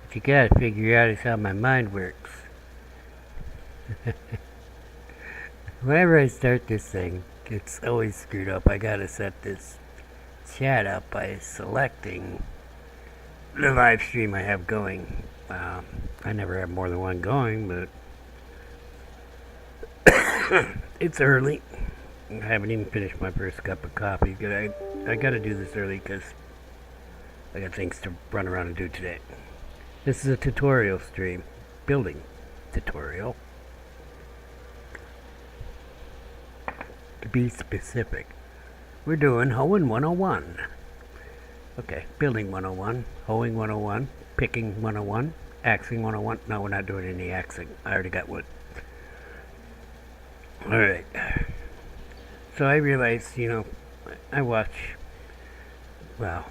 What you gotta figure out is how my mind works. Whenever I start this thing, it's always screwed up. I gotta set this chat up by selecting the live stream I have going. I never have more than one going, but it's early. I haven't even finished my first cup of coffee. I gotta do this early because I got things to run around and do today. This is a tutorial stream, building tutorial. To be specific, we're doing hoeing 101. Okay, building 101, hoeing 101, picking 101, axing 101. No, we're not doing any axing. I already got wood. Alright. So I realized, I watch, well,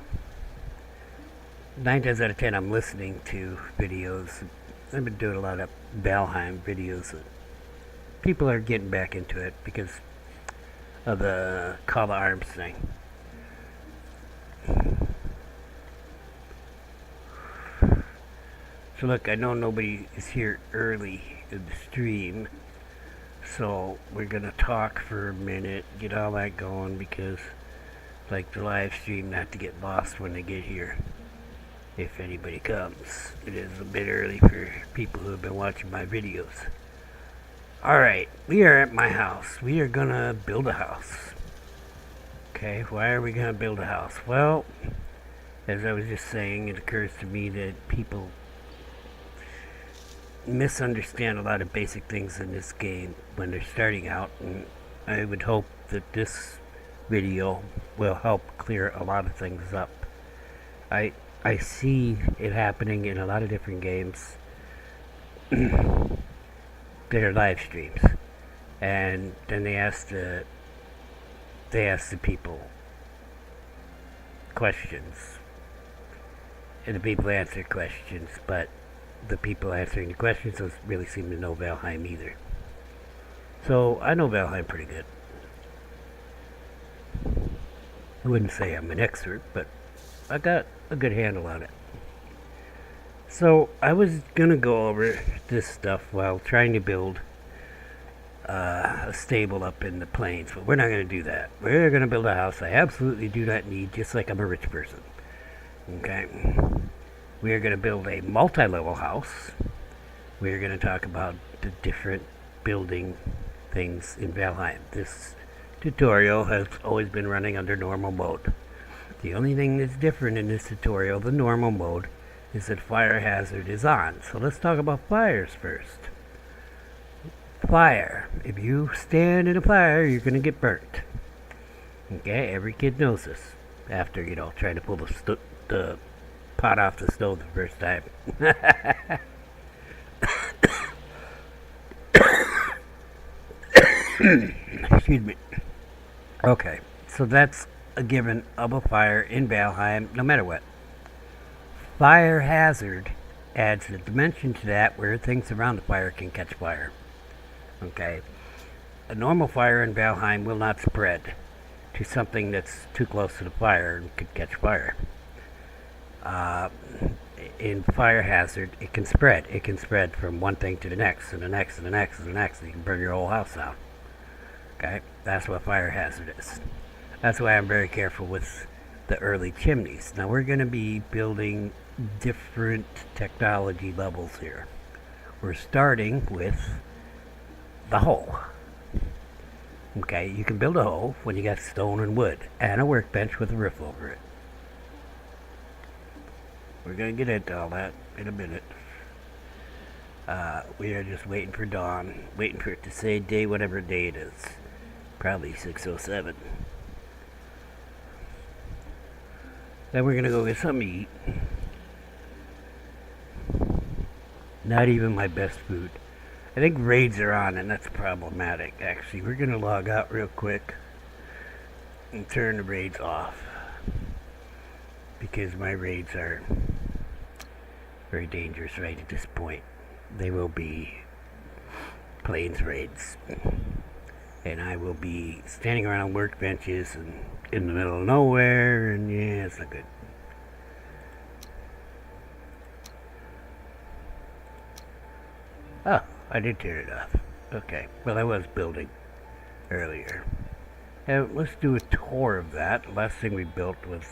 9 times out of 10 I'm listening to videos. I've been doing a lot of Valheim videos. People are getting back into it because of the Call to Arms thing. So look, I know nobody is here early in the stream, so we're gonna talk for a minute, get all that going, because like the live stream not to get lost when they get here, if anybody comes. It is a bit early for people who have been watching my videos. Alright, we are at my house. We are gonna build a house. Okay, why are we gonna build a house? Well, as I was just saying, it occurs to me that people misunderstand a lot of basic things in this game when they're starting out, and I would hope that this video will help clear a lot of things up. I see it happening in a lot of different games that are live streams, and then they ask the people questions, and the people answer questions, but the people answering the questions don't really seem to know Valheim either. So I know Valheim pretty good. I wouldn't say I'm an expert, but I got a good handle on it. So I was gonna go over this stuff while trying to build a stable up in the plains, but we're not gonna do that. We're gonna build a house I absolutely do not need, just like I'm a rich person. Okay. We are going to build a multi-level house. We are going to talk about the different building things in Valheim. This tutorial has always been running under normal mode. The only thing that's different in this tutorial, the normal mode, is that fire hazard is on. So let's talk about fires first. Fire. If you stand in a fire, you're going to get burnt. Okay, every kid knows this. After, trying to pull the pot off the stove the first time. Excuse me. Okay, so that's a given of a fire in Valheim, no matter what. Fire hazard adds a dimension to that where things around the fire can catch fire. Okay, a normal fire in Valheim will not spread to something that's too close to the fire and could catch fire. In fire hazard, it can spread. It can spread from one thing to the next, and the next, and the next, and the next, and you can burn your whole house down. Okay? That's what fire hazard is. That's why I'm very careful with the early chimneys. Now, we're going to be building different technology levels here. We're starting with the hoe. Okay? You can build a hoe when you got stone and wood, and a workbench with a roof over it. We're going to get into all that in a minute. We are just waiting for dawn, waiting for it to say day, whatever day it is. Probably 6:07. Then we're going to go get something to eat. Not even my best food. I think raids are on, and that's problematic, actually. We're going to log out real quick and turn the raids off, because my raids are very dangerous right at this point. They will be plains raids, and I will be standing around workbenches and in the middle of nowhere, and yeah, it's not good. Oh, I did turn it off. Okay. Well, I was building earlier. Let's do a tour of that. Last thing we built was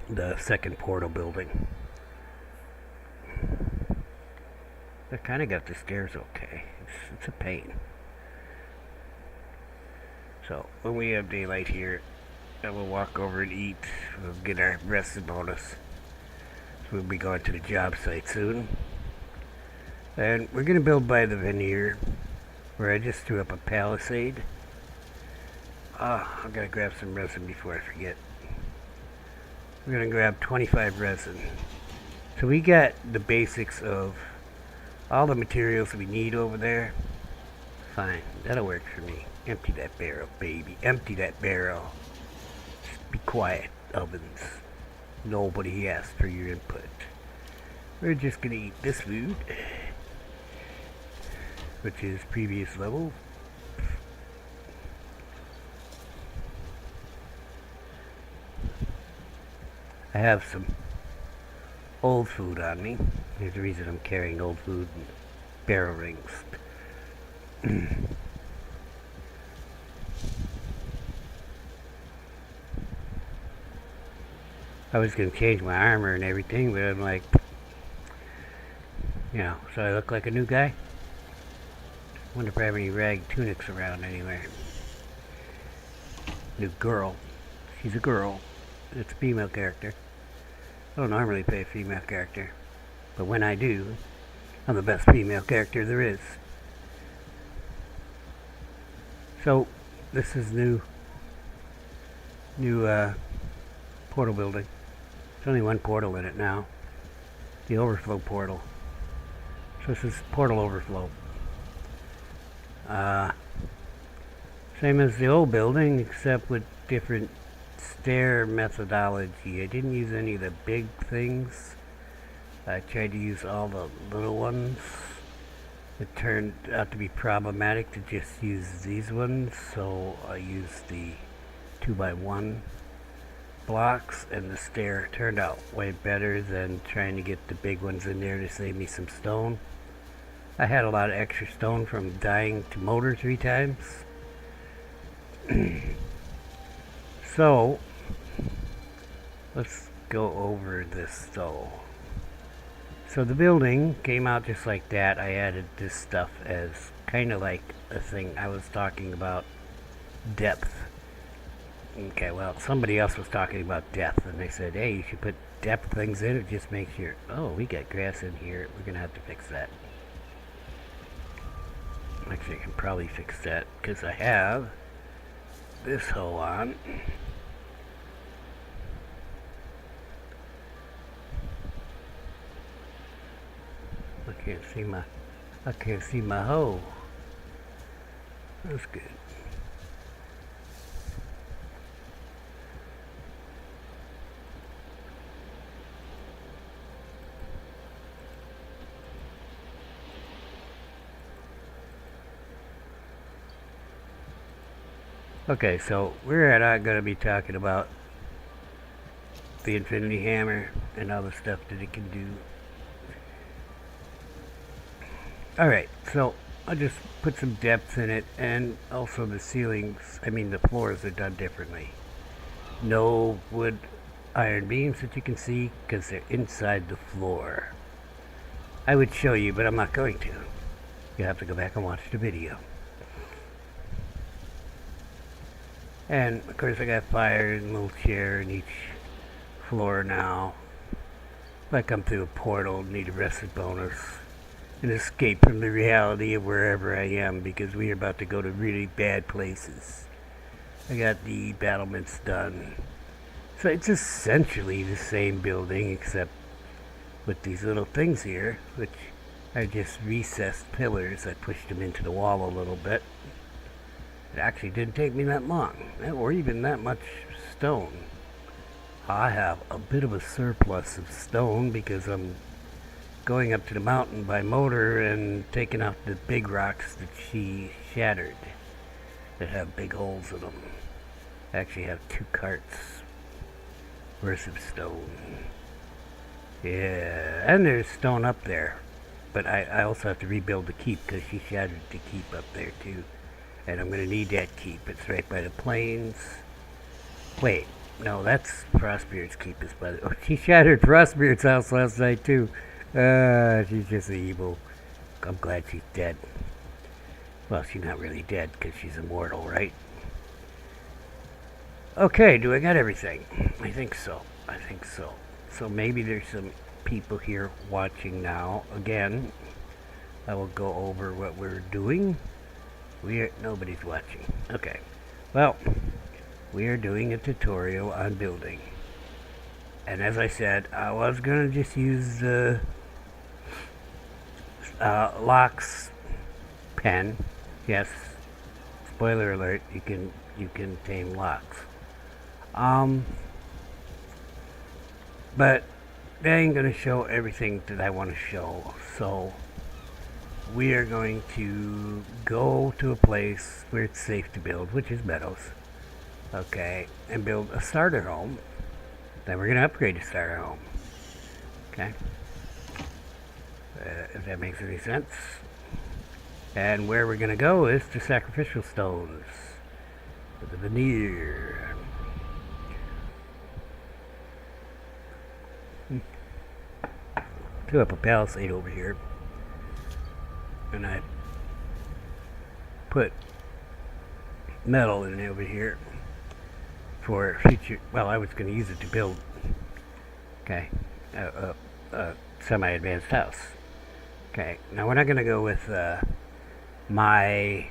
the second portal building. I kind of got the stairs okay. It's a pain. So when we have daylight here, I will walk over and eat. We'll get our rest bonus. So we'll be going to the job site soon. And we're going to build by the veneer, where I just threw up a palisade. I'm going to grab some resin before I forget. We're going to grab 25 resin. So we got the basics of all the materials we need over there. Fine, that'll work for me. Empty that barrel, baby. Empty that barrel. Just be quiet, ovens. Nobody asked for your input. We're just gonna eat this food, which is previous level. I have some old food on me. There's the reason I'm carrying old food and barrel rings. I was going to change my armor and everything, but I'm like, so I look like a new guy? Wonder if I have any rag tunics around anywhere. New girl. She's a girl. It's a female character. I don't normally play a female character, but when I do, I'm the best female character there is. So, this is new portal building. There's only one portal in it now. The overflow portal. So this is portal overflow. Same as the old building, except with different stair methodology. I didn't use any of the big things. I tried to use all the little ones. It turned out to be problematic to just use these ones, so I used the 2x1 blocks, and the stair turned out way better than trying to get the big ones in there to save me some stone. I had a lot of extra stone from dying to motor 3 times. So, let's go over this though. So the building came out just like that. I added this stuff as kind of like a thing I was talking about, depth. Okay, well, somebody else was talking about depth, and they said, hey, you should put depth things in. It just makes your... Oh, we got grass in here. We're going to have to fix that. Actually, I can probably fix that, because I have this hoe on. I can't see my hoe. That's good. Okay, so we're not going to be talking about the Infinity Hammer and all the stuff that it can do. Alright, so I'll just put some depth in it, and also the ceilings, the floors are done differently. No wood iron beams that you can see, because they're inside the floor. I would show you, but I'm not going to. You'll have to go back and watch the video. And of course I got fire and a little chair in each floor now. If I come through a portal, need a rested bonus. And escape from the reality of wherever I am, because we are about to go to really bad places. I got the battlements done. So it's essentially the same building, except with these little things here, which are just recessed pillars. I pushed them into the wall a little bit. It actually didn't take me that long, or even that much stone. I have a bit of a surplus of stone because I'm going up to the mountain by motor and taking out the big rocks that she shattered that have big holes in them. I actually have 2 carts worth of stone. Yeah, and there's stone up there. but I also have to rebuild the keep because she shattered the keep up there too. And I'm going to need that keep. It's right by the plains. Wait, no, that's Frostbeard's keep. Is by the... Oh, she shattered Frostbeard's house last night too. She's just evil. I'm glad she's dead. Well, she's not really dead because she's immortal, right? Okay, do I got everything? I think so. I think so. So maybe there's some people here watching now. Again, I will go over what we're doing. Nobody's watching. Okay. Well, we are doing a tutorial on building. And as I said, I was going to just use the Locke's pen. Yes. Spoiler alert, you can tame Locks. But that ain't going to show everything that I want to show. So we are going to go to a place where it's safe to build, which is Meadows. Okay, and build a starter home. Then we're going to upgrade the starter home. Okay. If that makes any sense. And where we're going to go is to sacrificial stones. The veneer. Threw up a palisade over here. And I put metal in over here for future. Well, I was going to use it to build, okay, a semi-advanced house. Okay, now we're not going to go with my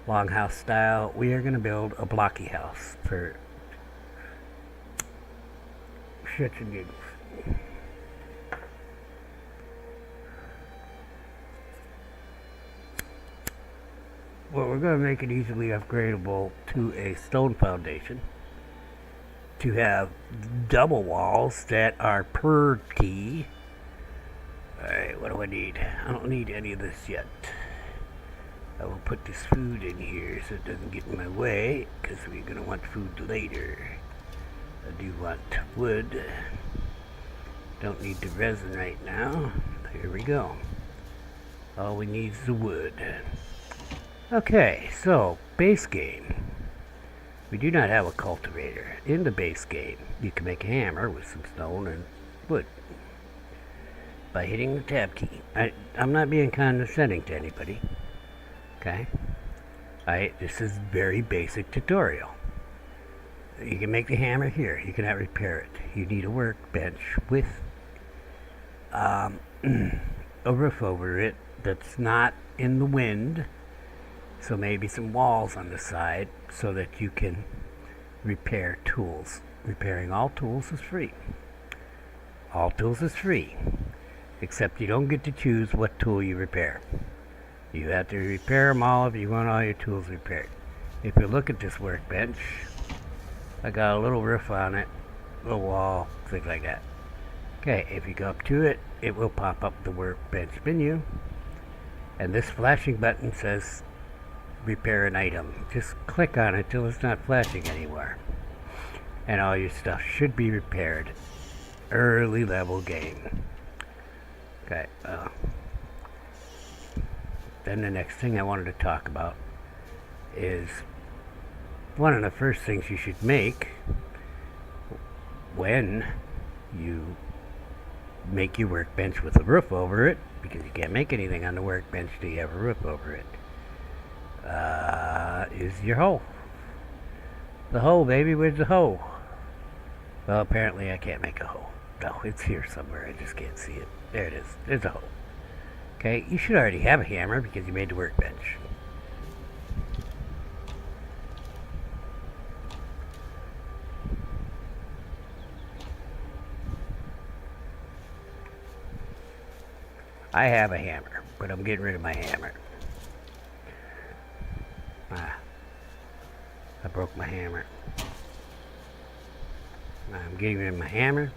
longhouse style. We are going to build a blocky house for shits and giggles. Well, we're going to make it easily upgradable to a stone foundation to have double walls that are per key. Alright, what do I need? I don't need any of this yet. I will put this food in here so it doesn't get in my way, because we're going to want food later. I do want wood. Don't need the resin right now. Here we go. All we need is the wood. Okay, so base game. We do not have a cultivator. In the base game, you can make a hammer with some stone and wood by hitting the tab key. I'm not being condescending to anybody. Okay? This is very basic tutorial. You can make the hammer here. You cannot repair it. You need a workbench with a roof over it that's not in the wind. So maybe some walls on the side so that you can repair tools. Repairing all tools is free. All tools is free. Except you don't get to choose what tool you repair. You have to repair them all if you want all your tools repaired. If you look at this workbench, I got a little roof on it, little wall, things like that. Okay, if you go up to it, it will pop up the workbench menu. And this flashing button says repair an item. Just click on it till it's not flashing anymore. And all your stuff should be repaired. Early level game. Okay, then the next thing I wanted to talk about is one of the first things you should make when you make your workbench with a roof over it, because you can't make anything on the workbench till you have a roof over it, is your hoe. The hoe, baby, where's the hoe? Well, apparently I can't make a hoe. No, it's here somewhere, I just can't see it. There it is, there's a hoe. Okay, you should already have a hammer because you made the workbench. I have a hammer, but I'm getting rid of my hammer. I broke my hammer. I'm getting rid of my hammer.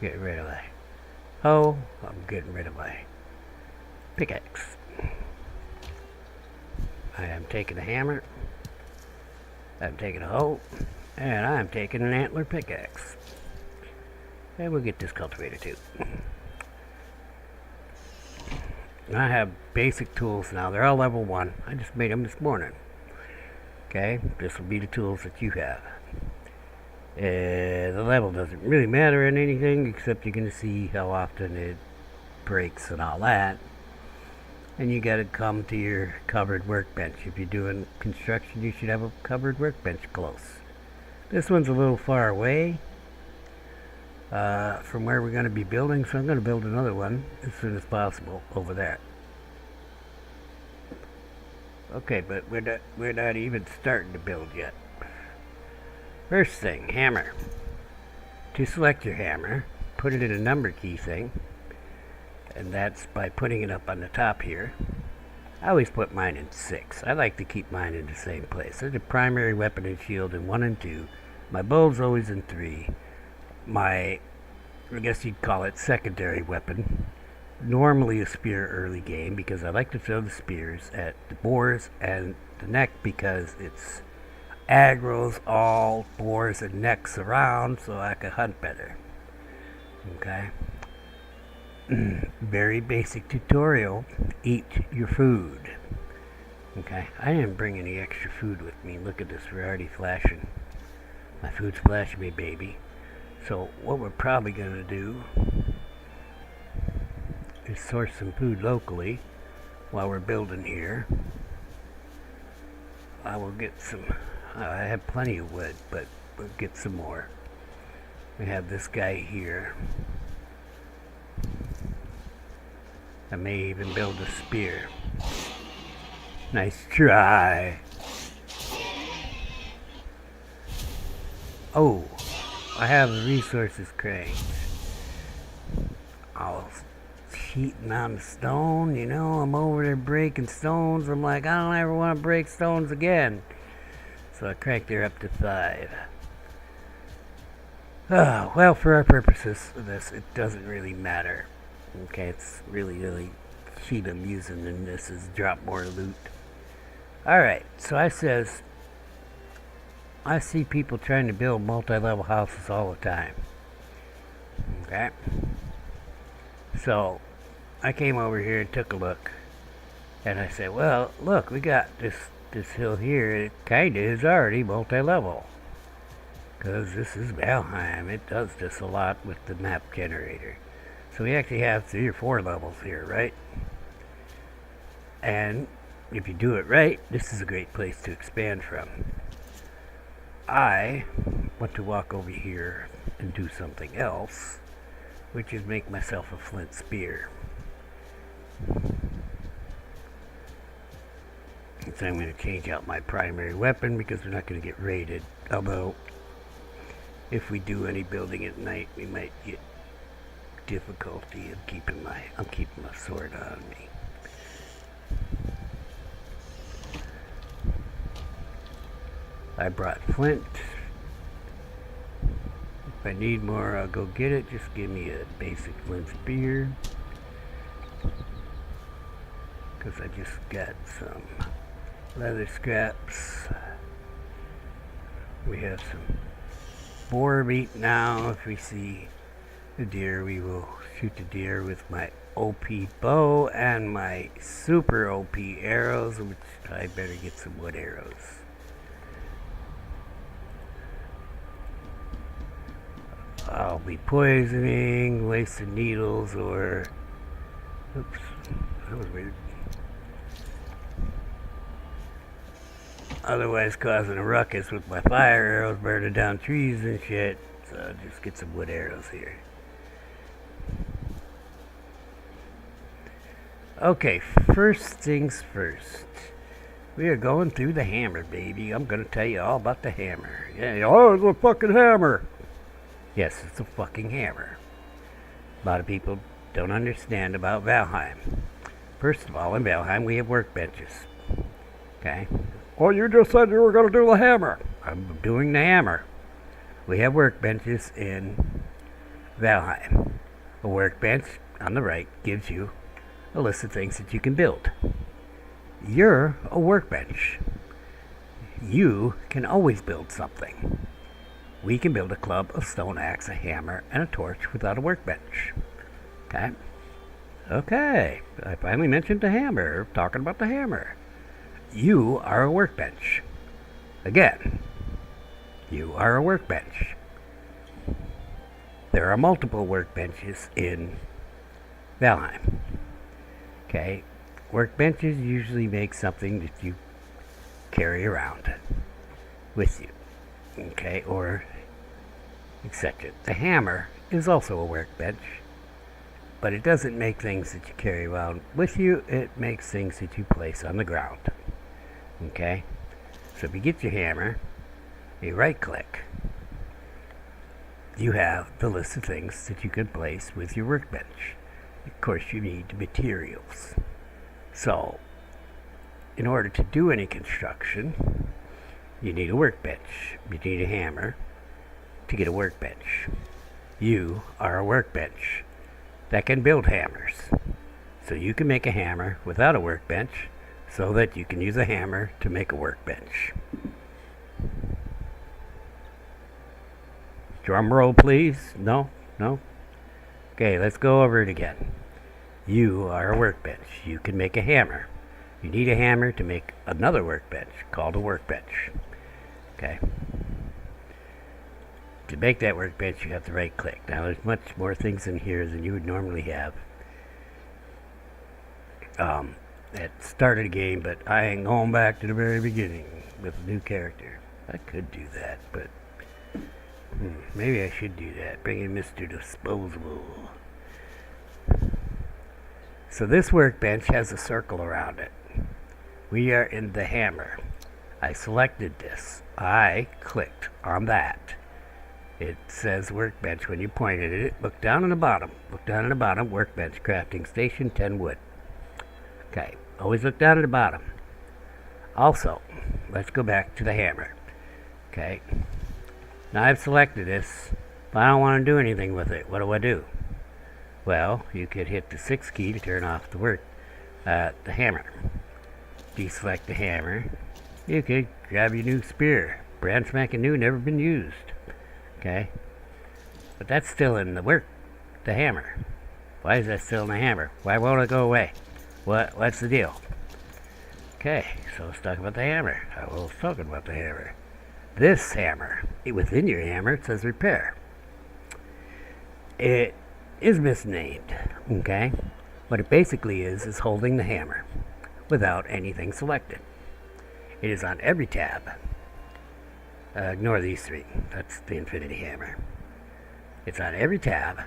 Getting rid of my hoe. I'm getting rid of my pickaxe. I am taking a hammer. I'm taking a hoe. And I'm taking an antler pickaxe. And we'll get this cultivator too. I have basic tools now. They're all level 1. I just made them this morning. Okay, this will be the tools that you have. The level doesn't really matter in anything except you're going to see how often it breaks and all that. And you got to come to your covered workbench. If you're doing construction, you should have a covered workbench close. This one's a little far away from where we're going to be building, so I'm going to build another one as soon as possible over there. Okay, but we're not even starting to build yet. First thing, hammer. To select your hammer, put it in a number key thing, and that's by putting it up on the top here. I always put mine in 6. I like to keep mine in the same place. There's a primary weapon and shield in 1 and 2. My bow's always in 3. My, I guess you'd call it secondary weapon, normally a spear early game, because I like to throw the spears at the boars and the neck because it's aggroes all boars and necks around so I can hunt better. Okay. Very basic tutorial. Eat your food. Okay. I didn't bring any extra food with me. Look at this. We're already flashing. My food's flashing me, baby. So what we're probably going to do is source some food locally while we're building here. I will get some. I have plenty of wood, but we'll get some more. We have this guy here. I may even build a spear. Nice try. Oh, I have the resources cranked. I was cheating on the stone, you know. I'm over there breaking stones. I'm like, I don't ever want to break stones again. So I cranked her up to 5. Oh, well, for our purposes of this, it doesn't really matter. Okay, it's really cheap I'm using in this is drop more loot. Alright, so I see people trying to build multi-level houses all the time. Okay? So, I came over here and took a look. And I said, well, look, we got this hill here. It kinda is already multi-level. Because this is Valheim. It does this a lot with the map generator. So we actually have 3 or 4 levels here, right? And if you do it right, this is a great place to expand from. I want to walk over here and do something else, which is make myself a flint spear. So I'm going to change out my primary weapon because we're not going to get raided. Although, if we do any building at night, we might get difficulty of keeping my sword on me. I brought flint. If I need more, I'll go get it. Just give me a basic flint spear. Because I just got some leather scraps. We have some boar meat now. If we see the deer, we will shoot the deer with my OP bow and my super OP arrows, which I better get some wood arrows. I'll be poisoning, wasting needles, or... Oops, that was weird. Otherwise causing a ruckus with my fire arrows, burning down trees and shit. So I'll just get some wood arrows here. Okay, first things first. We are going through the hammer, baby. I'm going to tell you all about the hammer. Yeah, oh, it's a fucking hammer. Yes, it's a fucking hammer. A lot of people don't understand about Valheim. First of all, in Valheim, we have workbenches. Okay? Oh, you just said you were going to do the hammer. I'm doing the hammer. We have workbenches in Valheim. A workbench on the right gives you a list of things that you can build. You're a workbench. You can always build something. We can build a club, a stone axe, a hammer, and a torch without a workbench. Okay? Okay, I finally mentioned the hammer, talking about the hammer. You are a workbench. Again, you are a workbench. There are multiple workbenches in Valheim. Okay, workbenches usually make something that you carry around with you. Okay, or etc. The hammer is also a workbench, but it doesn't make things that you carry around with you. It makes things that you place on the ground. Okay, so if you get your hammer, you right click, you have the list of things that you can place with your workbench. Of course, you need materials. So, in order to do any construction, you need a workbench. You need a hammer to get a workbench. You are a workbench that can build hammers. So you can make a hammer without a workbench so that you can use a hammer to make a workbench. Drum roll, please. No? No? Okay, let's go over it again. You are a workbench. You can make a hammer. You need a hammer to make another workbench called a workbench. Okay. To make that workbench, you have to right click. Now, there's much more things in here than you would normally have at the start of the game, but I ain't going back to the very beginning with a new character. I could do that, but maybe I should do that. Bring in Mr. Disposable. So this workbench has a circle around it. We are in the hammer. I selected this. I clicked on that. It says workbench when you pointed at it. Look down on the bottom. Look down on the bottom. Workbench, crafting station, 10 wood. Okay, always look down at the bottom. Also, let's go back to the hammer. Okay, now I've selected this, but I don't want to do anything with it. What do? Well, you could hit the 6 key to turn off the hammer. Deselect the hammer. You could grab your new spear. Brand spanking new, never been used. Okay? But that's still in the hammer. Why is that still in the hammer? Why won't it go away? What's the deal? Okay, so let's talk about the hammer. I was talking about the hammer. This hammer, within your hammer, it says repair. It is misnamed, okay? What it basically is holding the hammer without anything selected. It is on every tab. Ignore these three. That's the infinity hammer. It's on every tab,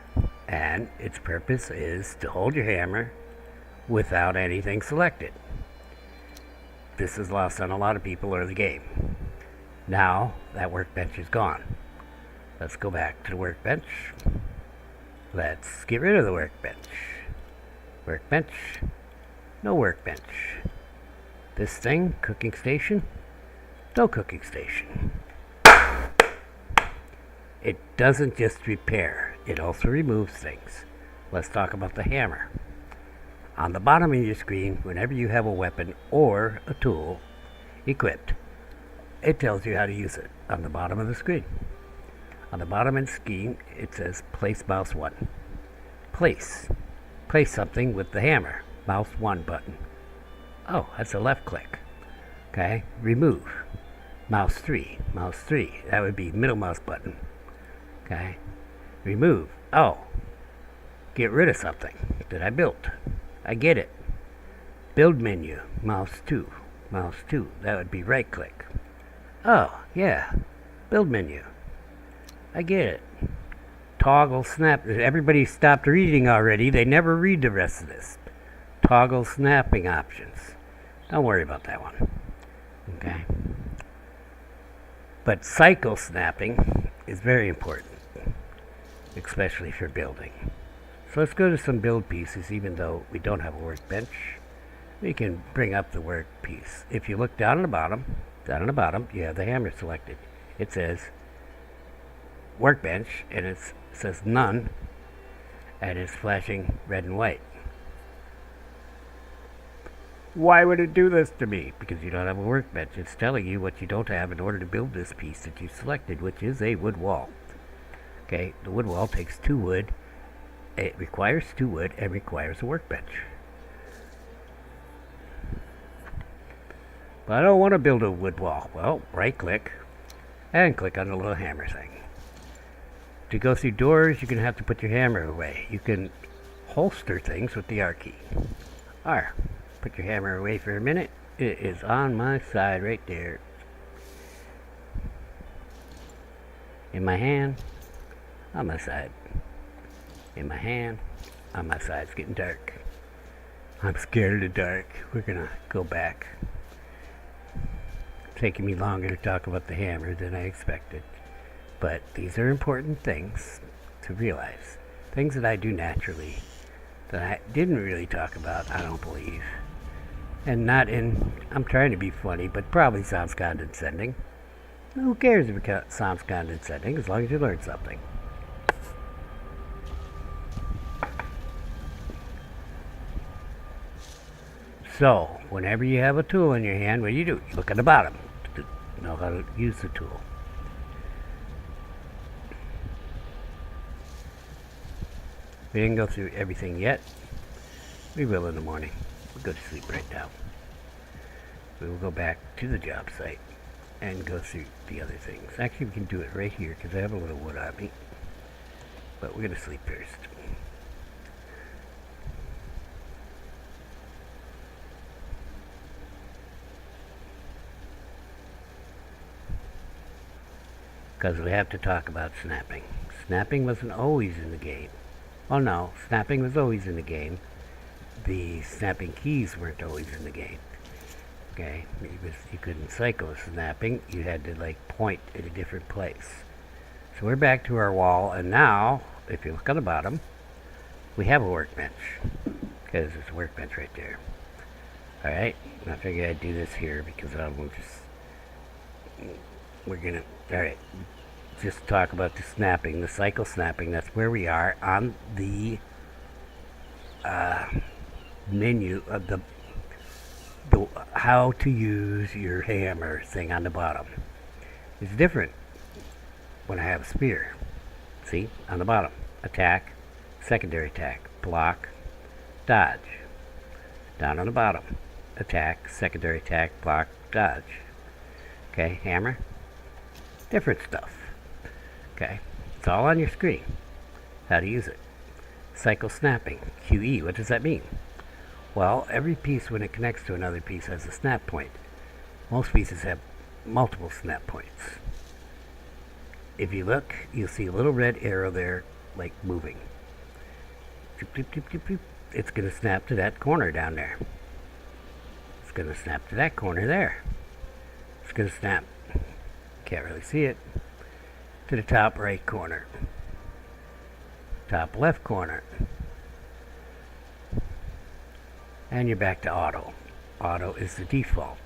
and its purpose is to hold your hammer without anything selected. This is lost on a lot of people early game. Now, that workbench is gone. Let's go back to the workbench. Let's get rid of the workbench. Workbench. No workbench. This thing, cooking station. No cooking station. It doesn't just repair. It also removes things. Let's talk about the hammer. On the bottom of your screen, whenever you have a weapon or a tool equipped, it tells you how to use it on the bottom of the screen. On the bottom of the screen, it says place mouse 1. Place something with the hammer. Mouse 1 button. Oh, that's a left click. Okay, remove. Mouse 3. Mouse 3. That would be middle mouse button. Okay, remove. Oh, get rid of something that I built. I get it. Build menu. Mouse 2. Mouse 2. That would be right click. Oh, yeah. Build menu. I get it. Toggle snap. Everybody stopped reading already. They never read the rest of this. Toggle snapping options. Don't worry about that one. Okay. But cycle snapping is very important, especially for building. So let's go to some build pieces. Even though we don't have a workbench, we can bring up the work piece. If you look down on the bottom, you have the hammer selected. It says workbench, and it says none, and it's flashing red and white. Why would it do this to me? Because you don't have a workbench. It's telling you what you don't have in order to build this piece that you selected, which is a wood wall. Okay, the wood wall takes 2 wood It requires 2 wood and requires a workbench. But I don't want to build a wood wall. Well, right click and click on the little hammer thing. To go through doors, you're going to have to put your hammer away. You can holster things with the R key. R. Put your hammer away for a minute. It is on my side right there. In my hand, on my side. In my hand, on my side. It's getting dark. I'm scared of the dark. We're going to go back. It's taking me longer to talk about the hammer than I expected. But these are important things to realize. Things that I do naturally that I didn't really talk about, I don't believe. And not in, I'm trying to be funny, but probably sounds condescending. Who cares if it sounds condescending as long as you learn something? So, whenever you have a tool in your hand, what do? You look at the bottom to know how to use the tool. We didn't go through everything yet. We will in the morning. We'll go to sleep right now. We will go back to the job site and go through the other things. Actually, we can do it right here because I have a little wood on me. But we're going to sleep first. Because we have to talk about snapping. Snapping wasn't always in the game. Oh no, snapping was always in the game. The snapping keys weren't always in the game. Okay, you couldn't cycle snapping. You had to like point at a different place. So we're back to our wall, and now, if you look on the bottom, we have a workbench. Because there's a workbench right there. Alright, I figured I'd do this here because I will just... We're gonna... Alright, just talk about the snapping, the cycle snapping. That's where we are on the menu of the how to use your hammer thing on the bottom. It's different when I have a spear. See, on the bottom, attack, secondary attack, block, dodge. Down on the bottom, attack, secondary attack, block, dodge. Okay, hammer, different stuff. Okay, it's all on your screen. How to use it. Cycle snapping, QE, what does that mean? Well, every piece when it connects to another piece has a snap point. Most pieces have multiple snap points. If you look, you'll see a little red arrow there, like moving. It's going to snap to that corner down there. It's going to snap to that corner there. It's going to snap, can't really see it, to the top right corner. Top left corner. And you're back to auto. Auto is the default.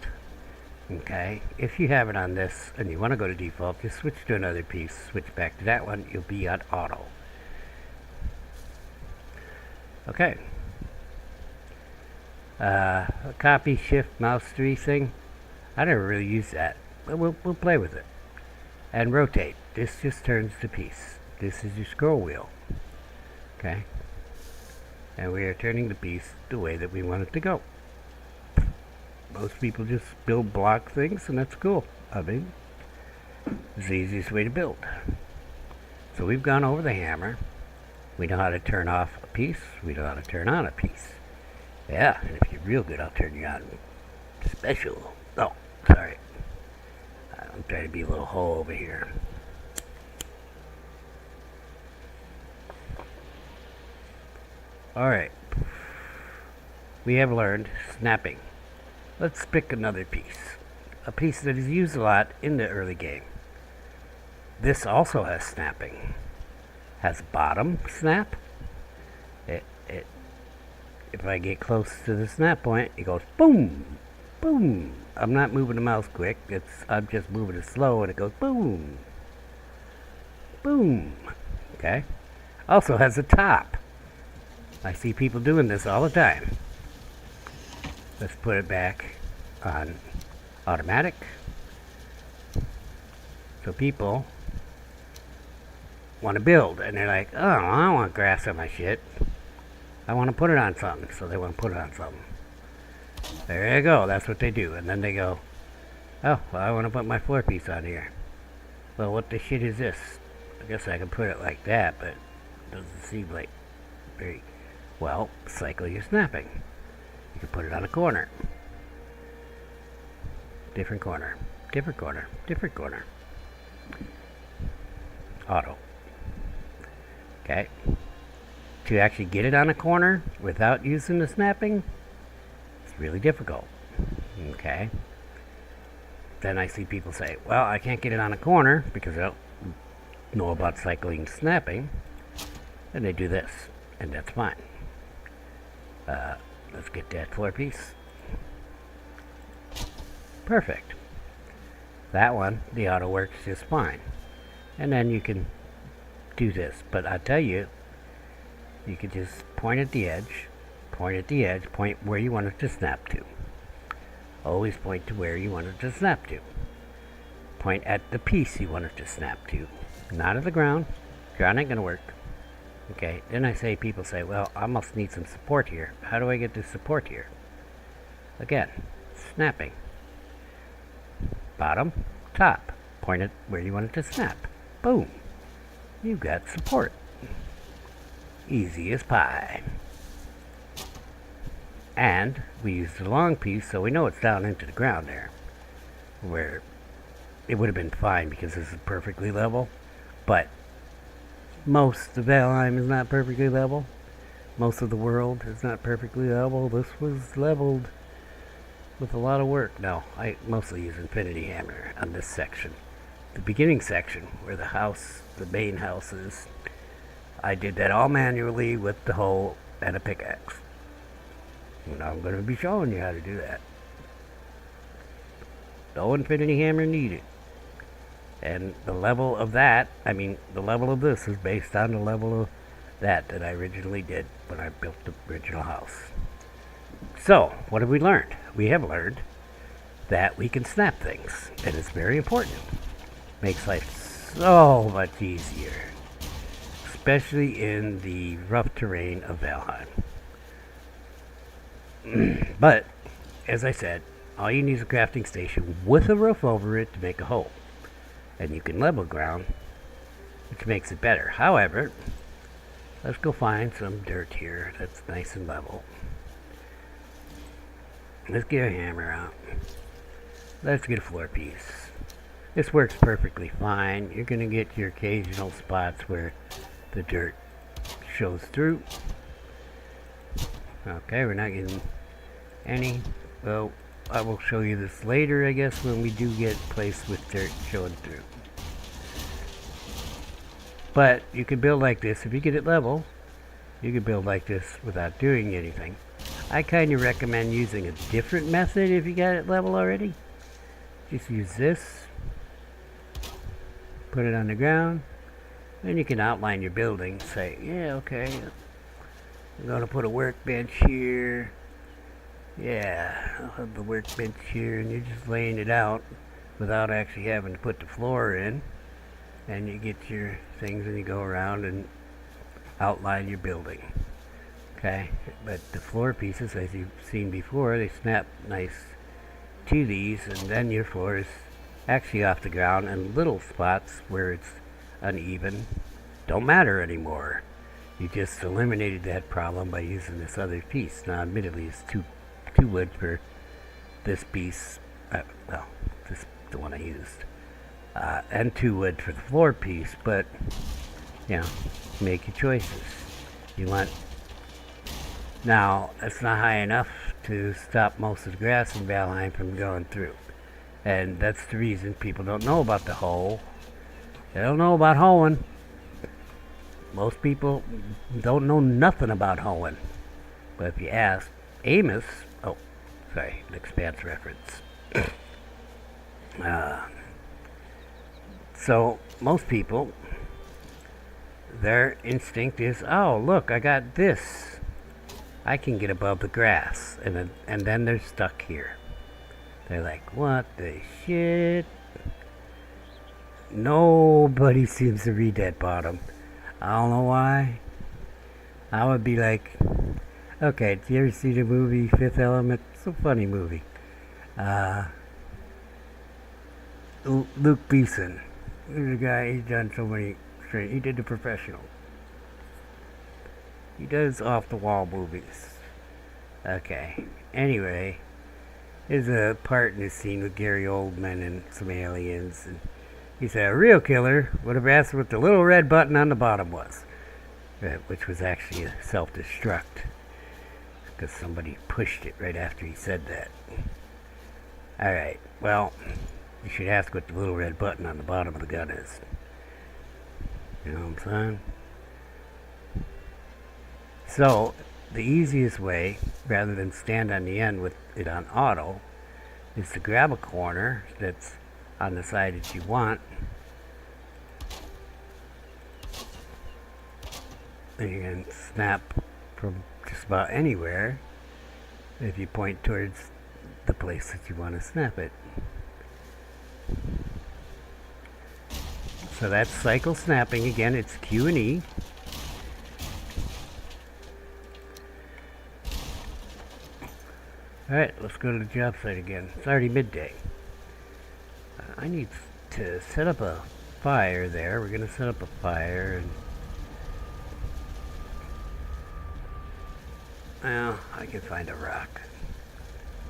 Okay, if you have it on this and you want to go to default, just switch to another piece, switch back to that one, you'll be on auto. Okay. Copy, shift, mouse 3 thing. I never really use that, but we'll play with it. And rotate. This just turns the piece. This is your scroll wheel. Okay. And we are turning the piece the way that we want it to go. Most people just build block things, and that's cool. I mean, it's the easiest way to build. So we've gone over the hammer. We know how to turn off a piece. We know how to turn on a piece. Yeah, and if you're real good, I'll turn you on special. Oh, sorry. I'm trying to be a little hoe over here. Alright. We have learned snapping. Let's pick another piece. A piece that is used a lot in the early game. This also has snapping. Has bottom snap. If I get close to the snap point, it goes boom, boom. I'm not moving the mouse quick. I'm just moving it slow, and it goes boom, boom. Okay. Also has a top. I see people doing this all the time. Let's put it back on automatic. So people want to build, and they're like, oh, I don't want grass on my shit. I want to put it on something, so they want to put it on something. There you go, that's what they do. And then they go, oh, well, I want to put my floor piece on here. Well, what the shit is this? I guess I can put it like that, but it doesn't seem like very... Well, cycle your snapping. You can put it on a corner. Different corner. Different corner. Different corner. Auto. Okay. To actually get it on a corner without using the snapping, it's really difficult. Okay. Then I see people say, well, I can't get it on a corner because I don't know about cycling snapping. And they do this, and that's fine. Let's get that floor piece. Perfect. That one, the auto works just fine. And then you can do this. But I tell you, you can just point at the edge, point where you want it to snap to. Always point to where you want it to snap to. Point at the piece you want it to snap to. Not at the ground. Ground ain't gonna work. Okay, then people say, well, I must need some support here. How do I get the support here? Again, snapping. Bottom, top. Point it where you want it to snap. Boom. You've got support. Easy as pie. And we use the long piece, so we know it's down into the ground there. Where it would have been fine because this is perfectly level. But most of Valheim is not perfectly level. Most of the world is not perfectly level. This was leveled with a lot of work. No, I mostly use Infinity Hammer on this section. The beginning section, where the main house is, I did that all manually with the hoe and a pickaxe. And I'm going to be showing you how to do that. No Infinity Hammer needed. And the level of that, the level of this is based on the level of that I originally did when I built the original house. So, what have we learned? We have learned that we can snap things, and it's very important. Makes life so much easier, especially in the rough terrain of Valheim. But, as I said, all you need is a crafting station with a roof over it to make a hole. And you can level ground, which makes it better. However, let's go find some dirt here that's nice and level. Let's get a hammer out. Let's get a floor piece. This works perfectly fine. You're going to get your occasional spots where the dirt shows through. Okay, we're not getting any. Well, I will show you this later, I guess, when we do get a place with dirt showing through. But you can build like this. If you get it level, you can build like this without doing anything. I kind of recommend using a different method if you got it level already. Just use this. Put it on the ground. Then you can outline your building. Say, yeah, okay, I'm going to put a workbench here. Yeah, I'll have the workbench here, and you're just laying it out without actually having to put the floor in. And you get your things and you go around and outline your building. Okay, but the floor pieces, as you've seen before, they snap nice to these, and then your floor is actually off the ground, and little spots where it's uneven don't matter anymore. You just eliminated that problem by using this other piece. Now, admittedly, it's two wood for this piece. Well, this is the one I used. And 2 wood for the floor piece, but, you know, make your choices. You want... Now, it's not high enough to stop most of the grass in Valheim from going through. And that's the reason people don't know about the hoe. They don't know about hoeing. Most people don't know nothing about hoeing. But if you ask Amos... Oh, sorry, an Expanse reference. So, most people, their instinct is, oh, look, I got this. I can get above the grass. And then they're stuck here. They're like, what the shit? Nobody seems to read that bottom. I don't know why. I would be like, okay, do you ever see the movie Fifth Element? It's a funny movie. Uh, Luke Beeson. He's a guy, he's done so many, he did The Professional. He does off-the-wall movies. Okay, anyway, there's a part in this scene with Gary Oldman and some aliens, and he said a real killer would have asked what the little red button on the bottom was, which was actually a self-destruct, because somebody pushed it right after he said that. Alright, well, you should ask what the little red button on the bottom of the gun is. You know what I'm saying? So, the easiest way, rather than stand on the end with it on auto, is to grab a corner that's on the side that you want, and you can snap from just about anywhere if you point towards the place that you want to snap it. So that's cycle snapping. Again, it's Q and E. Alright, let's go to the job site again. It's already midday. I need to set up a fire there. We're going to set up a fire, and well, I can find a rock.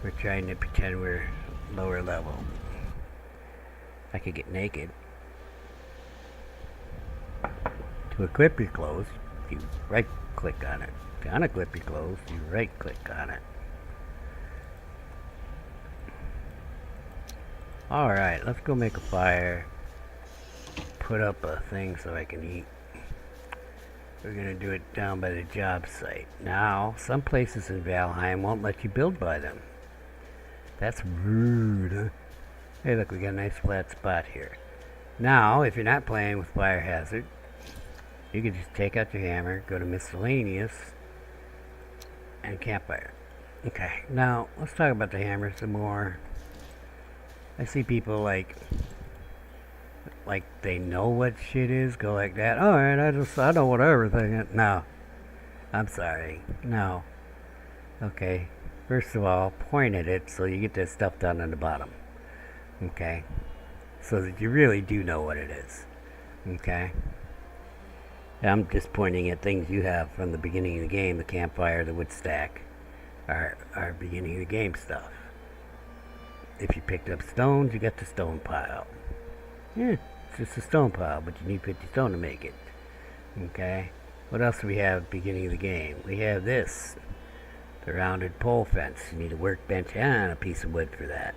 We're trying to pretend we're lower level. I could get naked. To equip your clothes, you right click on it. To unequip your clothes, you right click on it. Alright, let's go make a fire. Put up a thing so I can eat. We're gonna do it down by the job site. Now, some places in Valheim won't let you build by them. That's rude, huh? Hey, look, we got a nice flat spot here. Now, if you're not playing with Fire Hazard, you can just take out your hammer, go to Miscellaneous, and Campfire. Okay, now, let's talk about the hammer some more. I see people like they know what shit is, go like that. Alright, I know what everything is. No. I'm sorry. No. Okay. First of all, point at it so you get that stuff down on the bottom. Okay? So that you really do know what it is. Okay? I'm just pointing at things you have from the beginning of the game. The campfire, the wood stack, are beginning of the game stuff. If you picked up stones, you got the stone pile. Yeah, it's just a stone pile, but you need 50 stone to make it. Okay? What else do we have at the beginning of the game? We have this. The rounded pole fence. You need a workbench and a piece of wood for that.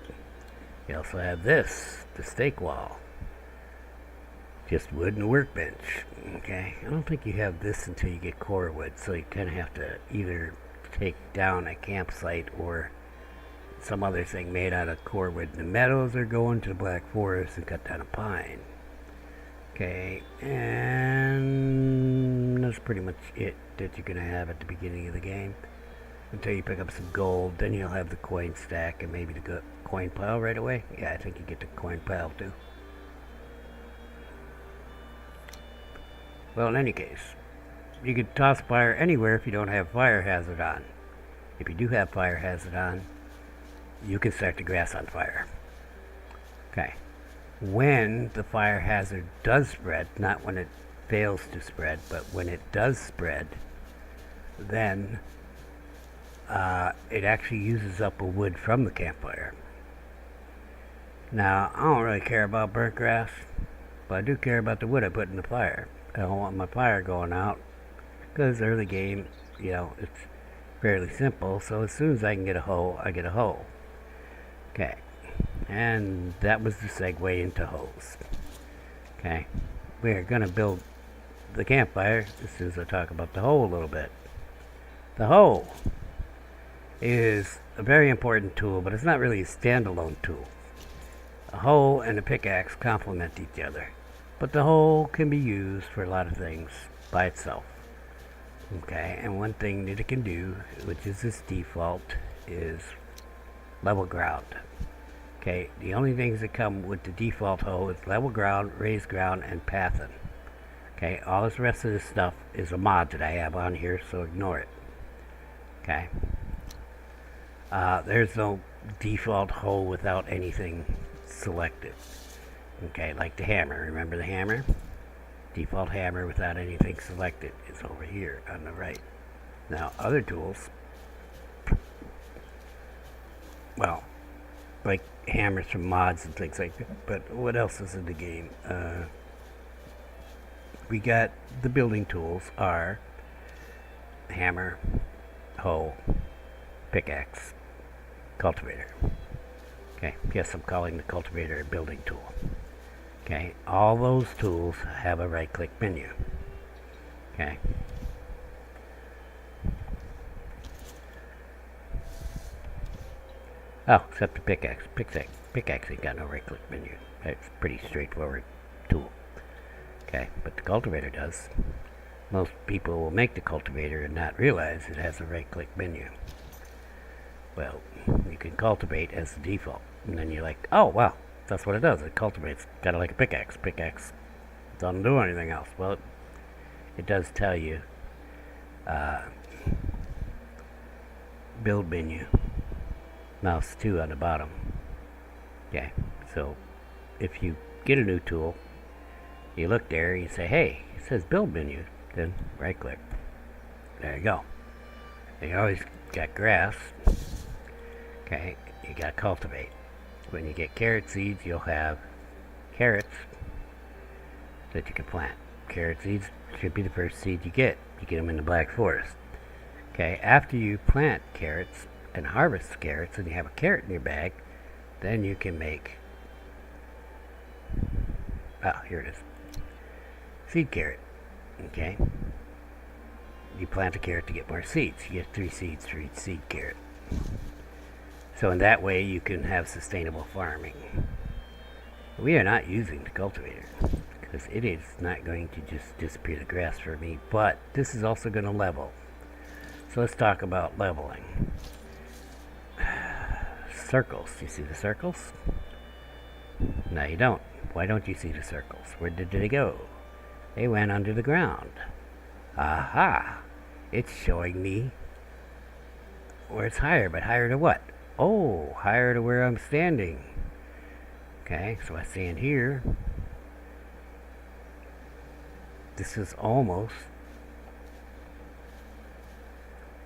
You also have this. The stake wall. Just wood and a workbench. Okay? I don't think you have this until you get core wood, so you kind of have to either take down a campsite or some other thing made out of core wood in the meadows, or go into the Black Forest and cut down a pine. Okay, and that's pretty much it that you're going to have at the beginning of the game. Until you pick up some gold, then you'll have the coin stack and maybe the coin pile right away. Yeah, I think you get the coin pile too. Well, in any case, you could toss fire anywhere if you don't have fire hazard on. If you do have fire hazard on, you can start the grass on fire. Okay. When the fire hazard does spread, not when it fails to spread, but when it does spread, then it actually uses up a wood from the campfire. Now, I don't really care about burnt grass, but I do care about the wood I put in the fire. I don't want my fire going out, because early game, you know, it's fairly simple, so as soon as I can get a hoe, I get a hoe. Okay, and that was the segue into hoes. Okay, we're going to build the campfire as soon as I talk about the hoe a little bit. The hoe is a very important tool, but it's not really a standalone tool. A hoe and a pickaxe complement each other, but the hoe can be used for a lot of things by itself. Okay, and one thing that it can do, which is its default, is level ground. Okay, the only things that come with the default hoe is level ground, raised ground, and pathin. Okay, all this rest of this stuff is a mod that I have on here, so ignore it. Okay. There's no default hoe without anything selected. Okay, like the hammer. Remember the hammer? Default hammer without anything selected is over here on the right. Now, other tools, well, like hammers from mods and things like that. But what else is in the game? We got the building tools are hammer, hoe, pickaxe, cultivator. Okay, yes, I'm calling the cultivator a building tool. Okay, all those tools have a right-click menu. Okay. Oh, except the pickaxe. Pickaxe ain't got no right-click menu. It's a pretty straightforward tool. Okay, but the cultivator does. Most people will make the cultivator and not realize it has a right-click menu. Well, you can cultivate as the default, and then you're like, oh, wow, that's what it does. It cultivates, kind of like a pickaxe. Pickaxe doesn't do anything else. Well, it does tell you build menu, mouse 2 on the bottom. Okay, so if you get a new tool, you look there, you say, hey, it says build menu, then right click. There you go. You always got grass. Okay, you got cultivate. When you get carrot seeds, you'll have carrots that you can plant. Carrot seeds should be the first seed you get. You get them in the Black Forest. Okay, after you plant carrots and harvest carrots and you have a carrot in your bag, then you can make, here it is, seed carrot. Okay, you plant a carrot to get more seeds. You get 3 seeds for each seed carrot. So in that way you can have sustainable farming. We are not using the cultivator because it is not going to just disappear the grass for me, but this is also going to level. So let's talk about leveling. Circles. Do you see the circles? No, you don't. Why don't you see the circles? Where did they go? They went under the ground. Aha! It's showing me where it's higher, but higher to what? Oh, higher to where I'm standing. Okay, so I stand here. This is almost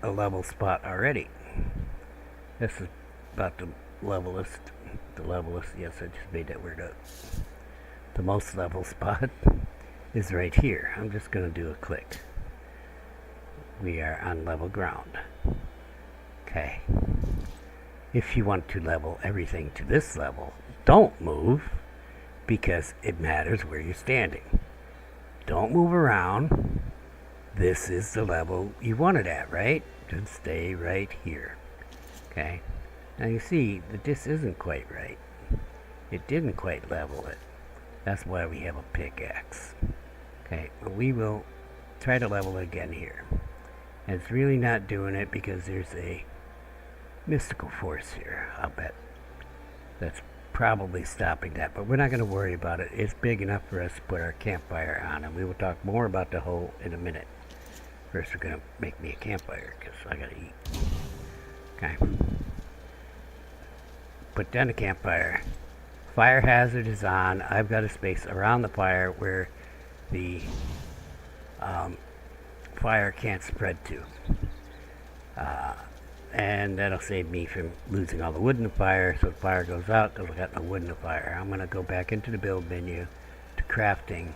a level spot already. This is about the levelest. The levelest, yes, I just made that word up. The most level spot is right here. I'm just going to do a click. We are on level ground. Okay. If you want to level everything to this level, don't move because it matters where you're standing. Don't move around. This is the level you want it at, right? Just stay right here. Okay. Now you see that this isn't quite right. It didn't quite level it. That's why we have a pickaxe. Okay, we will try to level it again here. And it's really not doing it because there's a mystical force here, I'll bet. That's probably stopping that, but we're not going to worry about it. It's big enough for us to put our campfire on, and we will talk more about the hoe in a minute. First, we're going to make me a campfire because I got to eat. Okay. Put down the campfire. Fire hazard is on. I've got a space around the fire where the fire can't spread to. And that'll save me from losing all the wood in the fire, so the fire goes out because I got no wood in the fire. I'm going to go back into the build menu to crafting,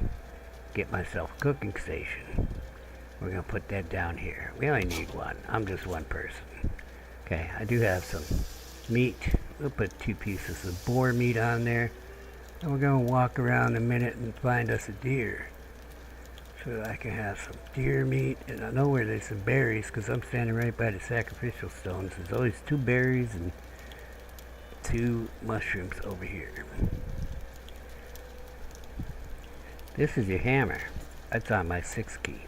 get myself a cooking station. We're going to put that down here. We only need one. I'm just one person. Okay, I do have some meat. We'll put 2 pieces of boar meat on there. And we're going to walk around a minute and find us a deer. So that I can have some deer meat. And I know where there's some berries because I'm standing right by the sacrificial stones. There's always 2 berries and 2 mushrooms over here. This is your hammer. That's on my 6 key.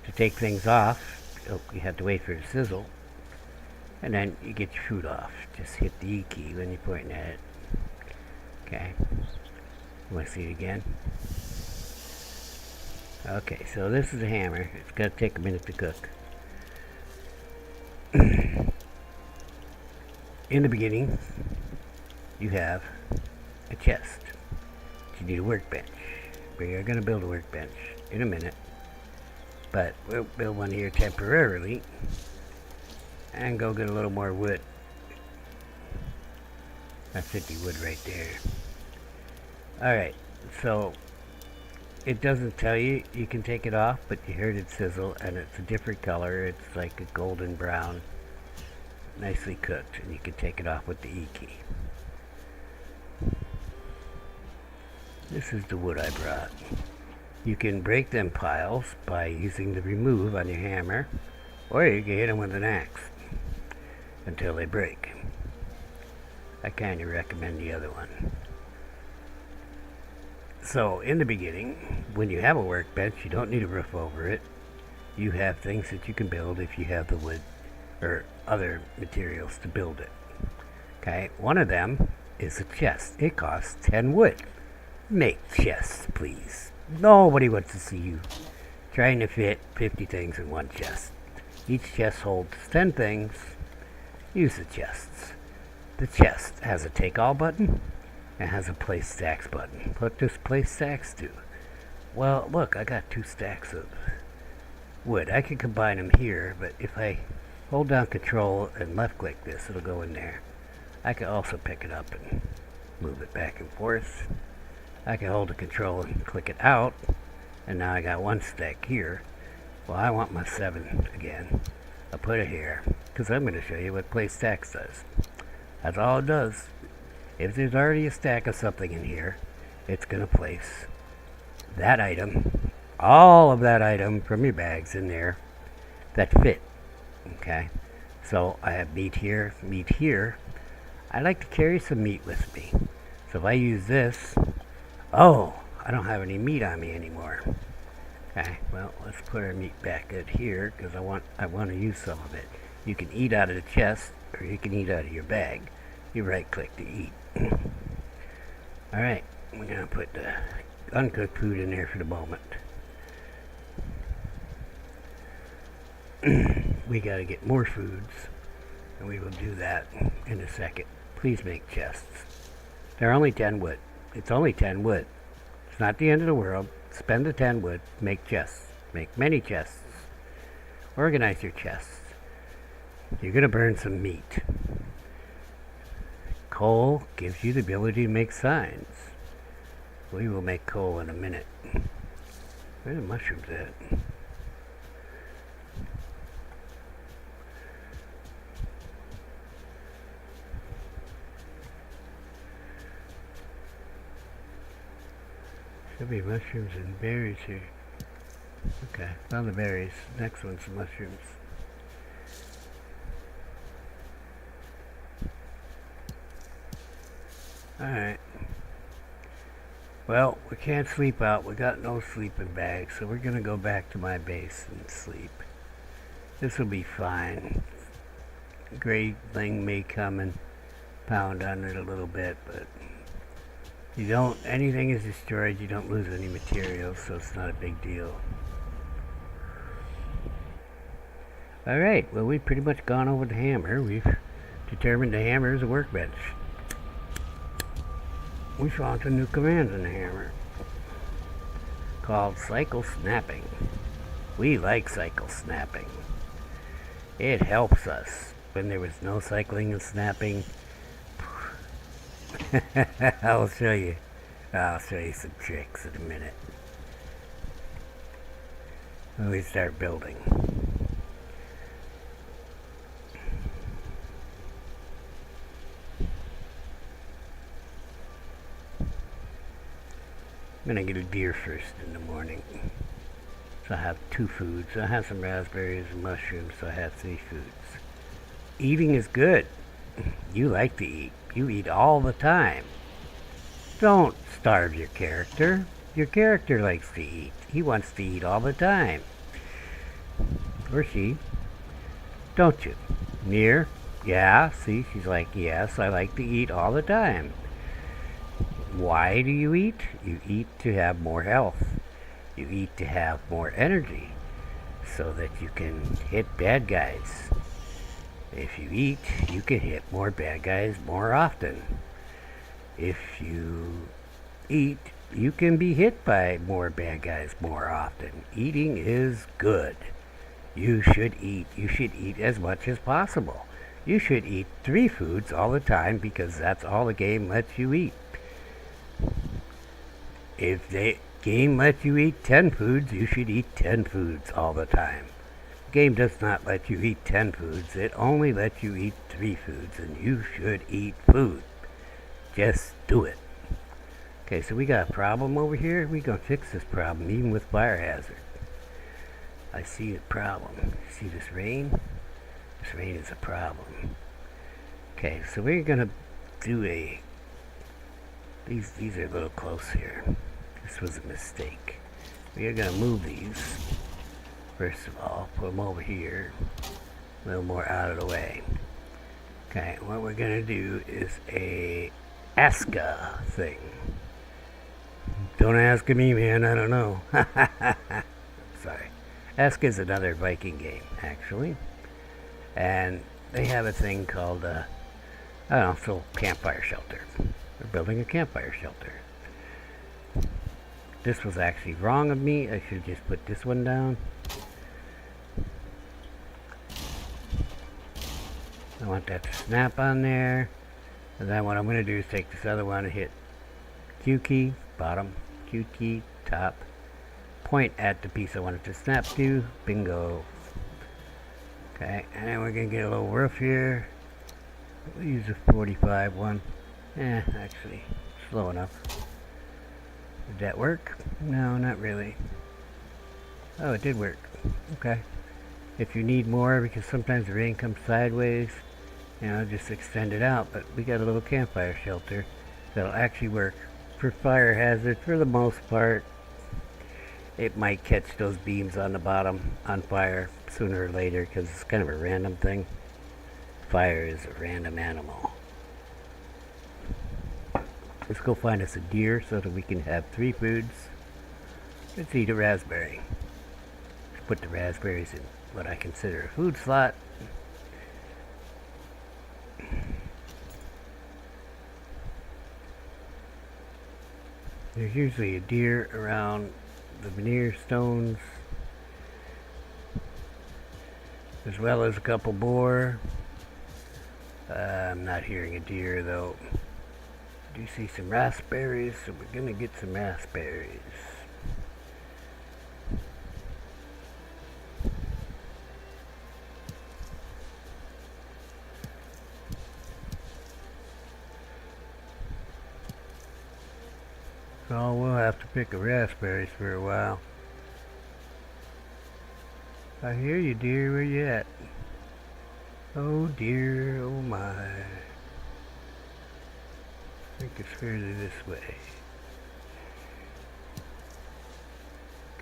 To take things off, you have to wait for it to sizzle. And then you get your food off. Just hit the E key when you're pointing at it. Okay. You want to see it again? Okay, so this is a hammer. It's got to take a minute to cook. In the beginning, you have a chest. You need a workbench. We are going to build a workbench in a minute, but we'll build one here temporarily and go get a little more wood. That's 50 wood right there. Alright, so it doesn't tell you you can take it off, but you heard it sizzle, and it's a different color. It's like a golden brown, nicely cooked, and you can take it off with the E key. This is the wood I brought. You can break them piles by using the remove on your hammer, or you can hit them with an axe until they break. I kind of recommend the other one. So, in the beginning, when you have a workbench, you don't need a roof over it. You have things that you can build if you have the wood or other materials to build it. Okay, one of them is a chest. It costs 10 wood. Make chests, please. Nobody wants to see you trying to fit 50 things in one chest. Each chest holds 10 things. Use the chests. The chest has a take all button. It has a place stacks button. What does place stacks do? Well, look, I got 2 stacks of wood. I can combine them here, but if I hold down control and left click this, it'll go in there. I can also pick it up and move it back and forth. I can hold the control and click it out, and now I got 1 stack here. Well, I want my 7 again. I'll put it here, because I'm going to show you what place stacks does. That's all it does. If there's already a stack of something in here, it's going to place that item, all of that item from your bags in there that fit. Okay? So I have meat here, meat here. I like to carry some meat with me. So if I use this, oh, I don't have any meat on me anymore. Okay, well, let's put our meat back in here because I want to use some of it. You can eat out of the chest, or you can eat out of your bag. You right click to eat. Alright, we're going to put the uncooked food in there for the moment. We got to get more foods, and we will do that in a second. Please make chests. They're only 10 wood. It's only 10 wood. It's not the end of the world. Spend the 10 wood. Make chests. Make many chests. Organize your chests. You're going to burn some meat. Coal gives you the ability to make signs. We will make coal in a minute. Where are the mushrooms at? Should be mushrooms and berries here. Okay, found the berries. Next one's the mushrooms. Alright. Well, we can't sleep out. We got no sleeping bags, so we're going to go back to my base and sleep. This will be fine. Gray thing may come and pound on it a little bit, but you don't, anything is destroyed, you don't lose any materials, so it's not a big deal. Alright, well, we've pretty much gone over the hammer. We've determined the hammer is a workbench. We found a new command in the hammer called cycle snapping. We like cycle snapping. It helps us when there was no cycling and snapping. I'll show you some tricks in a minute when we start building. I'm gonna get a deer first in the morning. So I have 2 foods. I have some raspberries and mushrooms, so I have 3 foods. Eating is good. You like to eat. You eat all the time. Don't starve your character. Your character likes to eat. He wants to eat all the time. Or she. Don't you? Nýr? Yeah, see, she's like, yes, I like to eat all the time. Why do you eat? You eat to have more health. You eat to have more energy so that you can hit bad guys. If you eat, you can hit more bad guys more often. If you eat, you can be hit by more bad guys more often. Eating is good. You should eat. You should eat as much as possible. You should eat 3 foods all the time because that's all the game lets you eat. If the game lets you eat 10 foods, you should eat 10 foods all the time. The game does not let you eat 10 foods. It only lets you eat 3 foods, and you should eat food. Just do it. Okay, so we got a problem over here. We're going to fix this problem even with fire hazard. I see a problem. See this rain? This rain is a problem. Okay, so we're going to do a... These are a little close here. This was a mistake. We are going to move these. First of all, put them over here. A little more out of the way. Okay, what we're going to do is a Aska thing. Don't ask me, man. I don't know. Sorry. Aska is another Viking game, actually. And they have a thing called, I don't know, so campfire shelter. They're building a campfire shelter. This was actually wrong of me. I should just put this one down. I want that to snap on there. And then what I'm going to do is take this other one and hit Q key, bottom, Q key, top. Point at the piece I want it to snap to. Bingo. Okay, and then we're going to get a little roof here. We'll use a 45 one. Actually, slow enough. Did that work? No, not really. Oh, it did work. Okay. If you need more, because sometimes the rain comes sideways, just extend it out. But we got a little campfire shelter that'll actually work for fire hazard for the most part. It might catch those beams on the bottom on fire sooner or later because it's kind of a random thing. Fire is a random animal. Let's go find us a deer so that we can have 3 foods. Let's eat a raspberry. Let's put the raspberries in what I consider a food slot. There's usually a deer around the veneer stones, as well as a couple boar. I'm not hearing a deer though. I do see some raspberries, so we're gonna get some raspberries. So we'll have to pick a raspberries for a while. I hear you, dear. Where you at? Oh dear, oh my. I think it's further this way.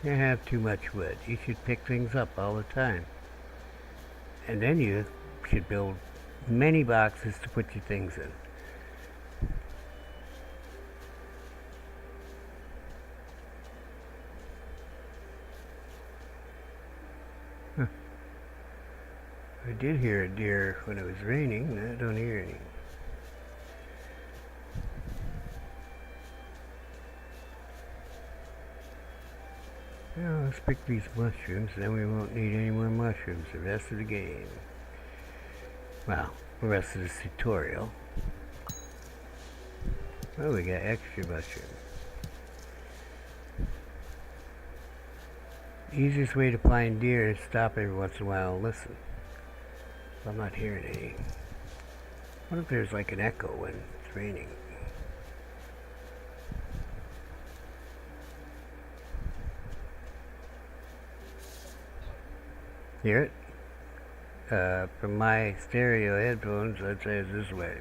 Can't have too much wood. You should pick things up all the time. And then you should build many boxes to put your things in. I did hear a deer when it was raining. I don't hear any. Well, let's pick these mushrooms, then we won't need any more mushrooms the rest of the game. Well, the rest of this tutorial. Oh, we got extra mushrooms. The easiest way to find deer is stop every once in a while and listen. I'm not hearing any. What if there's like an echo when it's raining? Hear it? From my stereo headphones, I'd say it's this way.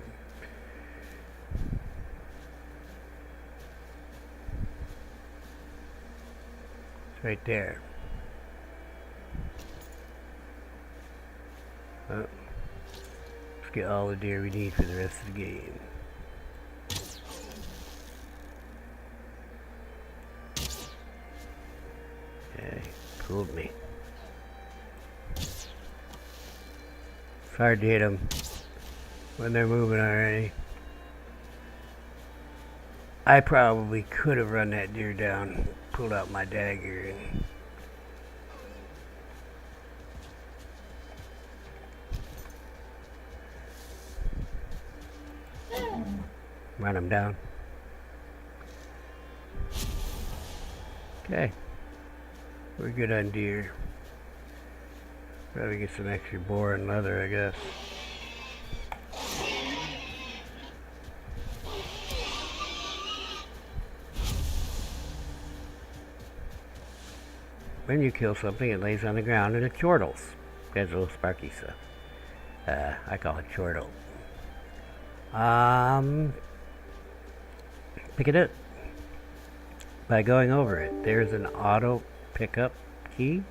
It's right there. Oh. Let's get all the deer we need for the rest of the game. Okay, fooled me. It's hard to hit them when they're moving already. I probably could have run that deer down, pulled out my dagger, and run him down. Okay, we're good on deer. Probably get some extra boar and leather, I guess. When you kill something, it lays on the ground and it chortles. That's a little sparky stuff. I call it chortle. Pick it up by going over it. There's an auto pickup key.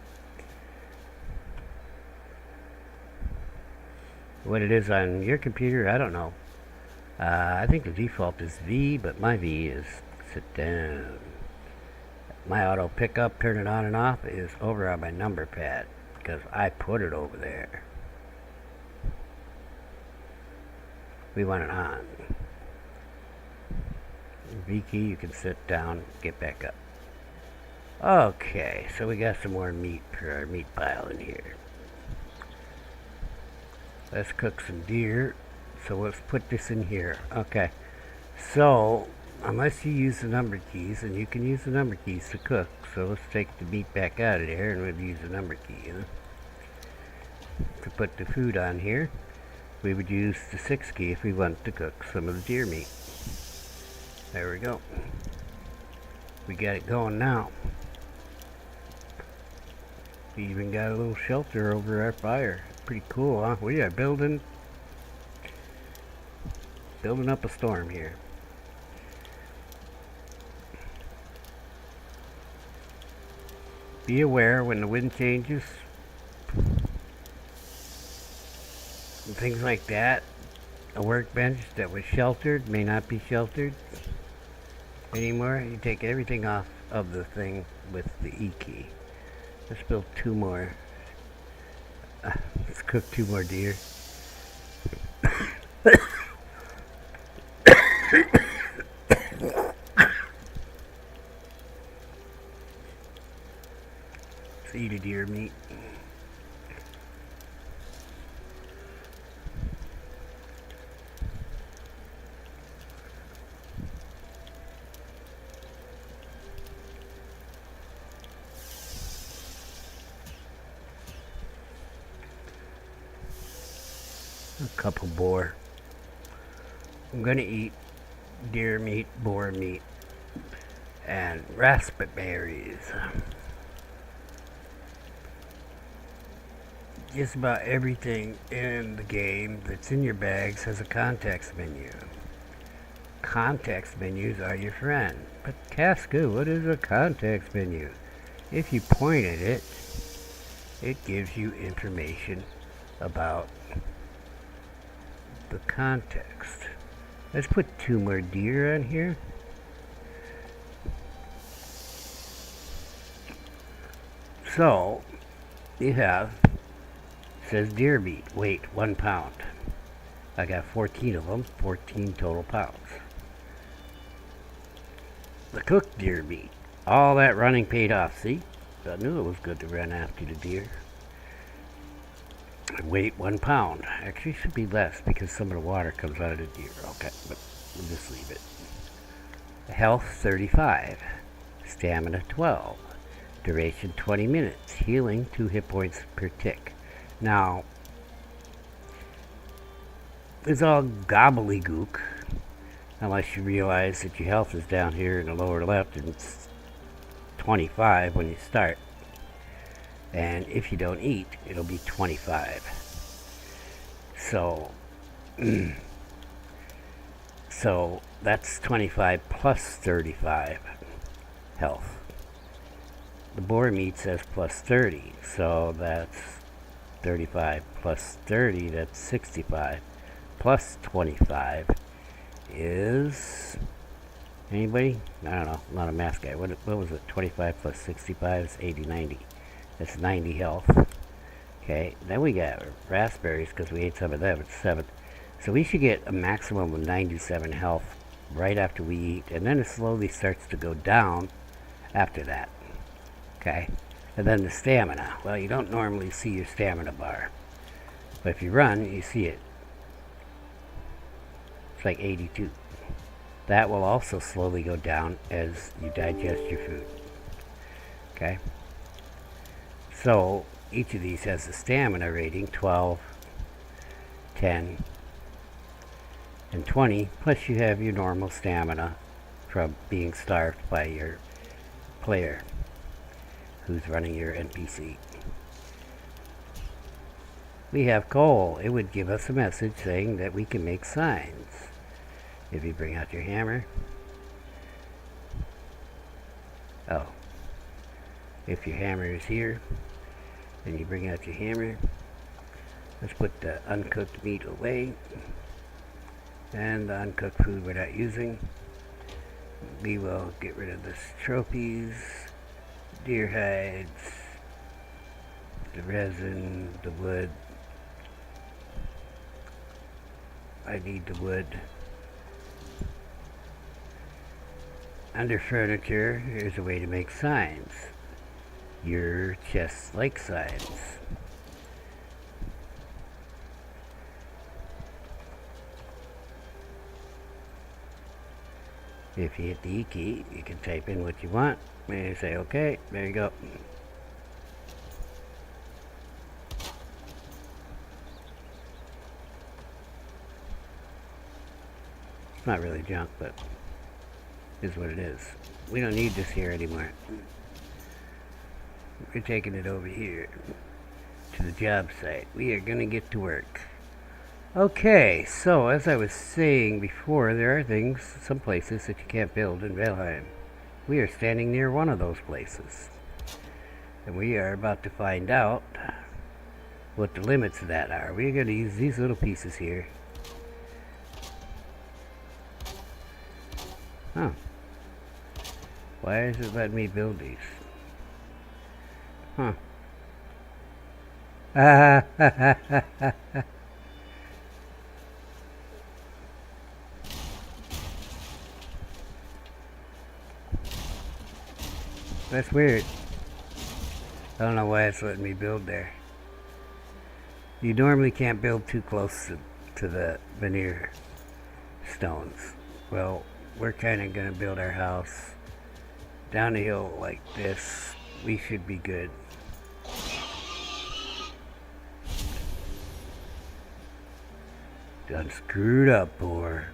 What it is on your computer, I don't know. I think the default is V, but my V is sit down. My auto pickup, turn it on and off, is over on my number pad because I put it over there. We want it on. V key, you can sit down, get back up. Okay, so we got some more meat for our meat pile in here. Let's cook some deer. So let's put this in here. Okay, so unless you use the number keys, and you can use the number keys to cook. So let's take the meat back out of there and we'll use the number key. To put the food on here, we would use the 6 key if we want to cook some of the deer meat. There we go. We got it going now. We even got a little shelter over our fire. Pretty cool, huh? We are building up a storm here. Be aware when the wind changes and things like that. A workbench that was sheltered may not be sheltered anymore. You take everything off of the thing with the E key. Let's build 2 more. Let's cook 2 more deer. Let's eat a deer meat. A couple boar. I'm gonna eat deer meat, boar meat, and raspberries. Just about everything in the game that's in your bags has a context menu. Context menus are your friend. But Casca, what is a context menu? If you point at it, it gives you information about the context. Let's put 2 more deer on here. So, you have, says deer meat, weight 1 pound. I got 14 of them, 14 total pounds. The cooked deer meat, all that running paid off, see? I knew it was good to run after the deer. Weight 1 pound. Actually should be less because some of the water comes out of the deer. Okay, but we'll just leave it. Health 35. Stamina 12. Duration 20 minutes. Healing 2 hit points per tick. Now, it's all gobbledygook unless you realize that your health is down here in the lower left and it's 25 when you start. And if you don't eat, it'll be 25. So, so that's 25 plus 35 health. The boar meat says plus 30, so that's 35 plus 30, that's 65. Plus 25 is Anybody? I don't know. I'm not a math guy. What was it? 25 plus 65 is 80, 90. That's 90 health. Okay, then we got raspberries because we ate some of them. It's 7. So we should get a maximum of 97 health right after we eat, and then it slowly starts to go down after that. Okay? And then the stamina. Well, you don't normally see your stamina bar. But if you run, you see it. It's like 82. That will also slowly go down as you digest your food. Okay? So, each of these has a stamina rating, 12, 10, and 20. Plus you have your normal stamina from being starved by your player who's running your NPC. We have coal. It would give us a message saying that we can make signs. If you bring out your hammer. Oh. If your hammer is here, then you bring out your hammer. Let's put the uncooked meat away. And the uncooked food we're not using. We will get rid of the trophies, deer hides, the resin, the wood. I need the wood. Under furniture, here's a way to make signs. Your chests like signs. If you hit the E key, you can type in what you want. And you say, okay, there you go. It's not really junk, but is what it is. We don't need this here anymore. We're taking it over here to the job site. We are going to get to work. Okay, so as I was saying before, there are things, some places that you can't build in Valheim. We are standing near one of those places. And we are about to find out what the limits of that are. We're going to use these little pieces here. Huh. Why is it letting me build these? Huh. That's weird. I don't know why it's letting me build there. You normally can't build too close to the veneer stones. Well, we're kind of going to build our house down the hill like this. We should be good. Done screwed up, poor.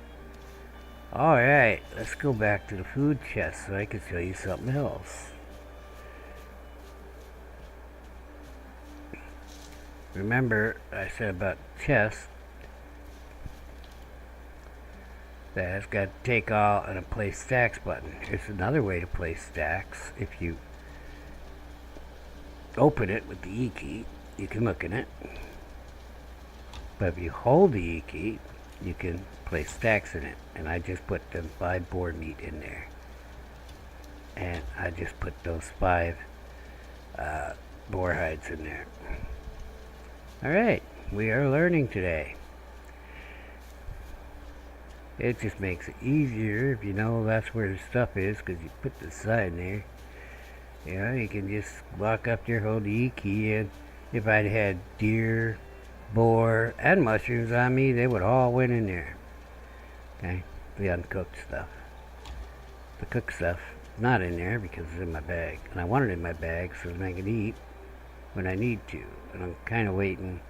Alright, let's go back to the food chest so I can show you something else. Remember, I said about chest that it's got to take all and a place stacks button. There's another way to place stacks. If you open it with the E key, you can look in it. But if you hold the E key, you can place stacks in it. And I just put them 5 boar meat in there. And I just put those 5 boar hides in there. Alright, we are learning today. It just makes it easier if you know that's where the stuff is, because you put the sign there. You know, you can just walk up there, hold the E key, and if I'd had deer, boar, and mushrooms on me, they would all went in there. Okay, the uncooked stuff. The cooked stuff is not in there because it's in my bag, and I want it in my bag so that I can eat when I need to. And I'm kind of waiting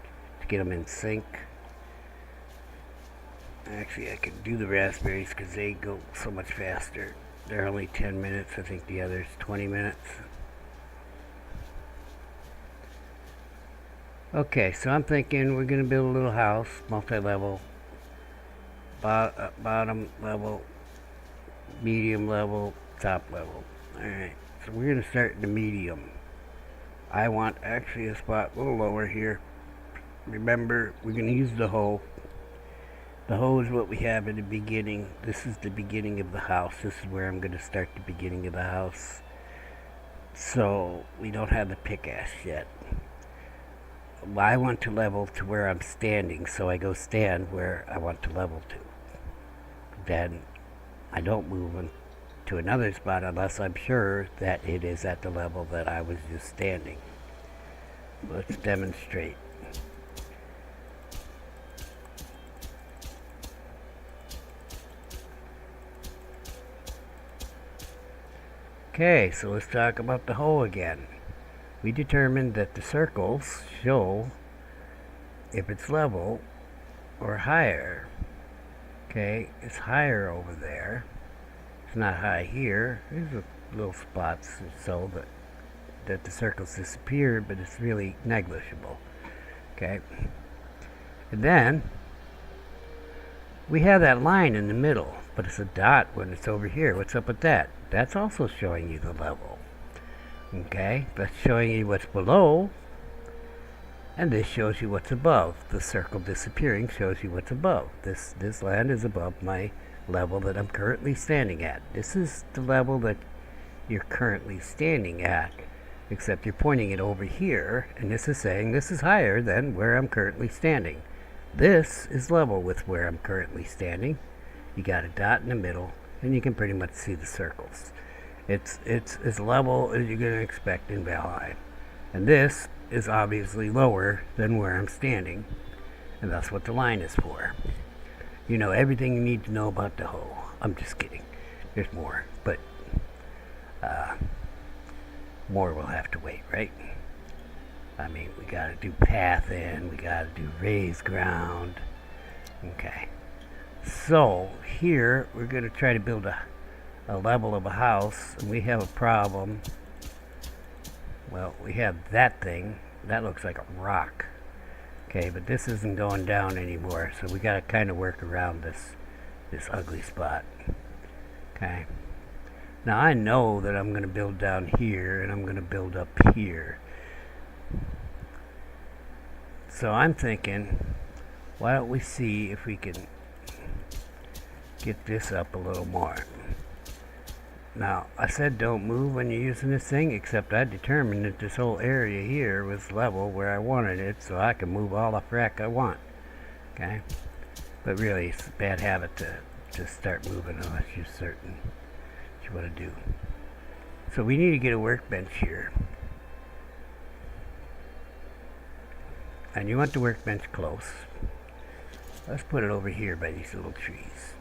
to get them in sync. Actually, I can do the raspberries because they go so much faster. They're only 10 minutes. I think the other's 20 minutes. Okay, so I'm thinking we're going to build a little house, multi-level, bottom level, medium level, top level. Alright, so we're going to start in the medium. I want actually a spot a little lower here. Remember, we're going to use the hoe. The hoe is what we have in the beginning. This is the beginning of the house. This is where I'm going to start the beginning of the house. So we don't have the pickaxe yet. I want to level to where I'm standing, so I go stand where I want to level to. Then I don't move to another spot unless I'm sure that it is at the level that I was just standing. Let's demonstrate. Okay, so let's talk about the hoe again. We determined that the circles show if it's level or higher. Okay, it's higher over there. It's not high here. There's little spots so that the circles disappeared, but it's really negligible. Okay, and then we have that line in the middle, but it's a dot when it's over here. What's up with that? That's also showing you the level. Okay, that's showing you what's below, and this shows you what's above. The circle disappearing shows you what's above. This land is above my level that I'm currently standing at. This is the level that you're currently standing at, except you're pointing it over here, and this is saying this is higher than where I'm currently standing. This is level with where I'm currently standing. You got a dot in the middle, and you can pretty much see the circles. It's as level as you're going to expect in Valheim. And this is obviously lower than where I'm standing, and that's what the line is for. You know everything you need to know about the hoe. I'm just kidding. There's more, but more will have to wait, right? I mean, we gotta do pathing, we gotta do raised ground. Okay. So, here, we're gonna try to build a level of a house, and we have a problem. Well, we have that thing. That looks like a rock. Okay, but this isn't going down anymore, so we gotta kind of work around this ugly spot. Okay. Now, I know that I'm gonna build down here, and I'm gonna build up here. So I'm thinking, why don't we see if we can get this up a little more. Now, I said don't move when you're using this thing, except I determined that this whole area here was level where I wanted it, so I can move all the frack I want. Okay? But really, it's a bad habit to start moving unless you're certain what you want to do. So we need to get a workbench here. And you want the workbench close. Let's put it over here by these little trees.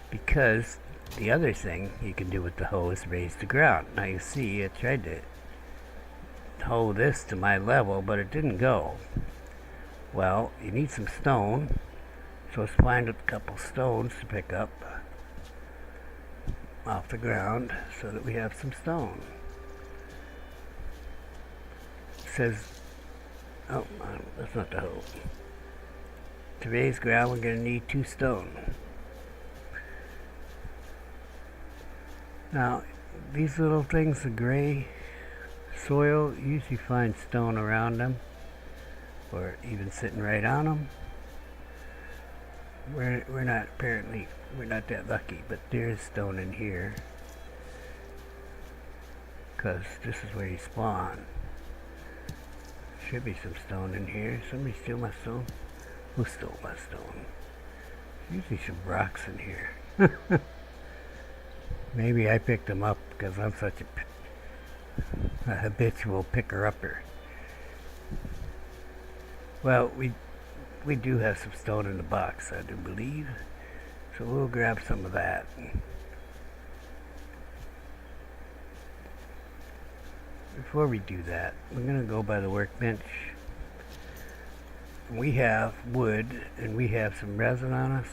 Because the other thing you can do with the hoe is raise the ground. Now you see, I tried to hoe this to my level, but it didn't go. Well, you need some stone, so let's find a couple stones to pick up off the ground so that we have some stone. It says, oh, that's not the hoe. To raise ground, we're going to need 2 stone. Now, these little things, the gray soil, you usually find stone around them, or even sitting right on them. We're not that lucky, but there's stone in here, because this is where you spawn. Should be some stone in here. Somebody steal my stone? Who stole my stone? There's usually some rocks in here. Maybe I picked them up because I'm such a habitual picker-upper. Well, we do have some stone in the box, I do believe. So we'll grab some of that. Before we do that, we're going to go by the workbench. We have wood, and we have some resin on us.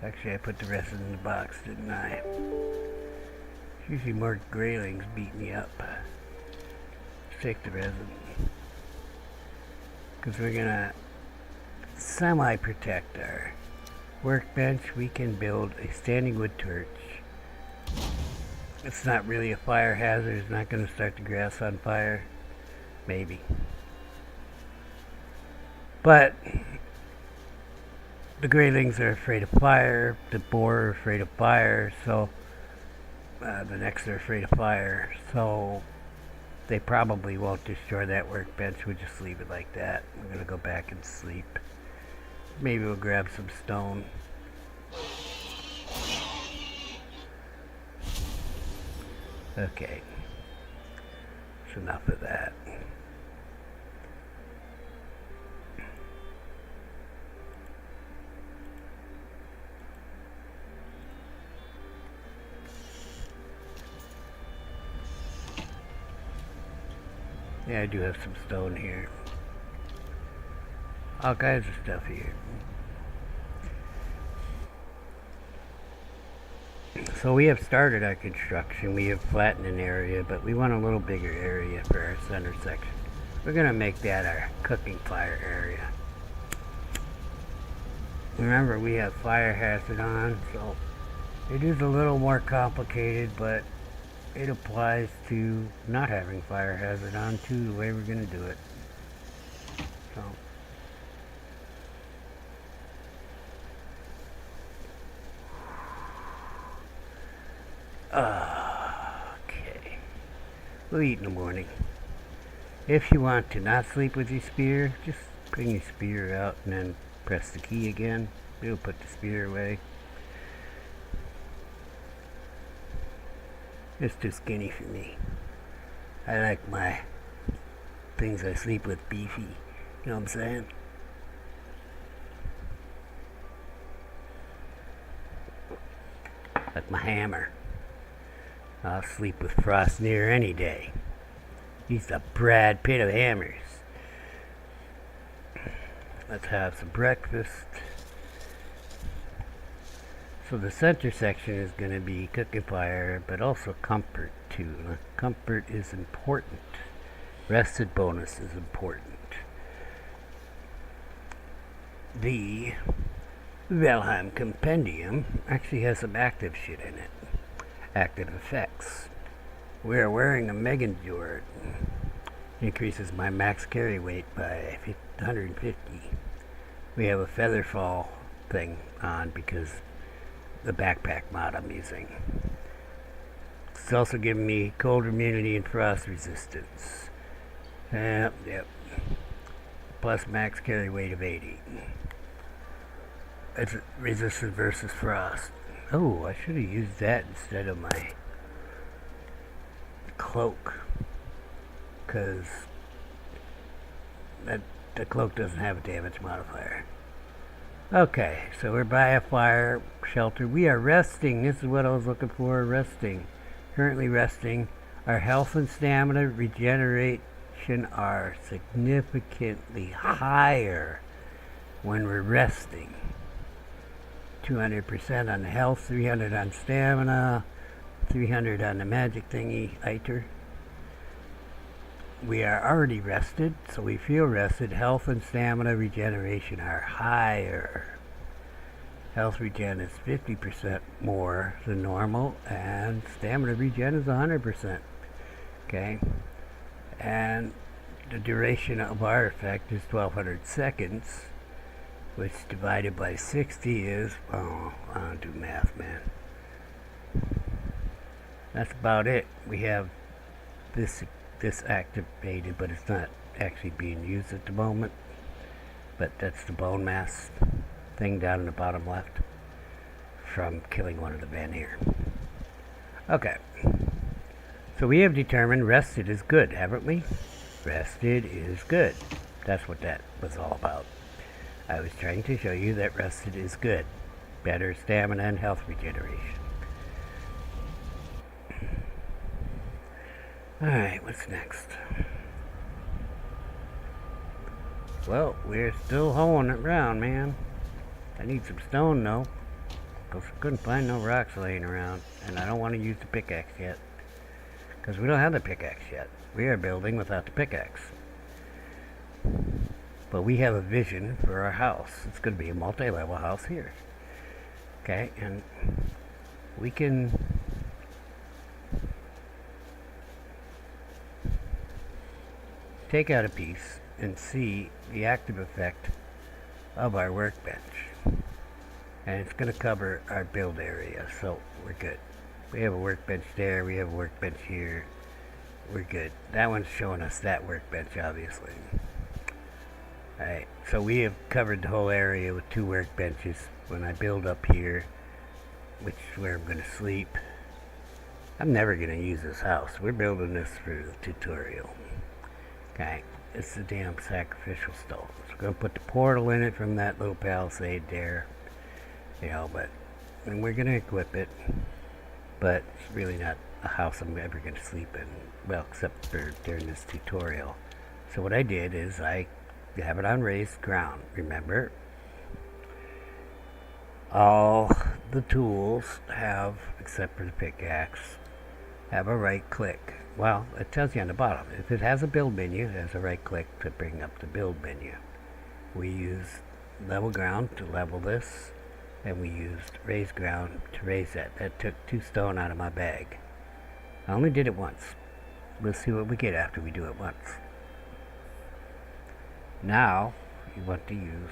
Actually, I put the resin in the box, didn't I? It's usually more graylings beat me up. Let's take the resin. Because we're going to semi-protect our workbench. We can build a standing wood torch. It's not really a fire hazard. It's not going to start the grass on fire. Maybe. But the Greylings are afraid of fire, the boar are afraid of fire, so the Necks are afraid of fire, so they probably won't destroy that workbench. We'll just leave it like that. We're gonna go back and sleep. Maybe we'll grab some stone. Okay, that's enough of that. Yeah, I do have some stone here. All kinds of stuff here. So we have started our construction. We have flattened an area, but we want a little bigger area for our center section. We're going to make that our cooking fire area. Remember, we have fire hazard on, so it is a little more complicated, but it applies to not having fire hazard on too, the way we're going to do it. So okay, we'll eat in the morning. If you want to not sleep with your spear, just bring your spear out and then press the key again. It'll put the spear away. It's too skinny for me. I like my things I sleep with beefy. You know what I'm saying? Like my hammer. I'll sleep with Frostnir any day. He's the Brad Pitt of hammers. Let's have some breakfast. So the center section is going to be cooking fire, but also comfort too. Comfort is important. Rested bonus is important. The Valheim Compendium actually has some active shit in it. Active effects. We are wearing a Megan Jord. Increases my max carry weight by 150. We have a feather fall thing on because the backpack mod I'm using. It's also giving me cold immunity and frost resistance. Yep. Plus max carry weight of 80. It's resistance versus frost. Oh, I should have used that instead of my cloak, because the cloak doesn't have a damage modifier. Okay, so we're by a fire shelter. We are resting. This is what I was looking for. Resting. Currently resting. Our health and stamina regeneration are significantly higher when we're resting. 200% on the health, 300 on stamina, 300 on the magic thingy, iter. We are already rested, so we feel rested. Health and stamina regeneration are higher. Health regen is 50% more than normal, and stamina regen is 100%. Okay? And the duration of our effect is 1200 seconds, which divided by 60 is, oh, I don't do math, man. That's about it. We have this activated, but it's not actually being used at the moment. But that's the bone mass thing down in the bottom left from killing one of the men here. Okay. So we have determined rested is good, haven't we? Rested is good. That's what that was all about. I was trying to show you that rested is good. Better stamina and health regeneration. Alright, what's next? Well, we're still hoeing it around, man. I need some stone, though, because I couldn't find no rocks laying around, and I don't want to use the pickaxe yet, because we don't have the pickaxe yet. We are building without the pickaxe. But we have a vision for our house. It's going to be a multi-level house here. Okay, and we can take out a piece and see the active effect of our workbench. And it's going to cover our build area, so we're good. We have a workbench there, we have a workbench here. We're good. That one's showing us that workbench, obviously. Alright, so we have covered the whole area with 2 workbenches. When I build up here, which is where I'm going to sleep, I'm never going to use this house. We're building this for the tutorial. Okay, it's the damn sacrificial stone. So we're going to put the portal in it from that little palisade there. You know, and we're going to equip it. But it's really not a house I'm ever going to sleep in. Well, except for during this tutorial. So what I did is I have it on raised ground. Remember, all the tools have, except for the pickaxe, have a right click. Well, it tells you on the bottom. If it has a build menu, it has a right click to bring up the build menu. We use level ground to level this, and we used raised ground to raise that. That took 2 stone out of my bag. I only did it once. We'll see what we get after we do it once. Now, you want to use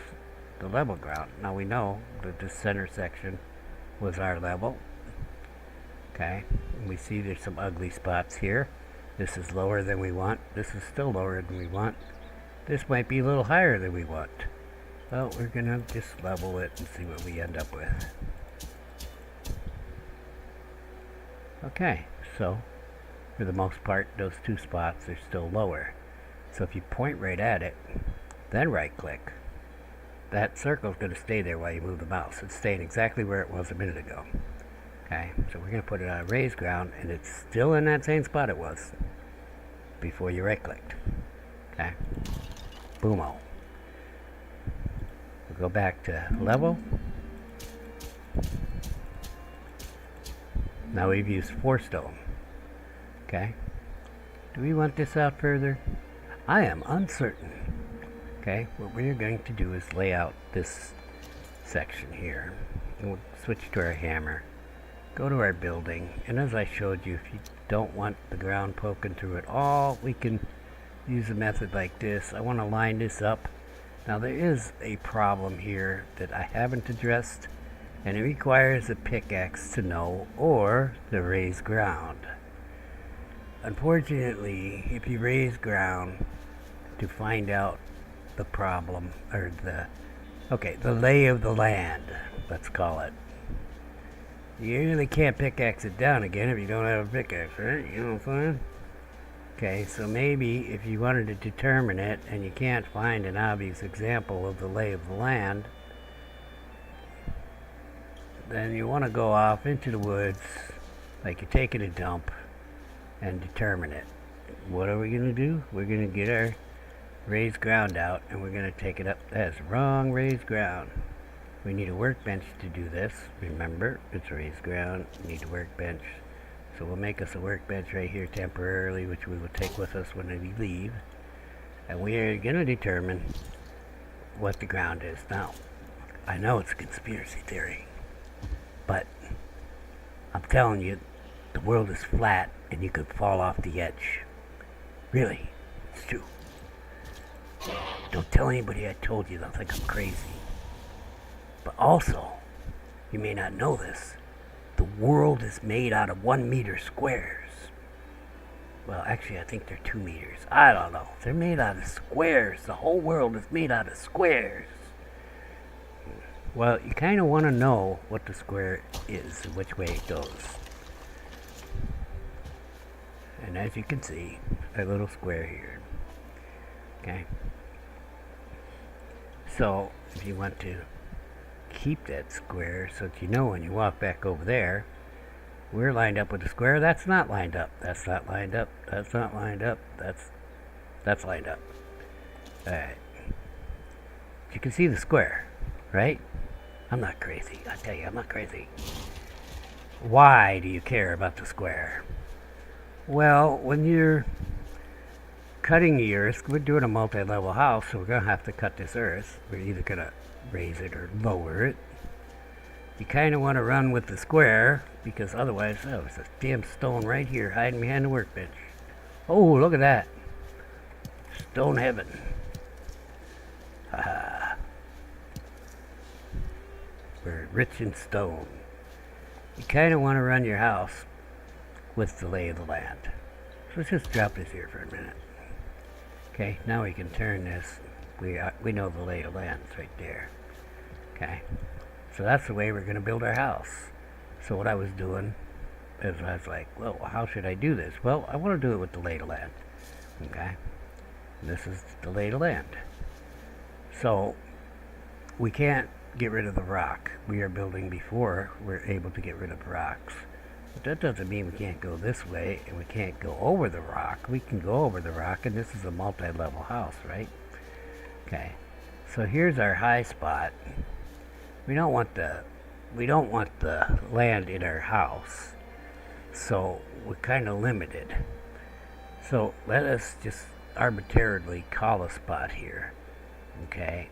the level ground. Now we know that the center section was our level. Okay, and we see there's some ugly spots here. This is lower than we want. This is still lower than we want. This might be a little higher than we want. Well, we're gonna just level it and see what we end up with. Okay, so for the most part, those 2 spots are still lower. So if you point right at it, then right click, that circle is going to stay there while you move the mouse. It's staying exactly where it was a minute ago. Okay, so we're going to put it on raised ground, and it's still in that same spot it was before you right clicked. Okay, boom-o. We'll go back to level. Now we've used 4 stone. Okay, do we want this out further? I am uncertain. Okay, what we're going to do is lay out this section here. And we'll switch to our hammer. Go to our building, and as I showed you, if you don't want the ground poking through it all, we can use a method like this. I want to line this up. Now there is a problem here that I haven't addressed, and it requires a pickaxe to know, or the raised ground. Unfortunately, if you raise ground to find out the problem, or the lay of the land, let's call it, you really can't pickaxe it down again if you don't have a pickaxe, right? You know what I'm saying? Okay, so maybe if you wanted to determine it and you can't find an obvious example of the lay of the land, then you want to go off into the woods like you're taking a dump and determine it. What are we going to do? We're going to get our raised ground out and we're going to take it up. That's wrong raised ground. We need a workbench to do this. Remember, it's raised ground. We need a workbench. So we'll make us a workbench right here temporarily, which we will take with us when we leave. And we are going to determine what the ground is. Now, I know it's a conspiracy theory, but I'm telling you, the world is flat and you could fall off the edge. Really, it's true. Don't tell anybody I told you, they'll think I'm crazy. But also, you may not know this, the world is made out of 1 meter squares. Well, actually, I think they're 2 meters. I don't know. They're made out of squares. The whole world is made out of squares. Well, you kind of want to know what the square is and which way it goes. And as you can see, a little square here. Okay. So, if you want to keep that square so that you know when you walk back over there, we're lined up with the square. That's not lined up. That's not lined up. That's not lined up. That's lined up. Alright. You can see the square, right? I'm not crazy. I tell you, I'm not crazy. Why do you care about the square? Well, when you're cutting the earth, we're doing a multi-level house, so we're going to have to cut this earth. We're either going to raise it or lower it. You kind of want to run with the square, because otherwise, oh, there's a damn stone right here hiding behind the workbench. Oh, look at that. Stone heaven. We're rich in stone. You kind of want to run your house with the lay of the land. So let's just drop this here for a minute. Okay, now we can turn this. We know the lay of the land is right there. Okay, so that's the way we're going to build our house. So what I was doing is I was like, well, how should I do this? Well, I want to do it with the lay of the land. Okay, and this is the lay of the land. So we can't get rid of the rock. We are building before we're able to get rid of rocks. But that doesn't mean we can't go this way and we can't go over the rock. We can go over the rock, and this is a multi-level house, right? Okay, so here's our high spot. We don't want the land in our house, so we're kind of limited. So let us just arbitrarily call a spot here. Okay,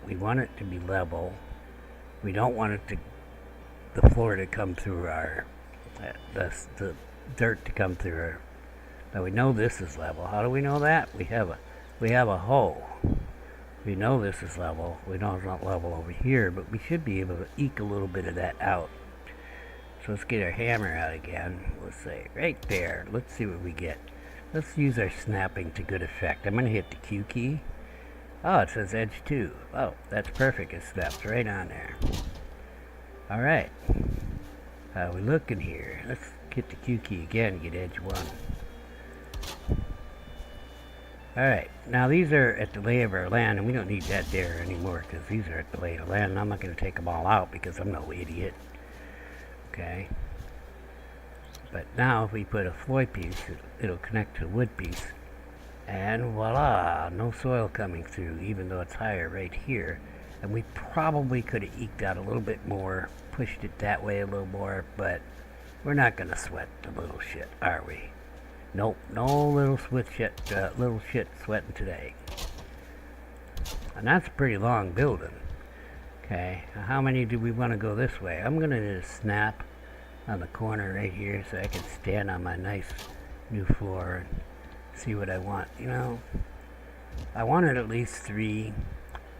we want it to be level. We don't want it to the floor to come through our the dirt to come through our. Now we know this is level. How do we know that? We have a hoe. We know this is level. We know it's not level over here, but we should be able to eke a little bit of that out. So let's get our hammer out again. Let's say right there. Let's see what we get. Let's use our snapping to good effect. I'm going to hit the Q key. Oh, it says edge 2. Oh, that's perfect. It snaps right on there. Alright. How we looking here? Let's hit the Q key again and get edge 1. Alright, now these are at the lay of our land, and we don't need that there anymore because these are at the lay of the land, and I'm not going to take them all out because I'm no idiot. Okay. But now if we put a floy piece, it'll connect to the wood piece, and voila, no soil coming through, even though it's higher right here. And we probably could have eked out a little bit more, pushed it that way a little more, but we're not going to sweat the little shit, are we? Nope, no little shit sweating today. And that's a pretty long building. Okay, how many do we want to go this way? I'm going to just snap on the corner right here so I can stand on my nice new floor and see what I want. You know, I wanted at least 3,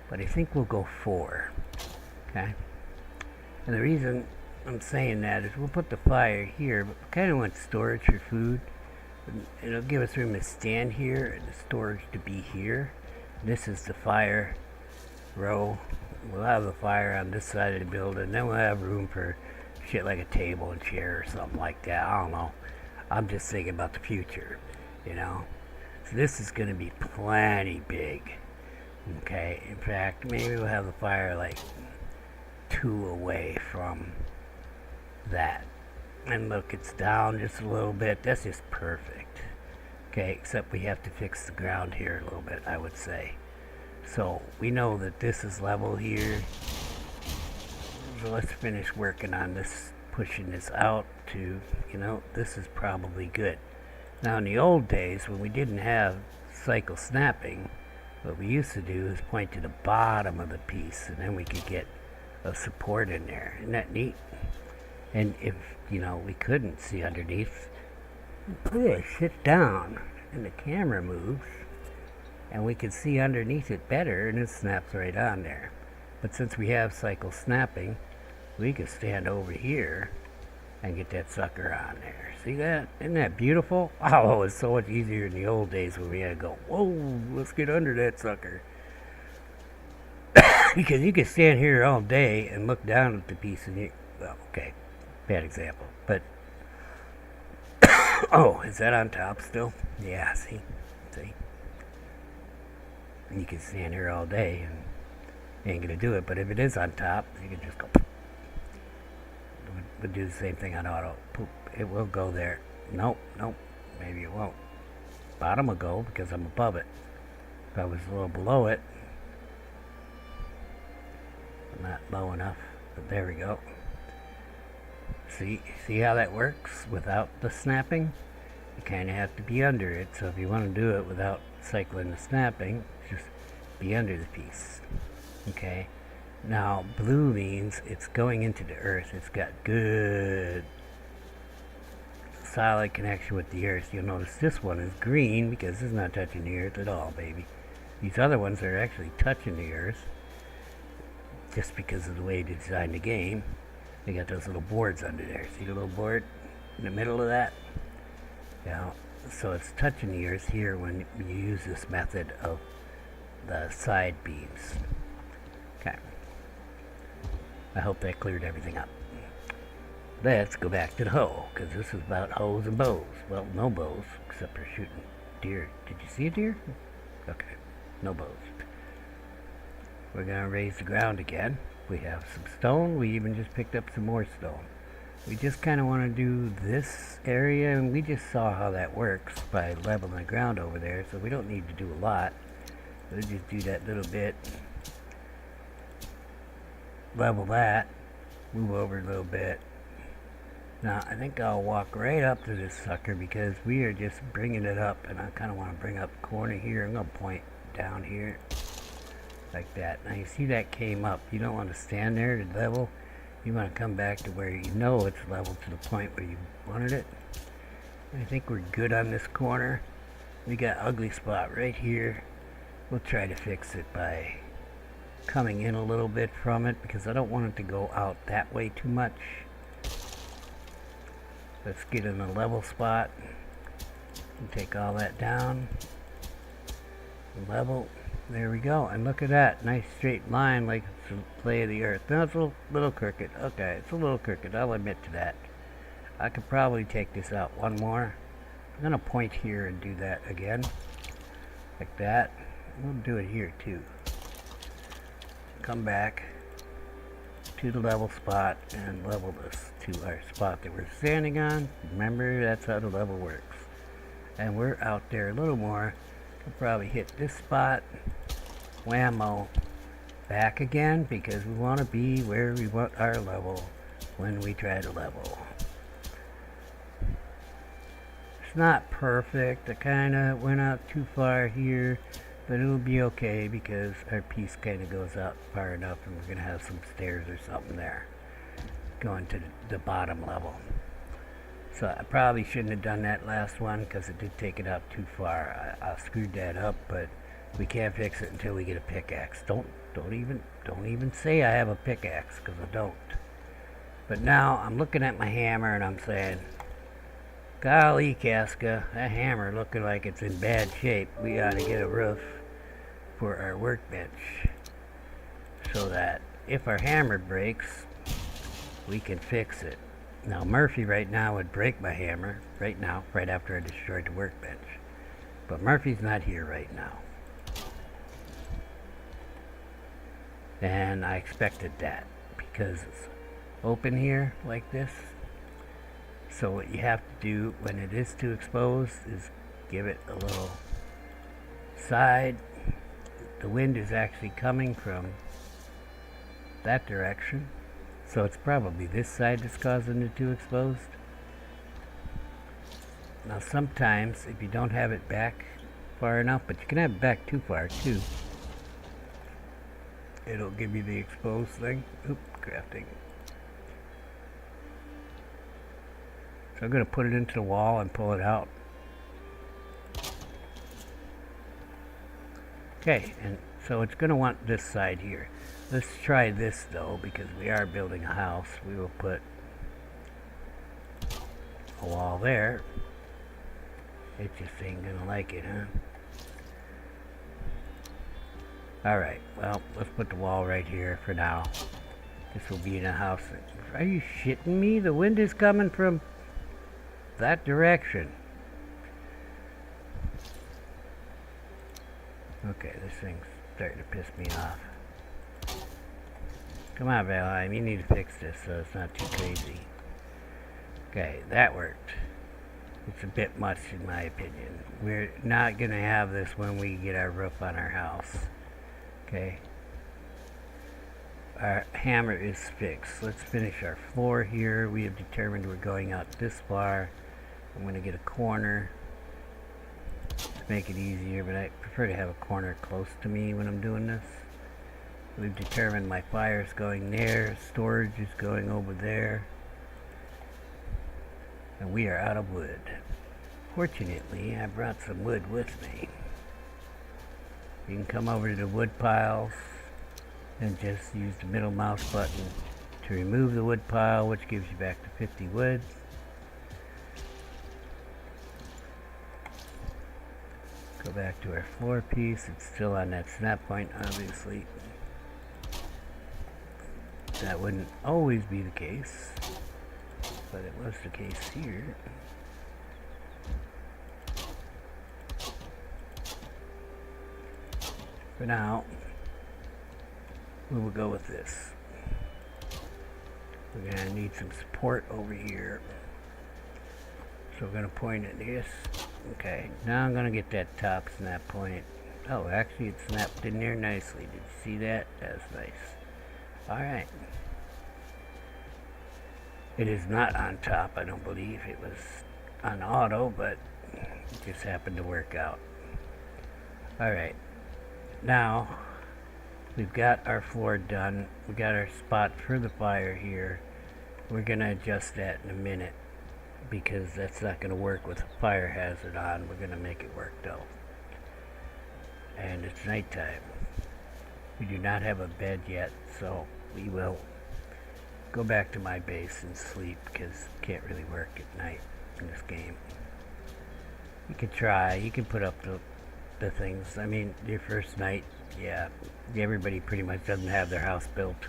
but I think we'll go 4. Okay, and the reason I'm saying that is we'll put the fire here, but we kind of want storage for food. It'll give us room to stand here and the storage to be here. This is the fire row. We'll have the fire on this side of the building. Then we'll have room for shit like a table and chair or something like that. I don't know. I'm just thinking about the future, you know. So this is going to be plenty big. Okay. In fact, maybe we'll have the fire like 2 away from that. And look, it's down just a little bit. That's just perfect. Okay, except we have to fix the ground here a little bit, I would say. So we know that this is level here. So let's finish working on this, pushing this out to, you know, this is probably good. Now in the old days, when we didn't have cycle snapping, what we used to do is point to the bottom of the piece, and then we could get a support in there. Isn't that neat? And if, you know, we couldn't see underneath, sit down and the camera moves and we can see underneath it better, and it snaps right on there. But since we have cycle snapping, we can stand over here and get that sucker on there. See that? Isn't that beautiful? Oh, it's so much easier in the old days when we had to go, whoa, let's get under that sucker. Because you can stand here all day and look down at the piece and you, well, okay. Bad example, but oh, is that on top still? Yeah, see, and you can stand here all day and you ain't gonna do it. But if it is on top, you can just go. We'll do the same thing on auto. Poop, it will go there. Nope, maybe it won't. Bottom will go because I'm above it. If I was a little below it, I'm not low enough. But there we go. See how that works without the snapping? You kind of have to be under it. So if you want to do it without cycling the snapping, just be under the piece. Okay. Now blue means it's going into the earth. It's got good solid connection with the earth. You'll notice this one is green because it's not touching the earth at all, baby. These other ones are actually touching the earth. just because of the way they designed the game. They got those little boards under there. See the little board in the middle of that? Yeah. So it's touching the earth here when you use this method of the side beams. Okay. I hope that cleared everything up. Let's go back to the hoe, because this is about hoes and bows. Well, no bows, except for shooting deer. Did you see a deer? Okay, no bows. We're going to raise the ground again. We have some stone. We even just picked up some more stone. We just kind of want to do this area, and we just saw how that works by leveling the ground over there, so we don't need to do a lot. We'll just do that little bit. Level that. Move over a little bit. Now, I think I'll walk right up to this sucker because we are just bringing it up, and I kind of want to bring up the corner here. I'm going to point down here like that. Now, you see that came up. You don't want to stand there to level. You want to come back to where you know it's level to the point where you wanted it. And I think we're good on this corner. We got an ugly spot right here. We'll try to fix it by coming in a little bit from it because I don't want it to go out that way too much. Let's get in a level spot and take all that down. Level. There we go. And look at that. Nice straight line like it's the play of the earth. Now it's a little crooked. Okay, it's a little crooked. I'll admit to that. I could probably take this out one more. I'm going to point here and do that again. Like that. We'll do it here too. Come back to the level spot and level this to our spot that we're standing on. Remember, that's how the level works. And we're out there a little more. We'll probably hit this spot. Whammo. Back again because we want to be where we want our level when we try to level. It's not perfect. I kind of went out too far here. But it'll be okay because our piece kind of goes out far enough and we're going to have some stairs or something there going to the bottom level. So I probably shouldn't have done that last one because it did take it out too far. I screwed that up, but we can't fix it until we get a pickaxe. Don't even say I have a pickaxe because I don't. But now I'm looking at my hammer and I'm saying, golly, Casca, that hammer looking like it's in bad shape. We ought to get a roof for our workbench so that if our hammer breaks, we can fix it. Now, Murphy right now would break my hammer right now, right after I destroyed the workbench. But Murphy's not here right now. And I expected that because it's open here like this. So what you have to do when it is too exposed is give it a little side. The wind is actually coming from that direction. So it's probably this side that's causing it too exposed. Now sometimes if you don't have it back far enough, but you can have it back too far too, it'll give you the exposed thing. Oop, crafting. So I'm going to put it into the wall and pull it out. Okay, and so it's going to want this side here. Let's try this though, because we are building a house. We will put a wall there. It just ain't going to like it, huh? Alright, well, let's put the wall right here for now. This will be in a house. Are you shitting me? The wind is coming from that direction. Okay, this thing's starting to piss me off. Come on, Valheim, you need to fix this so it's not too crazy. Okay, that worked. It's a bit much in my opinion. We're not going to have this when we get our roof on our house. Okay. Our hammer is fixed. Let's finish our floor here. We have determined we're going out this far. I'm going to get a corner to make it easier, but I prefer to have a corner close to me when I'm doing this. We've determined my fire's going there, storage is going over there, and we are out of wood. Fortunately, I brought some wood with me. You can come over to the wood piles and just use the middle mouse button to remove the wood pile, which gives you back to 50 wood. Go back to our floor piece. It's still on that snap point, obviously. That wouldn't always be the case, but it was the case here. For now, we will go with this. We're going to need some support over here. So we're going to point at this. Okay, now I'm going to get that top snap point. Oh, actually it snapped in there nicely. Did you see that? That's nice. Alright. It is not on top, I don't believe. It was on auto, but it just happened to work out. Alright. Now, we've got our floor done. We got our spot for the fire here. We're going to adjust that in a minute because that's not going to work with a fire hazard on. We're going to make it work though. And it's nighttime. We do not have a bed yet, so we will go back to my base and sleep because it can't really work at night in this game. You can try. You can put up the things. I mean, your first night, yeah, everybody pretty much doesn't have their house built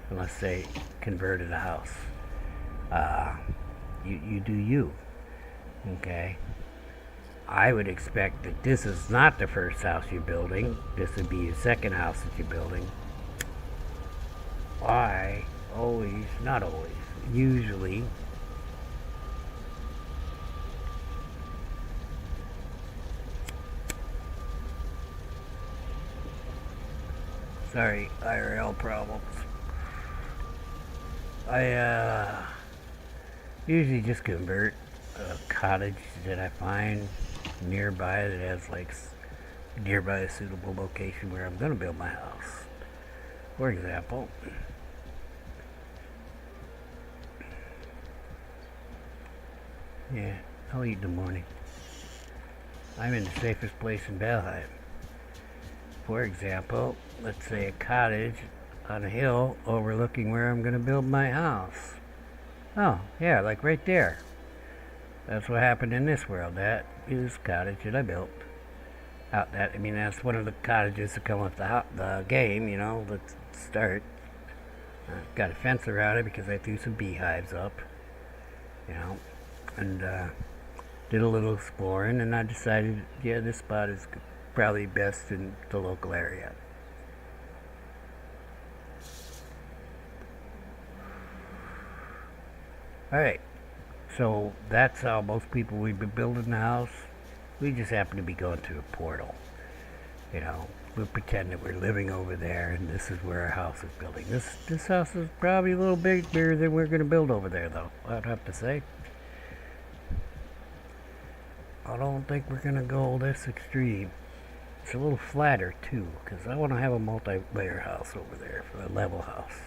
unless they converted a house. You do you. Okay. I would expect that this is not the first house you're building. This would be your second house that you're building. Why? Always, not always. Usually, sorry, IRL problems. I usually just convert a cottage that I find nearby that has like nearby a suitable location where I'm going to build my house. For example, yeah, I'll eat in the morning. I'm in the safest place in Valheim. For example, let's say a cottage on a hill overlooking where I'm going to build my house. Oh, yeah, like right there. That's what happened in this world. That is a cottage that I built. That's one of the cottages that come with the game, you know, let's start. Got a fence around it because I threw some beehives up, you know, and did a little exploring, and I decided, yeah, this spot is probably best in the local area. Alright, so that's how most people we've been building the house. We just happen to be going through a portal. You know, we'll pretend that we're living over there and this is where our house is building. This house is probably a little bigger than we're going to build over there though, I'd have to say. I don't think we're going to go this extreme. It's a little flatter too, because I want to have a multi-layer house over there for a level house.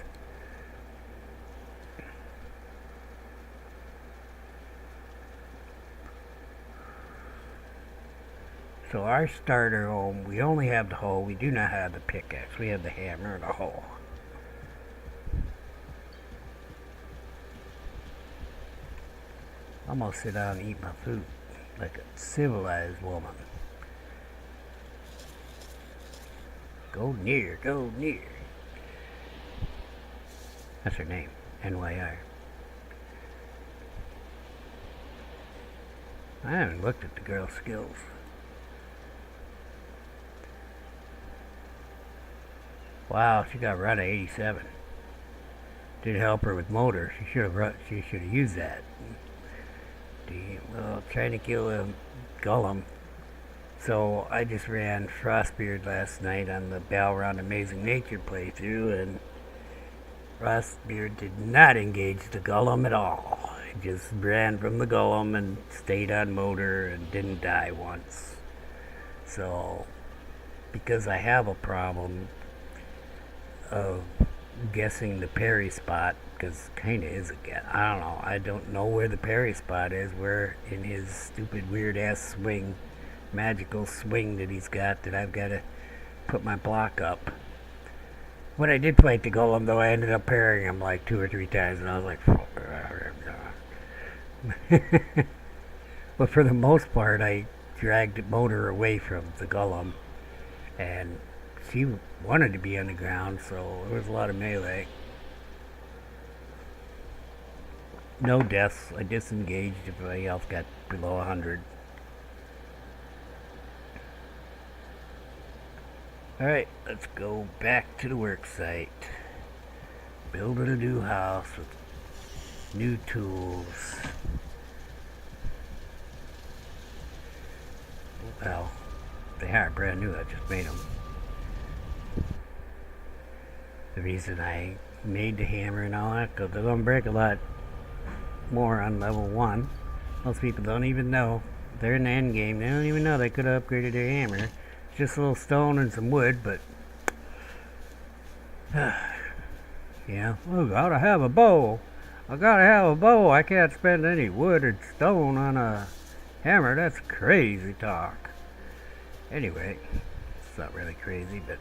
So our starter home, we only have the hoe. We do not have the pickaxe. We have the hammer and the hoe. I'm gonna sit down and eat my food like a civilized woman. Go near, go near. That's her name, NYR. I haven't looked at the girl's skills. Wow, she got run at 87. Did help her with motor. She should have used that. Well, trying to kill a golem. So I just ran Frostbeard last night on the Balron Amazing Nature playthrough, and Frostbeard did not engage the golem at all. He just ran from the golem and stayed on motor and didn't die once. So, because I have a problem of guessing the parry spot, because kinda is again. I don't know where the parry spot is, where in his stupid weird ass swing, magical swing that he's got, that I've got to put my block up. When I did fight the golem, though, I ended up parrying him like 2 or 3 times, and I was like, fuck. But for the most part, I dragged the motor away from the golem, and she wanted to be on the ground, so there was a lot of melee. No deaths. I disengaged if my health got below 100. Alright, let's go back to the work site. Building a new house with new tools. Well, they aren't brand new, I just made them. The reason I made the hammer and all that, because they're going to break a lot more on level 1. Most people don't even know. They're in the end game. They don't even know they could have upgraded their hammer. It's just a little stone and some wood, but yeah. Oh, gotta have a bow. I gotta have a bow. I can't spend any wood and stone on a hammer. That's crazy talk. Anyway, it's not really crazy, but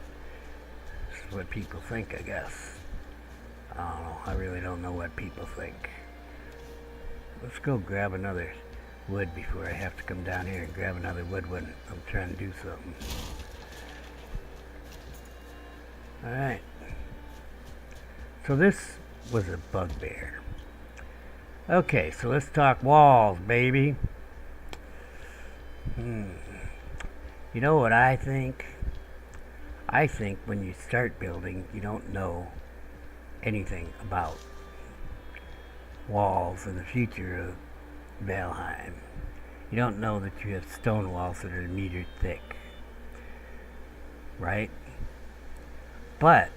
it's what people think, I guess. I don't know. I really don't know what people think. Let's go grab another wood before I have to come down here and grab another wood when I'm trying to do something. Alright. So this was a bugbear. Okay, so let's talk walls, baby. You know what I think? I think when you start building, you don't know anything about walls and the future of Valheim. You don't know that you have stone walls that are a meter thick, right? But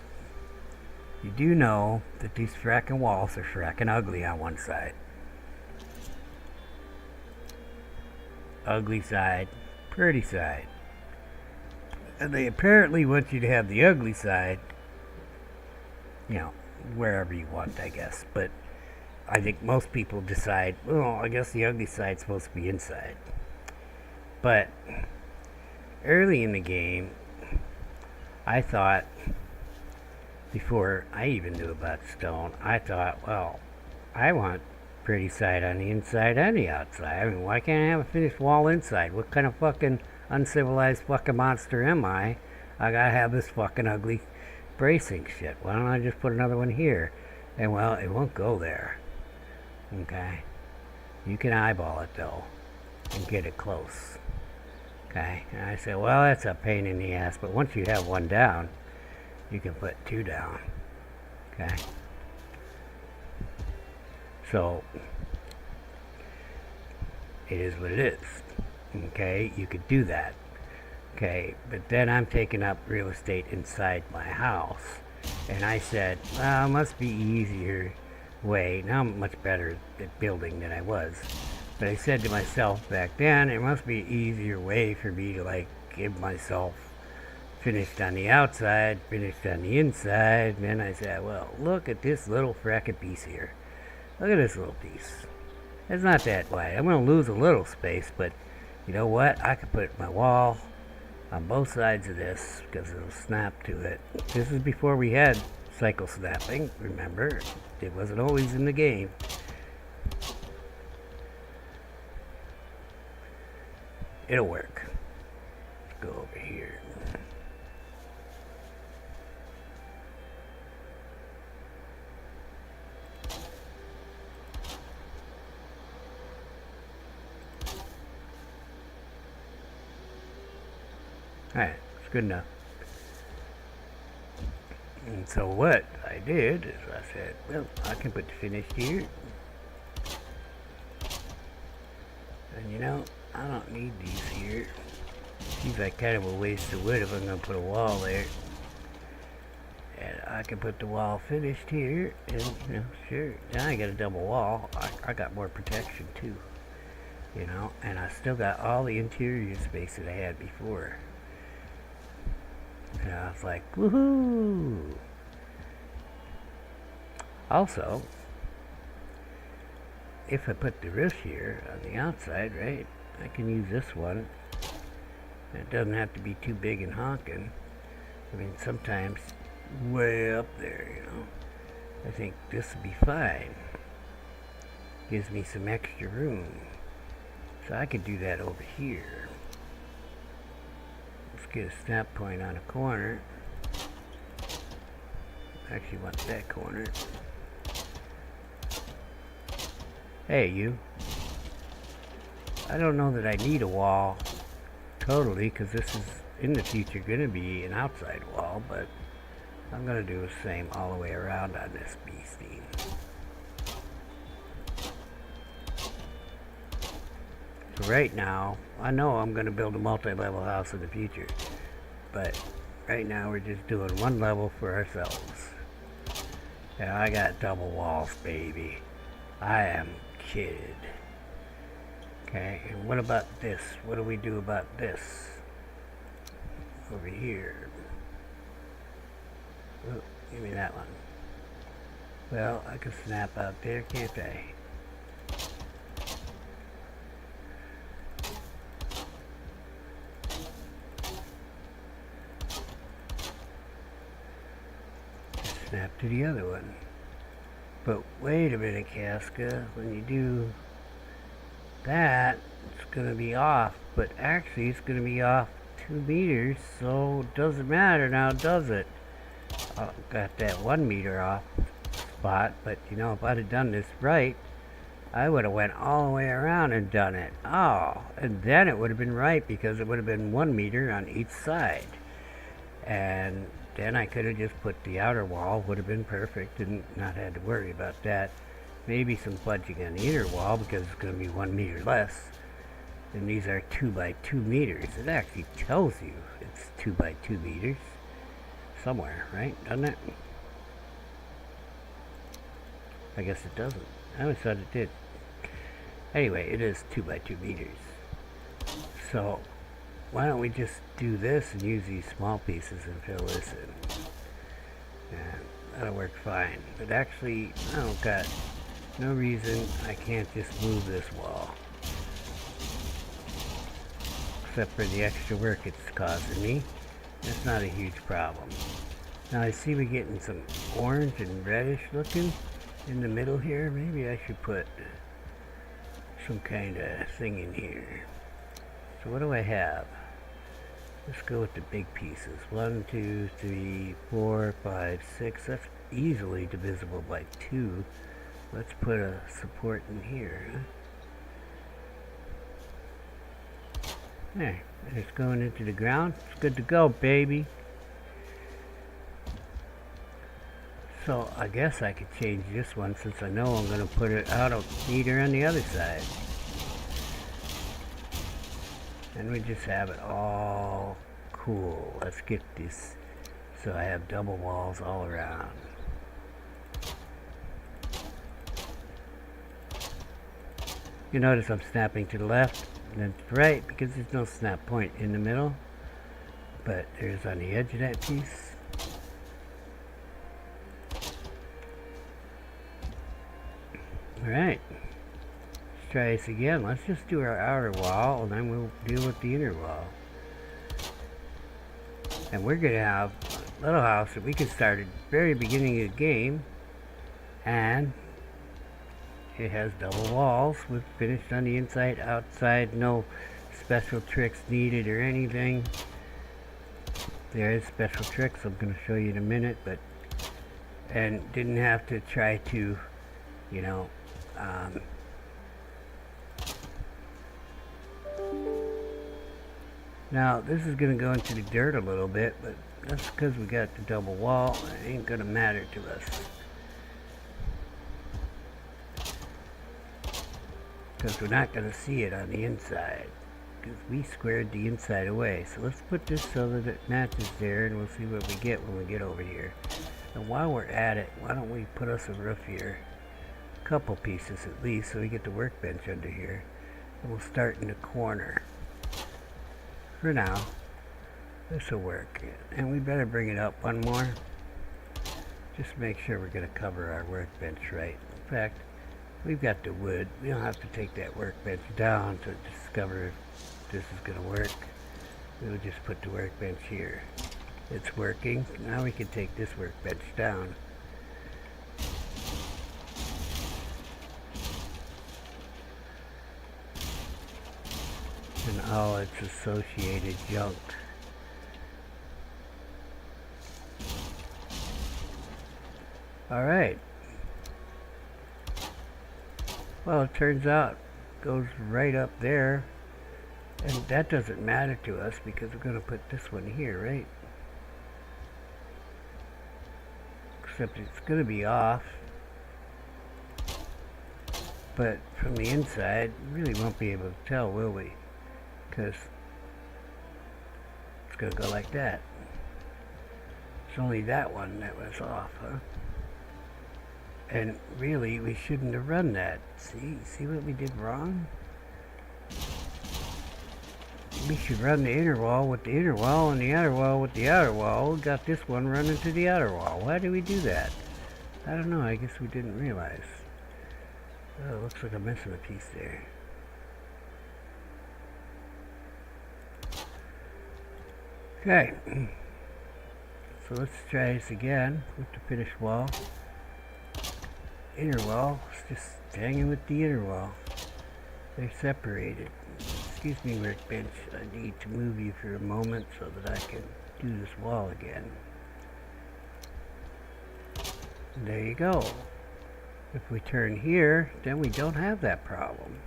you do know that these fracking walls are fracking ugly on one side. Ugly side, pretty side. And they apparently want you to have the ugly side, you know, wherever you want, I guess. But I think most people decide, well, I guess the ugly side's supposed to be inside. But early in the game, I thought, before I even knew about stone, I thought, well, I want pretty side on the inside and the outside. I mean, why can't I have a finished wall inside? What kind of fucking uncivilized fucking monster am I? I gotta have this fucking ugly bracing shit. Why don't I just put another one here? And well, it won't go there. Okay? You can eyeball it though and get it close. Okay? And I said, well, that's a pain in the ass, but once you have one down, you can put two down. Okay? So, it is what it is. Okay? You could do that. Okay? But then I'm taking up real estate inside my house. And I said, well, it must be easier way. Now I'm much better at building than I was. But I said to myself back then, it must be an easier way for me to like give myself finished on the outside, finished on the inside. And then I said, well, look at this little frackin' piece here. Look at this little piece. It's not that wide. I'm going to lose a little space, but you know what? I could put my wall on both sides of this because it'll snap to it. This is before we had cycle snapping, remember? It wasn't always in the game. It'll work. Let's go over here. Alright, it's good enough. And so what I did is I said, well, I can put the finished here. And you know, I don't need these here. Seems like kind of a waste of wood if I'm going to put a wall there. And I can put the wall finished here, and you know, sure, now I got a double wall. I got more protection too. You know, and I still got all the interior space that I had before. And I was like, woohoo! Also, if I put the roof here on the outside, right, I can use this one. It doesn't have to be too big and honking. I mean, sometimes way up there, you know. I think this will be fine. Gives me some extra room. So I could do that over here. Let's get a snap point on a corner. Actually want that corner. Hey, you. I don't know that I need a wall totally, because this is in the future going to be an outside wall, but I'm going to do the same all the way around on this beastie. So right now, I know I'm going to build a multi-level house in the future, but right now we're just doing one level for ourselves. And I got double walls, baby. I am kidded. Okay, and what about this? What do we do about this? Over here. Oh, give me that one. Well, I can snap out there, can't I? Snap to the other one. But wait a minute, Casca. When you do that, it's going to be off. But actually, it's going to be off 2 meters, so it doesn't matter now, does it? Got that 1 meter off spot, but you know, if I'd have done this right, I would have went all the way around and done it. Oh, and then it would have been right, because it would have been 1 meter on each side. And then I could have just put the outer wall, would have been perfect, and not had to worry about that. Maybe some fudging on the inner wall, because it's going to be 1 meter less. And these are 2 by 2 meters. It actually tells you it's 2 by 2 meters. Somewhere, right? Doesn't it? I guess it doesn't. I always thought it did. Anyway, it is 2 by 2 meters. So, why don't we just do this and use these small pieces and fill this in. And that'll work fine. But actually, I don't got no reason I can't just move this wall. Except for the extra work it's causing me. That's not a huge problem. Now I see we're getting some orange and reddish looking in the middle here. Maybe I should put some kind of thing in here. So what do I have? Let's go with the big pieces. 1, 2, 3, 4, 5, 6. That's easily divisible by 2. Let's put a support in here. There, it's going into the ground. It's good to go, baby. So I guess I could change this one, since I know I'm going to put it out a meter on the other side. And we just have it all cool. Let's get this so I have double walls all around. You notice I'm snapping to the left and then to the right, because there's no snap point in the middle, but there's on the edge of that piece. Alright, let's try this again. Let's just do our outer wall, and then we'll deal with the inner wall. And we're going to have a little house that we can start at the very beginning of the game, and it has double walls with finished on the inside, outside, no special tricks needed or anything. There is special tricks I'm going to show you in a minute, but and didn't have to try to, you know, now this is going to go into the dirt a little bit, but that's because we got the double wall. It ain't going to matter to us, because we're not going to see it on the inside, because we squared the inside away. So let's put this so that it matches there, and we'll see what we get when we get over here. And while we're at it, why don't we put us a roof here? A couple pieces at least, so we get the workbench under here. And we'll start in the corner. For now, this will work. And we better bring it up one more. Just make sure we're going to cover our workbench right. In fact, we've got the wood. We don't have to take that workbench down to discover if this is going to work. We'll just put the workbench here. It's working. Now we can take this workbench down. And all its associated junk. Alright. Well, it turns out it goes right up there. And that doesn't matter to us because we're going to put this one here, right? Except it's going to be off. But from the inside, we really won't be able to tell, will we? Because it's going to go like that. It's only that one that was off, huh? And really, we shouldn't have run that. See what we did wrong? We should run the inner wall with the inner wall and the outer wall with the outer wall. We got this one running to the outer wall. Why did we do that? I don't know. I guess we didn't realize. Oh, looks like I'm missing a piece there. Okay. So let's try this again with the finished wall. Inner wall. It's just hanging with the inner wall. They're separated. Excuse me, workbench. I need to move you for a moment so that I can do this wall again. And there you go. If we turn here, then we don't have that problem.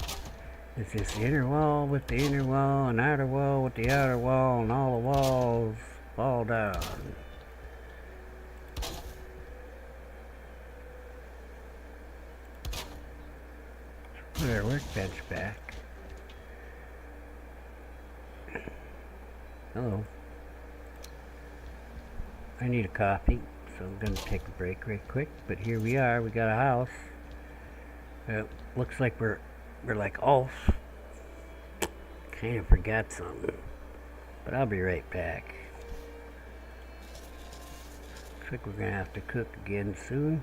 It's this inner wall with the inner wall and outer wall with the outer wall, and all the walls fall down. Put our workbench back. Hello. I need a coffee, so I'm going to take a break right quick. But here we are. We got a house. Looks like we're like off. Kind of forgot something. But I'll be right back. Looks like we're going to have to cook again soon.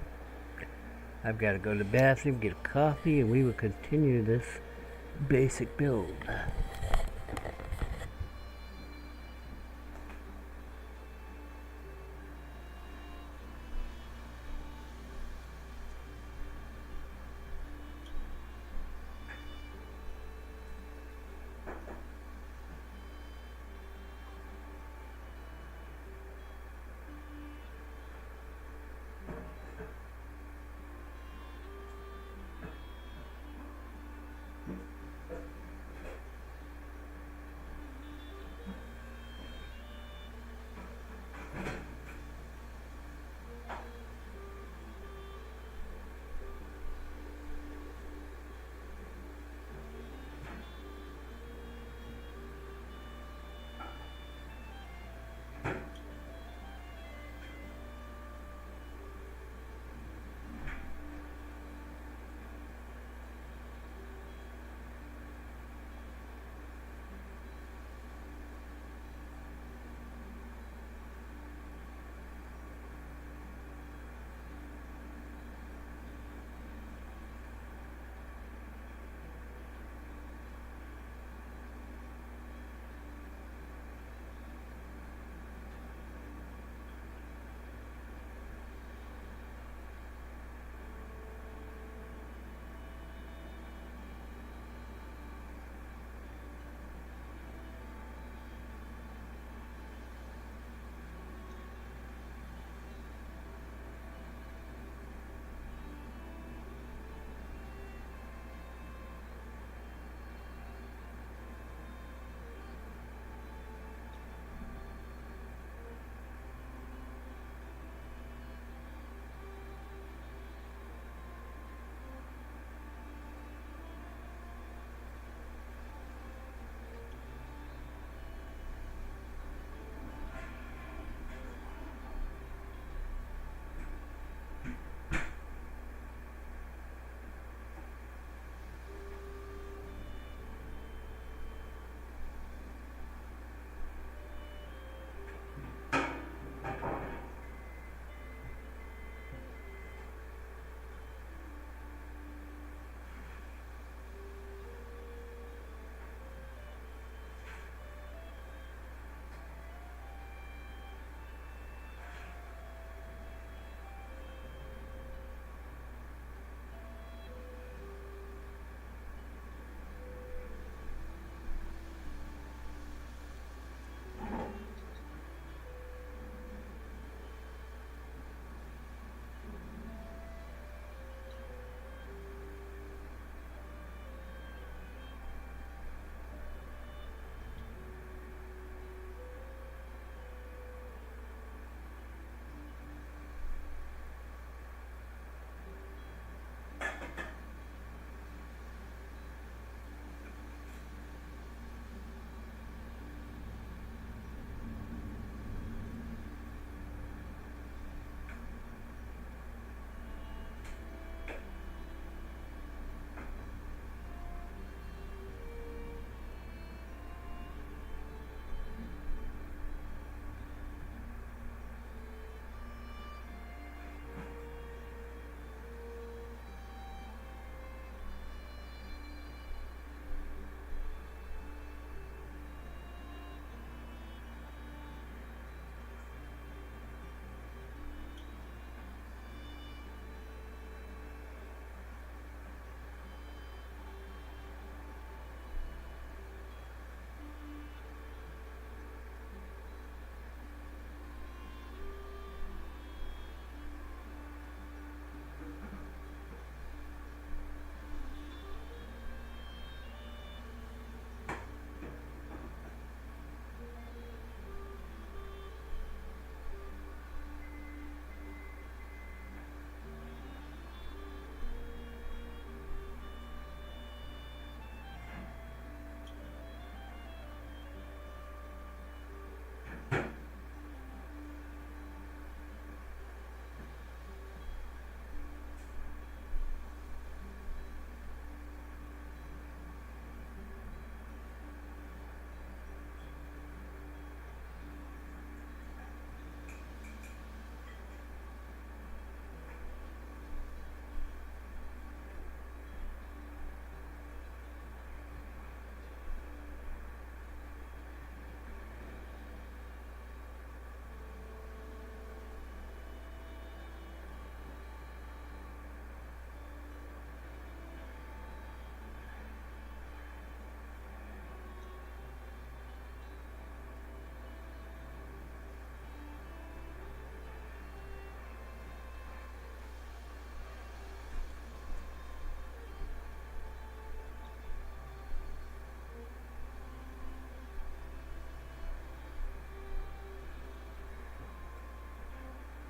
I've got to go to the bathroom, get a coffee, and we will continue this basic build.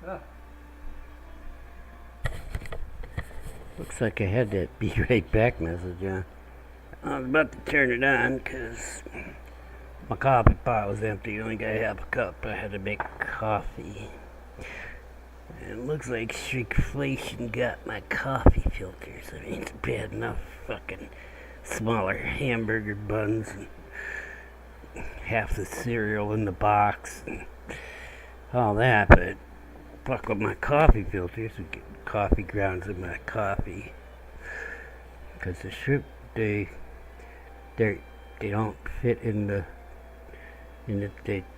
Oh. Looks like I had that be right back message, yeah. I was about to turn it on because my coffee pot was empty. Only got half a cup. I had to make coffee. And it looks like shrinkflation got my coffee filters. I mean, it's bad enough fucking smaller hamburger buns and half the cereal in the box and all that, but fuck with my coffee filters and get coffee grounds in my coffee. Because the shrimp, they don't fit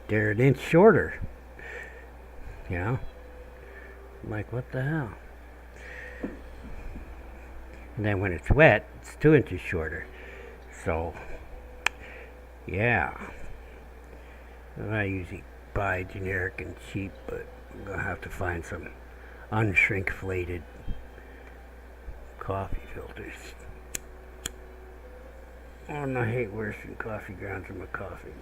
they're an inch shorter. You know? I'm like, what the hell? And then when it's wet, it's 2 inches shorter. So, yeah. I usually buy generic and cheap, but I'm going to have to find some unshrinkflated coffee filters. Oh, and I hate worse than coffee grounds in my coffee.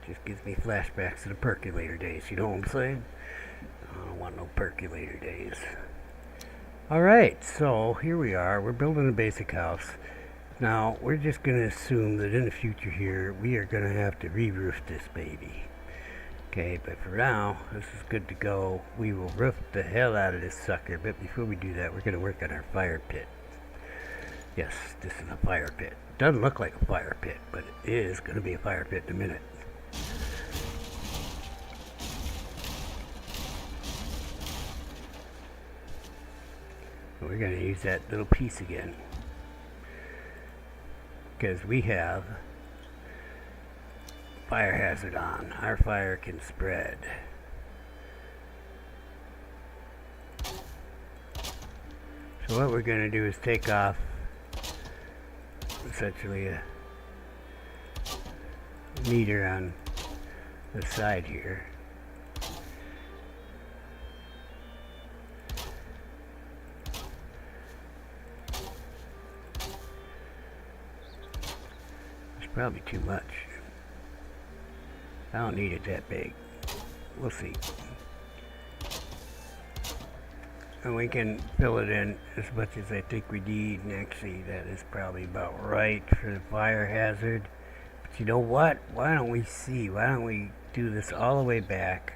Just gives me flashbacks to the percolator days, you know what I'm saying? I don't want no percolator days. Alright, so here we are. We're building a basic house. Now, we're just going to assume that in the future here, we are going to have to re-roof this baby. Okay, but for now, this is good to go. We will roof the hell out of this sucker, but before we do that, we're going to work on our fire pit. Yes, this is a fire pit. Doesn't look like a fire pit, but it is going to be a fire pit in a minute. We're going to use that little piece again because we have fire hazard on. Our fire can spread. So what we're going to do is take off essentially a meter on the side here. Probably too much. I don't need it that big. We'll see. And we can fill it in as much as I think we need, and actually that is probably about right for the fire hazard. But you know what? Why don't we do this all the way back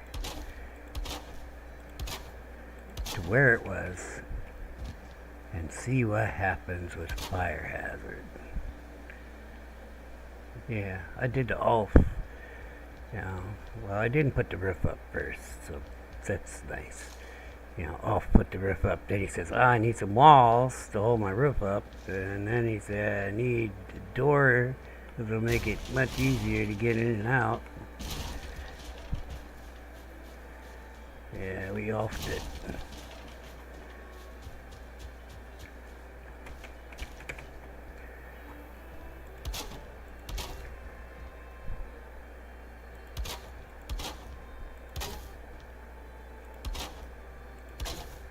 to where it was and see what happens with fire hazard. Yeah, I did the off. Well, I didn't put the roof up first, so that's nice. Off put the roof up. Then he says, I need some walls to hold my roof up. And then he said, I need a door that'll make it much easier to get in and out. Yeah, we offed it.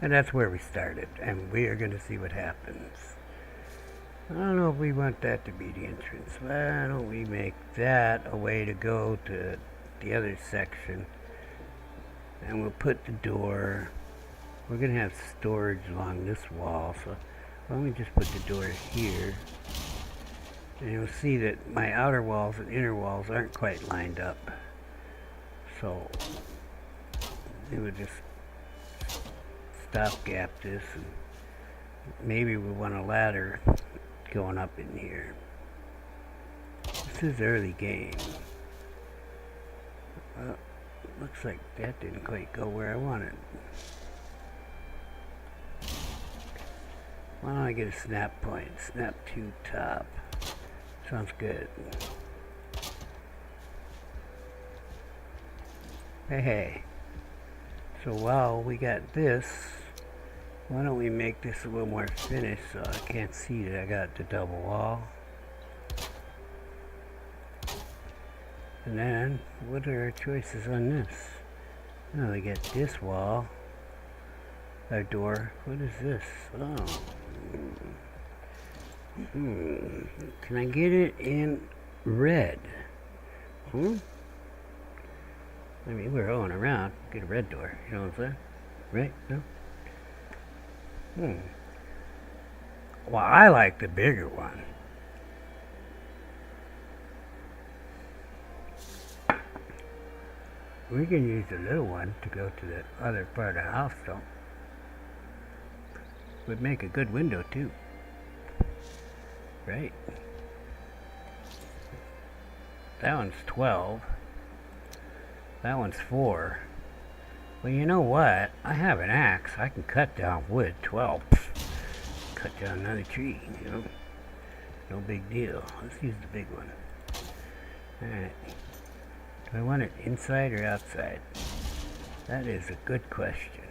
And that's where we started, and we are going to see what happens. I don't know if we want that to be the entrance. Why don't we make that a way to go to the other section? And we'll put the door. We're going to have storage along this wall, so why don't we just put the door here? And you'll see that my outer walls and inner walls aren't quite lined up. So it would just stopgap this, and maybe we want a ladder going up in here. This is early game. Well, looks like that didn't quite go where I wanted. Why don't I get a snap point? Snap to top. Sounds good. Hey. So while we got this, why don't we make this a little more finished so I can't see that I got the double wall. And then, what are our choices on this? Oh, we got this wall. Our door. What is this? Oh. Can I get it in red? I mean, we're hoeing around. Get a red door. You know what I'm saying? Right? No? Well, I like the bigger one. We can use the little one to go to the other part of the house, though. Would make a good window, too. Right? That one's 12. That one's 4. Well, you know what? I have an axe. I can cut down wood. 12. Cut down another tree, you know? No big deal. Let's use the big one. Alright. Do I want it inside or outside? That is a good question.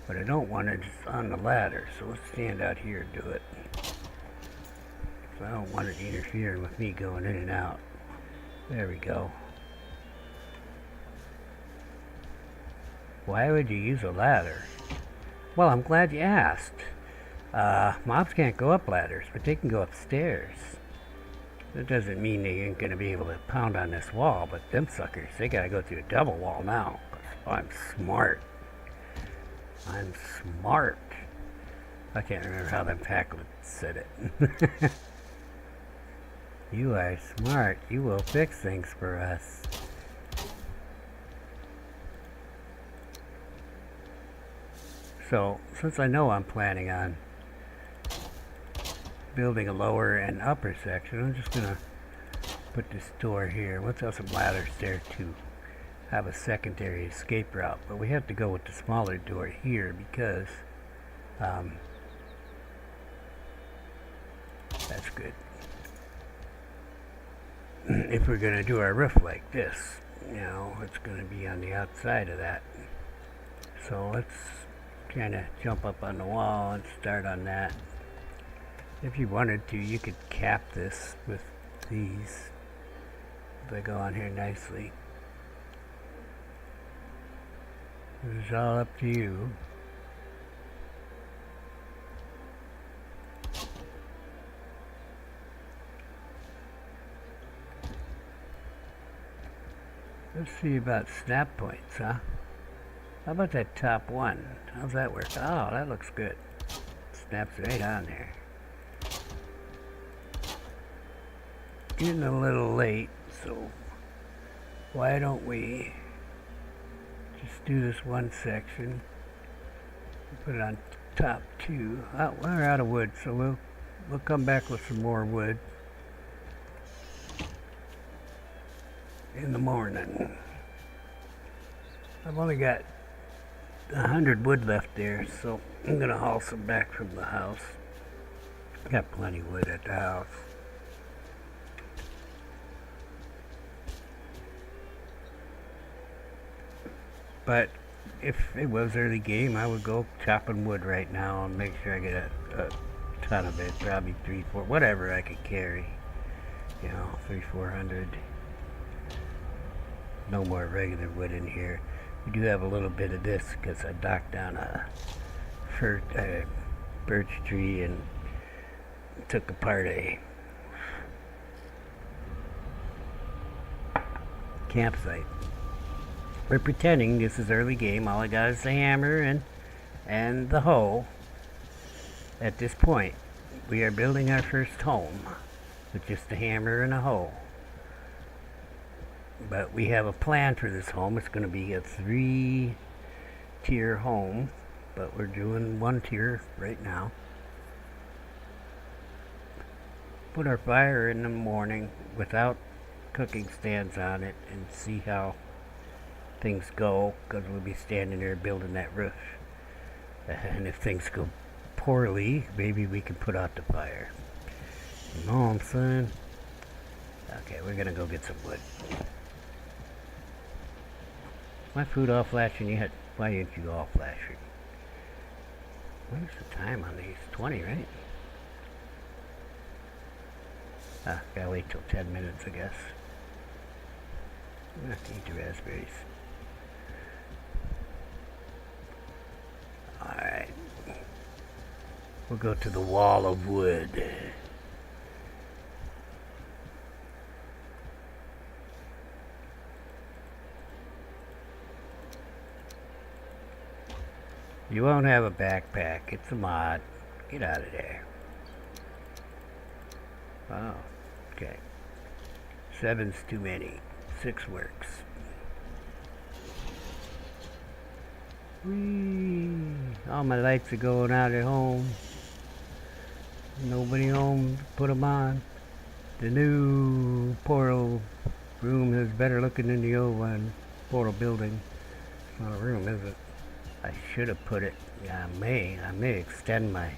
But I don't want it on the ladder, so let's stand out here and do it. So I don't want it interfering with me going in and out. There we go. Why would you use a ladder? Well, I'm glad you asked. Mobs can't go up ladders, but they can go upstairs. That doesn't mean they ain't gonna be able to pound on this wall, but them suckers, they gotta go through a double wall now. I'm smart. I'm smart. I can't remember how them Packlets said it. You are smart. You will fix things for us. So, since I know I'm planning on building a lower and upper section, I'm just gonna put this door here. Let's have some ladders there to have a secondary escape route, but we have to go with the smaller door here because that's good. If we're gonna do our roof like this, you know, it's gonna be on the outside of that. So let's kind of jump up on the wall and start on that. If you wanted to, you could cap this with these. They go on here nicely. It's all up to you. Let's see about snap points, huh? How about that top one? How's that work? Oh, that looks good. Snaps right on there. Getting a little late, so why don't we just do this one section, put it on top 2. Oh, we're out of wood, so we'll come back with some more wood in the morning. I've only got 100 wood left there, so I'm gonna haul some back from the house. Got plenty of wood at the house. But if it was early game, I would go chopping wood right now and make sure I get a ton of it. Probably 3, 4, whatever I could carry. You know, 300-400. No more regular wood in here. We do have a little bit of this because I knocked down a birch tree and took apart a campsite. We're pretending this is early game. All I got is the hammer and the hoe. At this point, we are building our first home with just a hammer and a hoe. But we have a plan for this home. It's going to be a 3-tier home, but we're doing 1 tier right now. Put our fire in the morning without cooking stands on it and see how things go, because we'll be standing there building that roof. And if things go poorly, maybe we can put out the fire. You know what I'm saying? Okay, we're gonna go get some wood. My food all flashing yet? Why didn't you all flashing? What is the time on these? 20, right? Ah, gotta wait till 10 minutes, I guess. I'm gonna have to eat the raspberries. Alright. We'll go to the wall of wood. You won't have a backpack. It's a mod. Get out of there. Oh, okay. 7's too many. 6 works. Whee! All my lights are going out at home. Nobody home to put them on. The new portal room is better looking than the old one. Portal building. It's not a room, is it? I should have put it. Yeah, I may extend my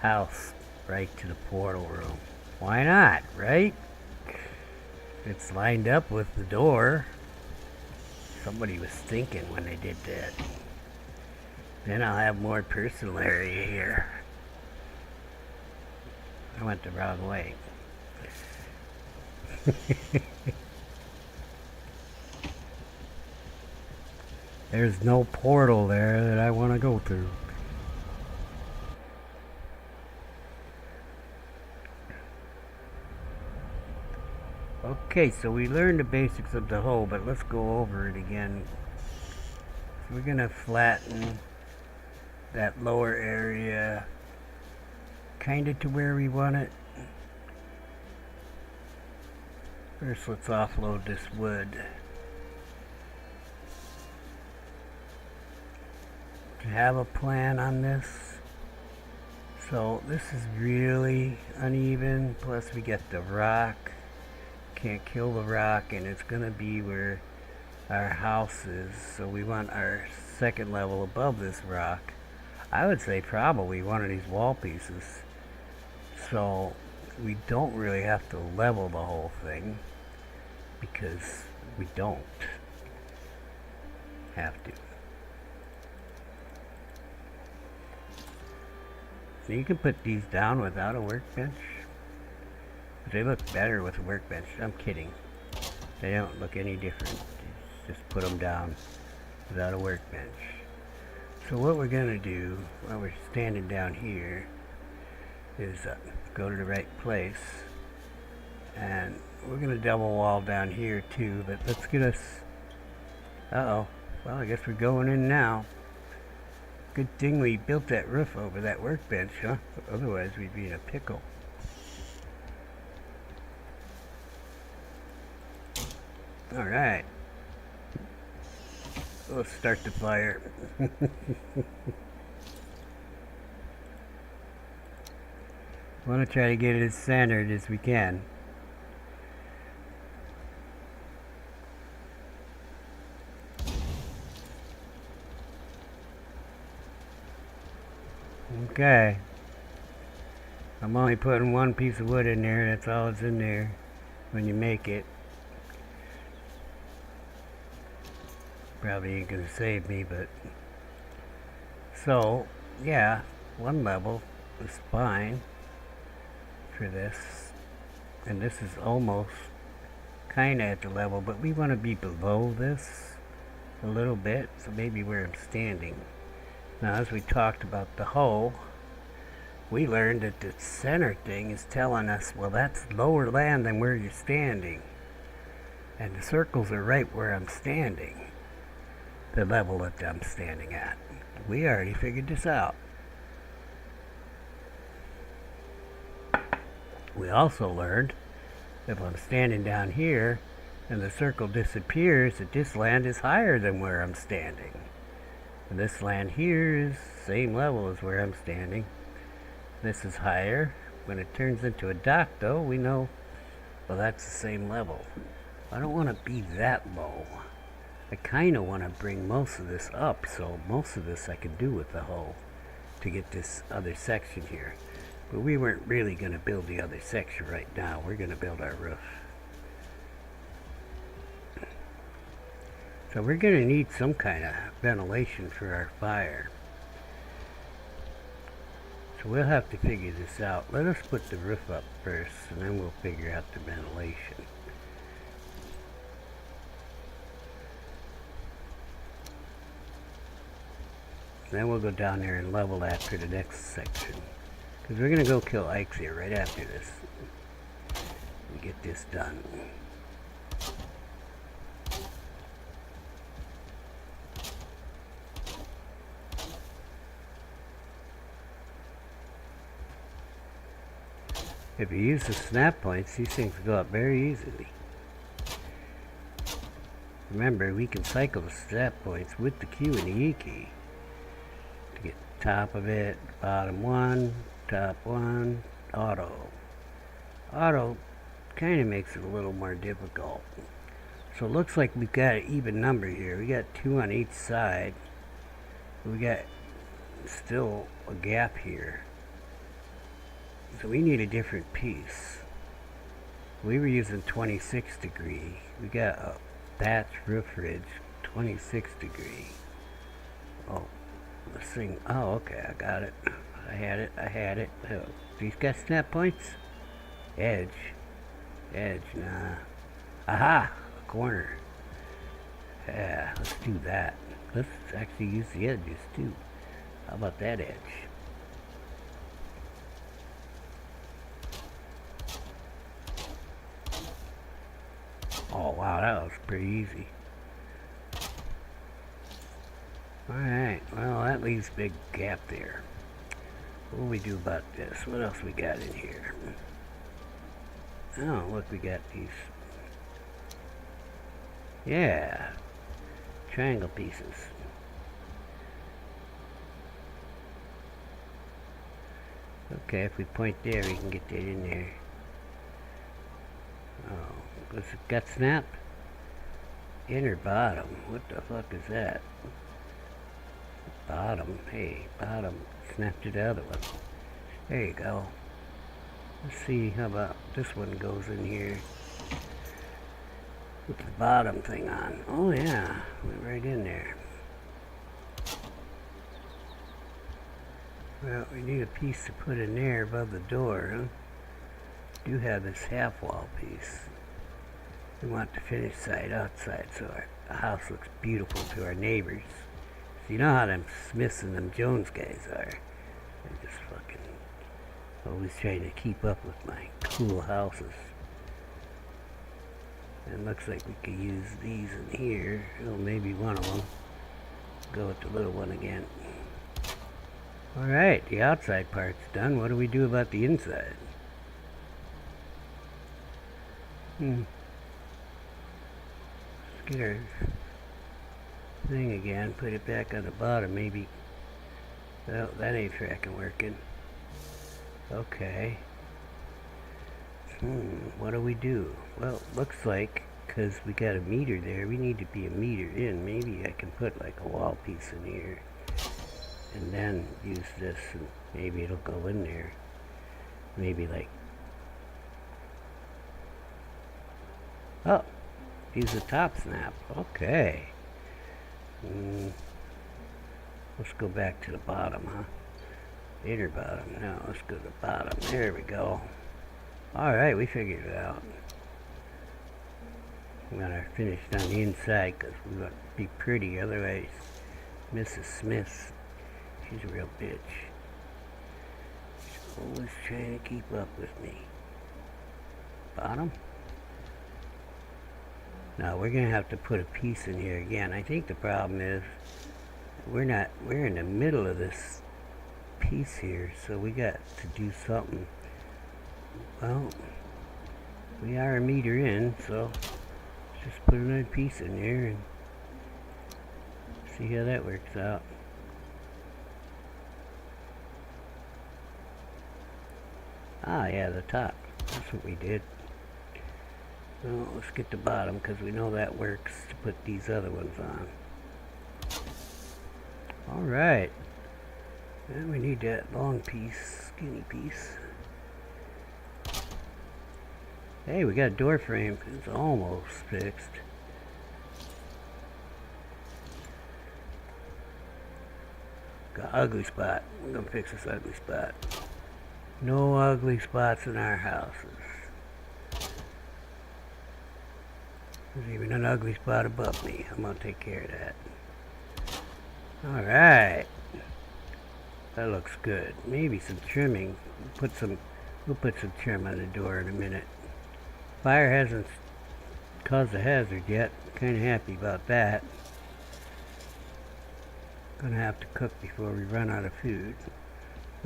house right to the portal room. Why not, right? It's lined up with the door. Somebody was thinking when they did that. Then I'll have more personal area here. I went the wrong way. There's no portal there that I want to go through. Okay, so we learned the basics of the hoe, but let's go over it again. So we're going to flatten that lower area kind of to where we want it. First, let's offload this wood. To have a plan on this. So this is really uneven, plus we get the rock. Can't kill the rock, and it's gonna be where our house is, so we want our second level above this rock. I would say probably one of these wall pieces, so we don't really have to level the whole thing because we don't have to. So you can put these down without a workbench. They look better with a workbench. I'm kidding. They don't look any different. Just put them down without a workbench. So what we're going to do while we're standing down here is go to the right place. And we're going to double wall down here too. But let's get us... Uh-oh. Well, I guess we're going in now. Good thing we built that roof over that workbench, huh? Otherwise we'd be in a pickle. Alright. Let's start the fire. Want to try to get it as centered as we can. Okay. I'm only putting one piece of wood in there. That's all that's in there when you make it. Probably ain't gonna save me, but so yeah, one level is fine for this, and this is almost kind of at the level, but we want to be below this a little bit, so maybe where I'm standing. Now, as we talked about the hoe, we learned that the center thing is telling us, well, that's lower land than where you're standing, and the circles are right where I'm standing. The level that I'm standing at. We already figured this out. We also learned that if I'm standing down here and the circle disappears, that this land is higher than where I'm standing. And this land here is the same level as where I'm standing. This is higher. When it turns into a dock though, we know, well, that's the same level. I don't want to be that low. I kind of want to bring most of this up, so most of this I can do with the hoe to get this other section here. But we weren't really going to build the other section right now. We're going to build our roof. So we're going to need some kind of ventilation for our fire. So we'll have to figure this out. Let us put the roof up first, and then we'll figure out the ventilation. Then we'll go down there and level that for the next section. Because we're going to go kill Ikes here right after this. And get this done. If you use the snap points, these things go up very easily. Remember, we can cycle the snap points with the Q and the E key to get top of it, bottom one, top one, auto. Auto kind of makes it a little more difficult. So it looks like we've got an even number here. We got 2 on each side. We got still a gap here. So we need a different piece. We were using 26 degree. We got a thatch roof ridge, 26 degree. Oh, this thing, oh okay, I got it. I had it. Oh, these got snap points? Edge, nah. Aha, a corner. Yeah, let's do that. Let's actually use the edges too. How about that edge? Oh wow, that was pretty easy. Alright, well that leaves a big gap there. What do we do about this? What else we got in here? Oh, look, we got these. Yeah, triangle pieces. Okay, if we point there, we can get that in there. Oh, does it got snap? Inner bottom. What the fuck is that? Bottom. Hey, bottom. Snap to the other one. There you go. Let's see, how about this one goes in here with the bottom thing on. Oh yeah, went right in there. Well, we need a piece to put in there above the door, huh? Do have this half wall piece. We want the finished side outside so the house looks beautiful to our neighbors. So you know how them Smiths and them Jones guys are. They're just fucking always trying to keep up with my cool houses. And looks like we could use these in here. Oh, maybe one of them. Go with the little one again. Alright, the outside part's done. What do we do about the inside? Let's get our thing again. Put it back on the bottom, maybe. Well, that ain't fracking working. Okay. What do we do? Well, looks like, because we got a meter there, we need to be a meter in. Maybe I can put like a wall piece in here. And then use this, and maybe it'll go in there. Maybe like... Oh! Use the top snap. Okay. Let's go back to the bottom, huh? Inner bottom. No, let's go to the bottom. There we go. Alright, we figured it out. I'm gonna finish it on the inside because we want to be pretty, otherwise Mrs. Smith, she's a real bitch. She's always trying to keep up with me. Bottom? Now we're gonna have to put a piece in here again. I think the problem is we're in the middle of this piece here, so we got to do something. Well, we are a meter in, so let's just put another piece in there and see how that works out. Ah, yeah, the top. That's what we did. Well, let's get the bottom because we know that works to put these other ones on. Alright. Then we need that long piece, skinny piece. Hey, we got a door frame. It's almost fixed. Got an ugly spot. We're gonna fix this ugly spot. No ugly spots in our houses. There's even an ugly spot above me. I'm gonna take care of that. Alright. That looks good. Maybe some trimming. We'll put some trim on the door in a minute. Fire hasn't caused a hazard yet. Kinda happy about that. Gonna have to cook before we run out of food.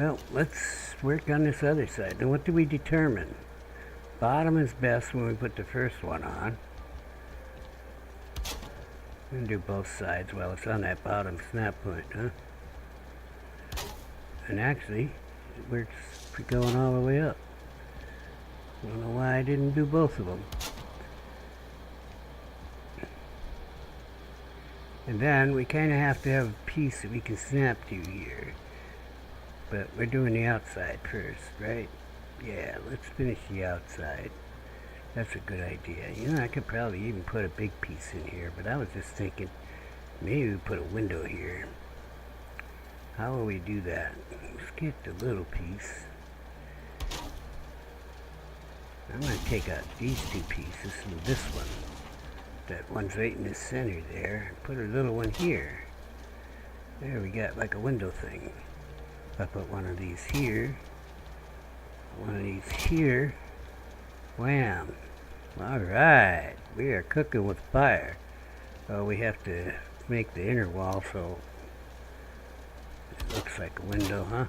Well, let's work on this other side. Now, what do we determine? Bottom is best when we put the first one on. I'm going to do both sides while it's on that bottom snap point, huh? And actually, it works for going all the way up. I don't know why I didn't do both of them. And then we kind of have to have a piece that we can snap to here. But we're doing the outside first, right? Yeah, let's finish the outside. That's a good idea. You know, I could probably even put a big piece in here, but I was just thinking maybe we put a window here. How will we do that? Let's get the little piece. I'm going to take out these two pieces and this one. That one's right in the center there. And put a little one here. There we got like a window thing. If I put one of these here. One of these here. Wham! Alright, we are cooking with fire. Oh, we have to make the inner wall so it looks like a window, huh?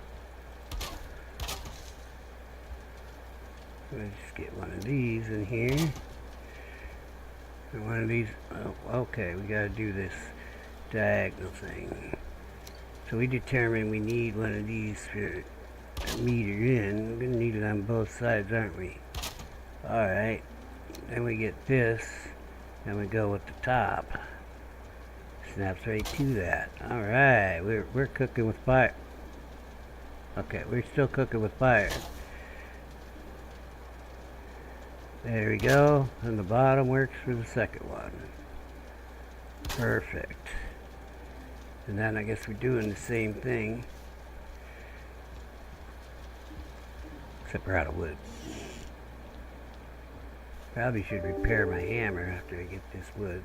Let's just get one of these in here. And one of these. Oh, okay, we gotta do this diagonal thing. So we determined we need one of these for a meter in. We're gonna need it on both sides, aren't we? Alright, then we get this, and we go with the top. Snaps right to that. Alright, we're cooking with fire. Okay, we're still cooking with fire. There we go, and the bottom works for the second one. Perfect. And then I guess we're doing the same thing. Except we're out of wood. Probably should repair my hammer after I get this wood.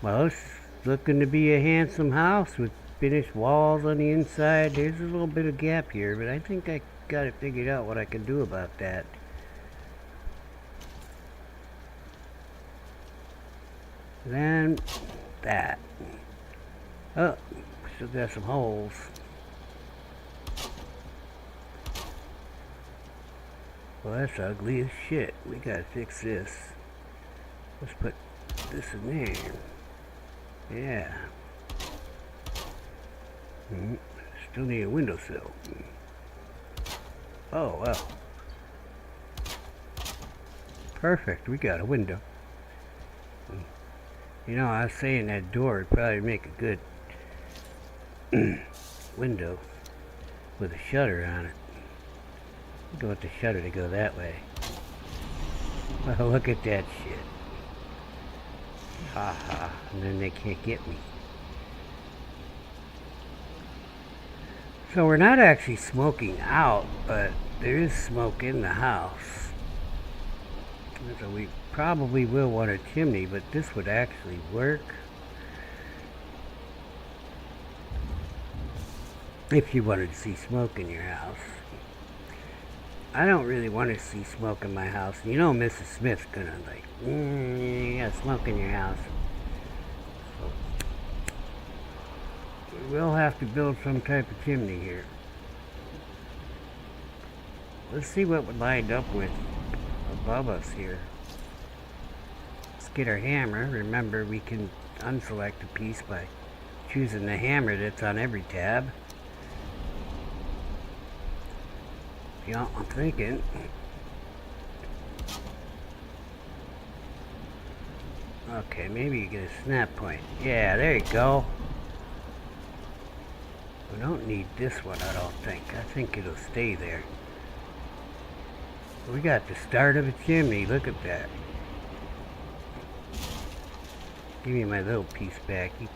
Well, it's looking to be a handsome house with finished walls on the inside. There's a little bit of gap here, but I think I got it figured out what I can do about that. Then that. Oh, still got some holes. Well, that's ugly as shit. We gotta fix this. Let's put this in there. Yeah. Still need a windowsill. Oh, well. Perfect, we got a window. You know, I was saying that door would probably make a good window with a shutter on it. Go with the shutter to go that way. Oh, look at that shit. Ha ha. And then they can't get me. So we're not actually smoking out, but there is smoke in the house. So we probably will want a chimney, but this would actually work. If you wanted to see smoke in your house. I don't really want to see smoke in my house. You know Mrs. Smith's gonna like, you got smoke in your house. So, we'll have to build some type of chimney here. Let's see what we lined up with above us here. Let's get our hammer. Remember, we can unselect a piece by choosing the hammer that's on every tab. Yeah, I'm thinking. Okay, maybe you get a snap point. Yeah, there you go. We don't need this one, I don't think. I think it'll stay there. We got the start of a chimney. Look at that. Give me my little piece back. You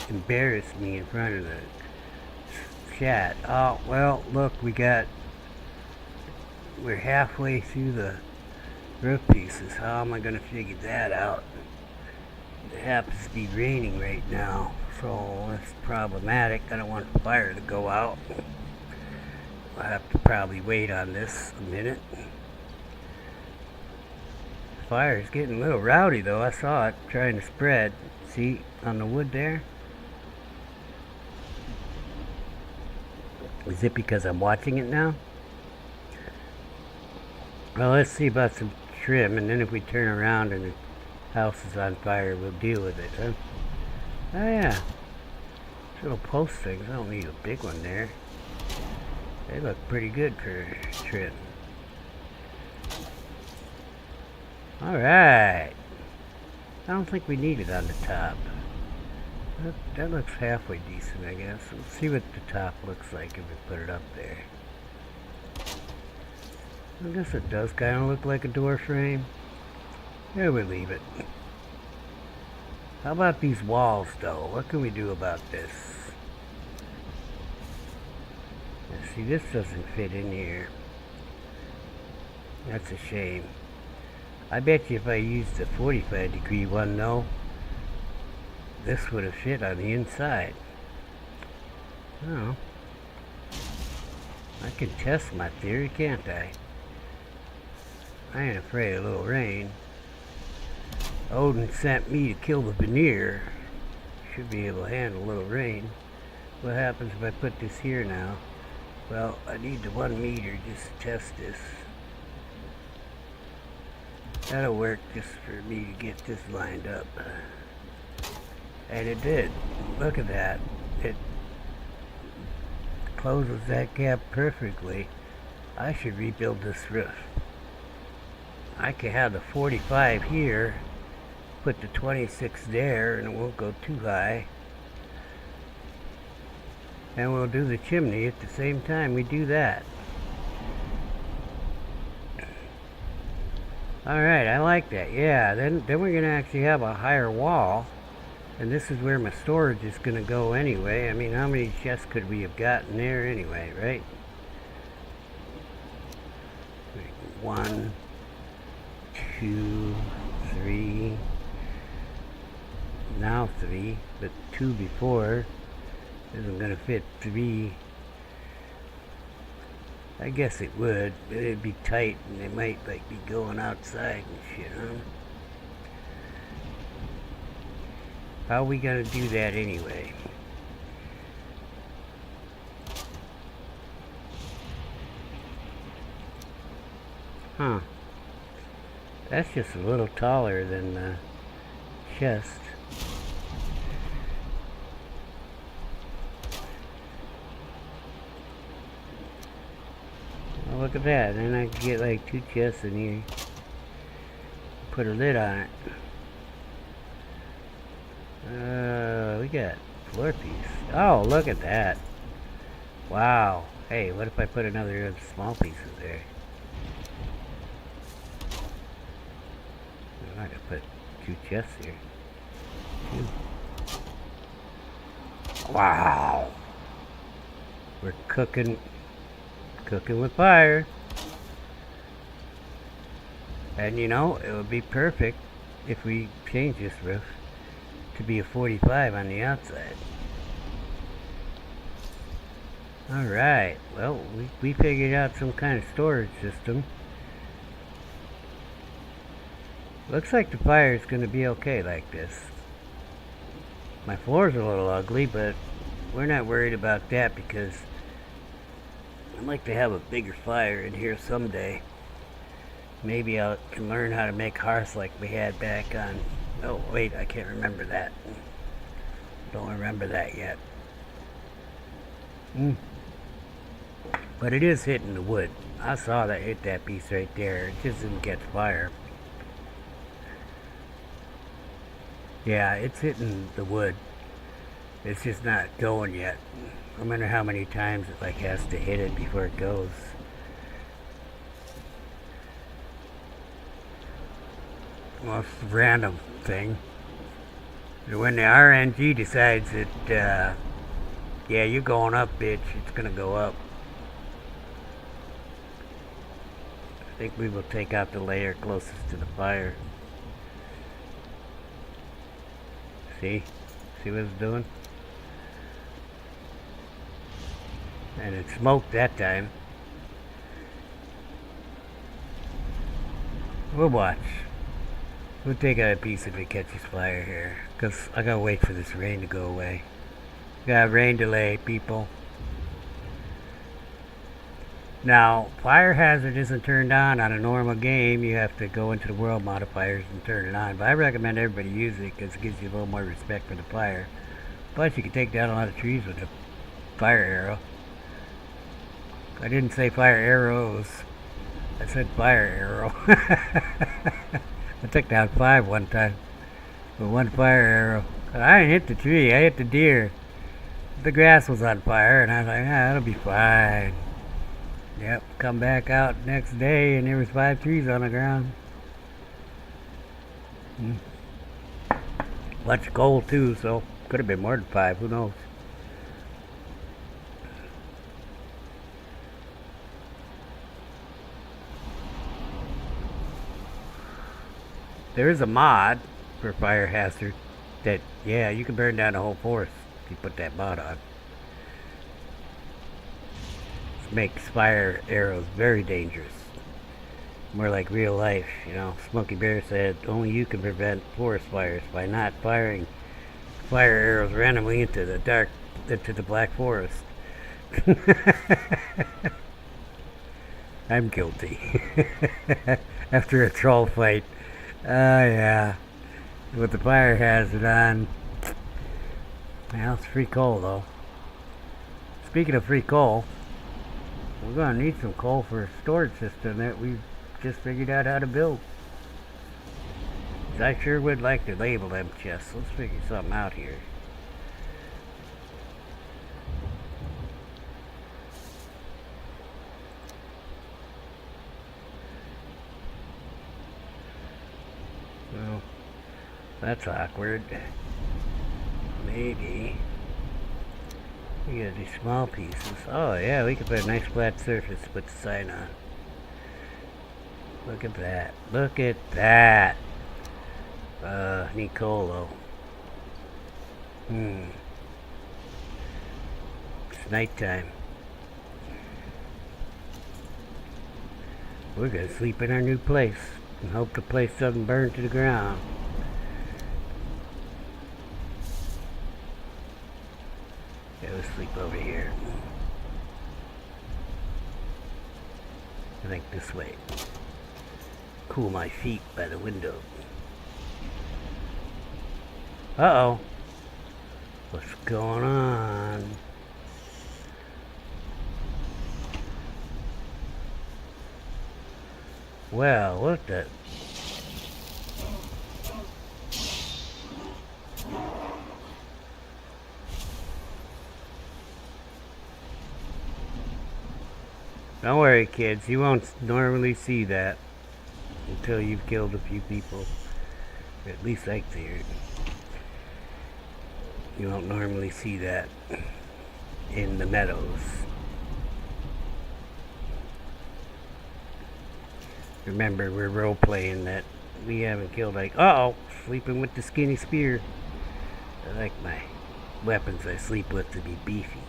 embarrassed me in front of the chat. Oh, well, look, we're halfway through the roof pieces. How am I going to figure that out? It happens to be raining right now, so that's problematic. I don't want the fire to go out. I'll have to probably wait on this a minute. Fire's getting a little rowdy though. I saw it trying to spread. See on the wood there? Is it because I'm watching it now? Well, let's see about some trim, and then if we turn around and the house is on fire, we'll deal with it, huh? Oh yeah. Little post things. I don't need a big one there. They look pretty good for trim. Alright. I don't think we need it on the top. That looks halfway decent, I guess. We'll see what the top looks like if we put it up there. I guess it does kind of look like a door frame. Yeah, we'll leave it. How about these walls, though? What can we do about this? Now, see, this doesn't fit in here. That's a shame. I bet you if I used the 45-degree one, though, this would have fit on the inside. Oh. I can test my theory, can't I? I ain't afraid of a little rain. Odin sent me to kill the veneer. Should be able to handle a little rain. What happens if I put this here now? Well, I need the 1 meter just to test this. That'll work just for me to get this lined up. And it did. Look at that. It closes that gap perfectly. I should rebuild this roof. I can have the 45 here, put the 26 there, and it won't go too high. And we'll do the chimney at the same time we do that. Alright, I like that. Yeah, then we're going to actually have a higher wall. And this is where my storage is going to go anyway. I mean, how many chests could we have gotten there anyway, right? 1, 2, 3. Now 3, but 2 before. Isn't going to fit 3. I guess it would, but it'd be tight and they might like be going outside and shit, huh? How are we gonna do that anyway? Huh. That's just a little taller than the chest. Oh, look at that. Then I could get like 2 chests in here. Put a lid on it. We got floor piece. Oh, look at that. Wow. Hey, what if I put another small pieces there? I'm not gonna put 2 chests here. 2. Wow. We're cooking with fire. And you know, it would be perfect if we change this roof to be a 45 on the outside. Alright, well, we figured out some kind of storage system. Looks like the fire is going to be okay like this. My floor's a little ugly, but we're not worried about that because I'd like to have a bigger fire in here someday. Maybe I can learn how to make hearths like we had back on... Oh, wait, I can't remember that. Don't remember that yet. But it is hitting the wood. I saw that hit that piece right there. It just didn't catch fire. Yeah, it's hitting the wood. It's just not going yet. I wonder how many times it like has to hit it before it goes. Well, it's a random thing. When the RNG decides that, yeah, you're going up, bitch, it's gonna go up. I think we will take out the layer closest to the fire. See? See what it's doing? And it smoked that time. We'll watch. We'll take out a piece if it catches fire here. Because I gotta wait for this rain to go away. Got a rain delay, people. Now, fire hazard isn't turned on a normal game. You have to go into the world modifiers and turn it on. But I recommend everybody use it because it gives you a little more respect for the fire. Plus, you can take down a lot of trees with a fire arrow. I didn't say fire arrows. I said fire arrow. I took down 5 one time with one fire arrow. I didn't hit the tree. I hit the deer. The grass was on fire, and I was like, that'll be fine. Yep, come back out next day, and there was 5 trees on the ground. Bunch of coal, too, so could have been more than 5. Who knows? There is a mod for fire hazard that, yeah, you can burn down the whole forest if you put that mod on. It makes fire arrows very dangerous. More like real life, you know. Smokey Bear said only you can prevent forest fires by not firing fire arrows randomly into the black forest. I'm guilty. After a troll fight. Yeah. With the fire hazard on. Well, it's free coal, though. Speaking of free coal, we're going to need some coal for a storage system that we've just figured out how to build. I sure would like to label them chests. Let's figure something out here. Well, that's awkward. Maybe we gotta do small pieces. Oh yeah, we could put a nice flat surface to put the sign on. Look at that. Look at that. Need coal though. It's nighttime. We're gonna sleep in our new place and hope the place doesn't burn to the ground. Yeah, let's sleep over here. I think this way. Cool my feet by the window. Uh-oh. What's going on? Well, what the... Don't worry, kids. You won't normally see that until you've killed a few people. At least I figured. You won't normally see that in the meadows. Remember, we're role-playing that we haven't killed, like, uh-oh, sleeping with the skinny spear. I like my weapons I sleep with to be beefy.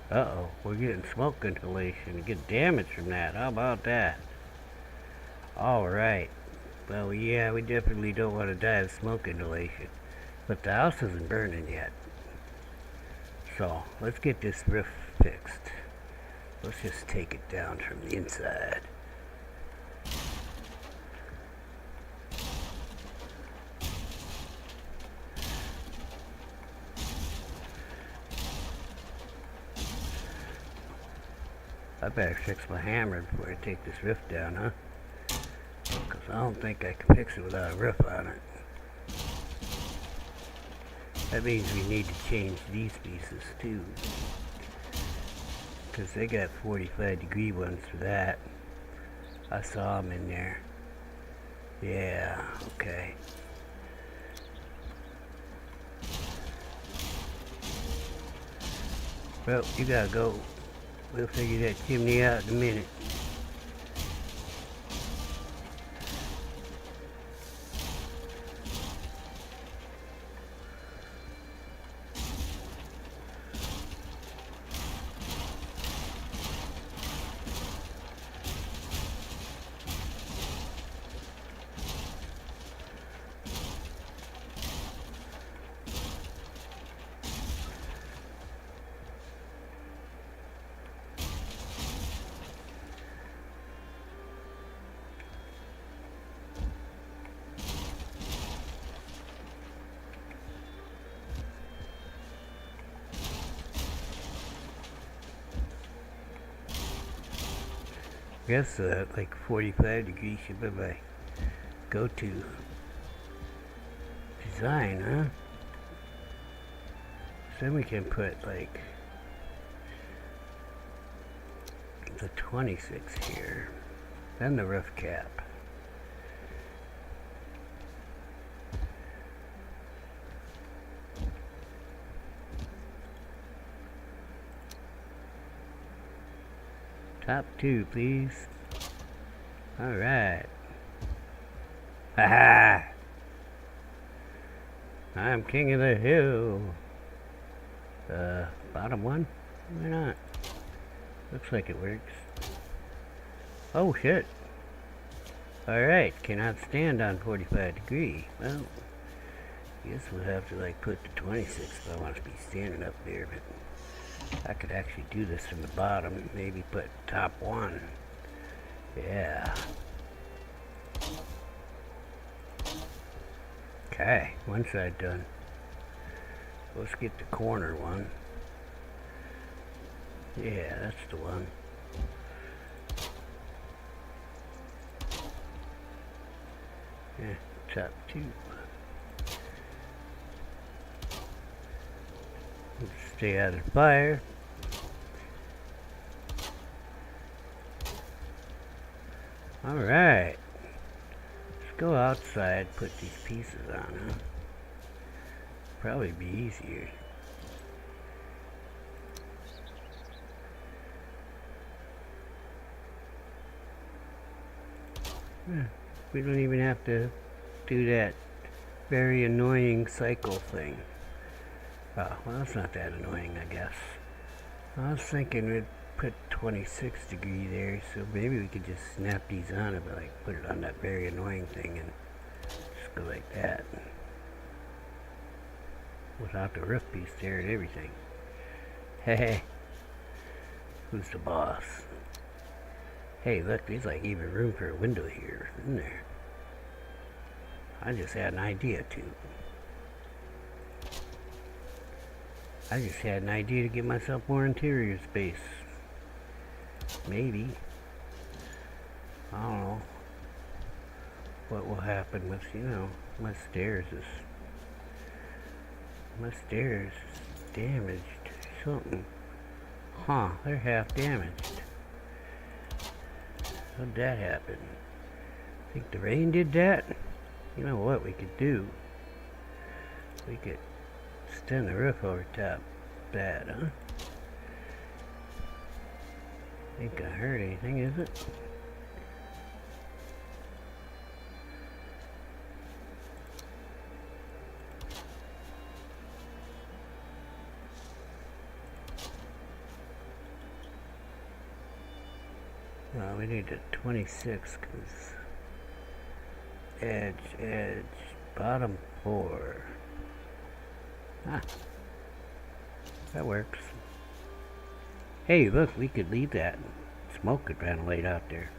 Uh-oh, we're getting smoke inhalation. Get damage from that. How about that? Alright. Well, yeah, we definitely don't want to die of smoke inhalation. But the house isn't burning yet. So, let's get this roof fixed. Let's just take it down from the inside. I better fix my hammer before I take this roof down, huh? Because I don't think I can fix it without a roof on it. That means we need to change these pieces too. Because they got 45-degree ones for that. I saw them in there. Yeah, okay. Well, you gotta go. We'll figure that chimney out in a minute. I guess like 45 degrees should be my go-to design, huh? So then we can put like the 26 here, then the roof cap. Top two, please. Alright. Haha! I'm king of the hill. Bottom one? Why not? Looks like it works. Oh shit. Alright, cannot stand on 45 degree. Well, I guess we'll have to like put the 26 if I want to be standing up there, but I could actually do this from the bottom, maybe put top one. Yeah. Okay, one side done. Let's get the corner one. Yeah, that's the one. Yeah, top two. Stay out of the fire. Alright. Let's go outside, put these pieces on, huh? Probably be easier. We don't even have to do that very annoying cycle thing. Oh, well, it's not that annoying, I guess. I was thinking we'd put 26 degree there, so maybe we could just snap these on and like put it on that very annoying thing and just go like that. Without the roof piece there and everything. Hey, who's the boss? Hey, look, there's like even room for a window here, isn't there? I just had an idea too. I just had an idea to give myself more interior space. Maybe. I don't know what will happen with, my stairs is damaged or something. Huh, they're half damaged. How'd that happen? Think the rain did that? You know what we could do? We could extend the roof over top that, huh? Ain't gonna hurt anything, is it? Well, we need a 26 because edge, bottom 4. Ah, that works. Hey, look, we could leave that. Smoke could ventilate out there.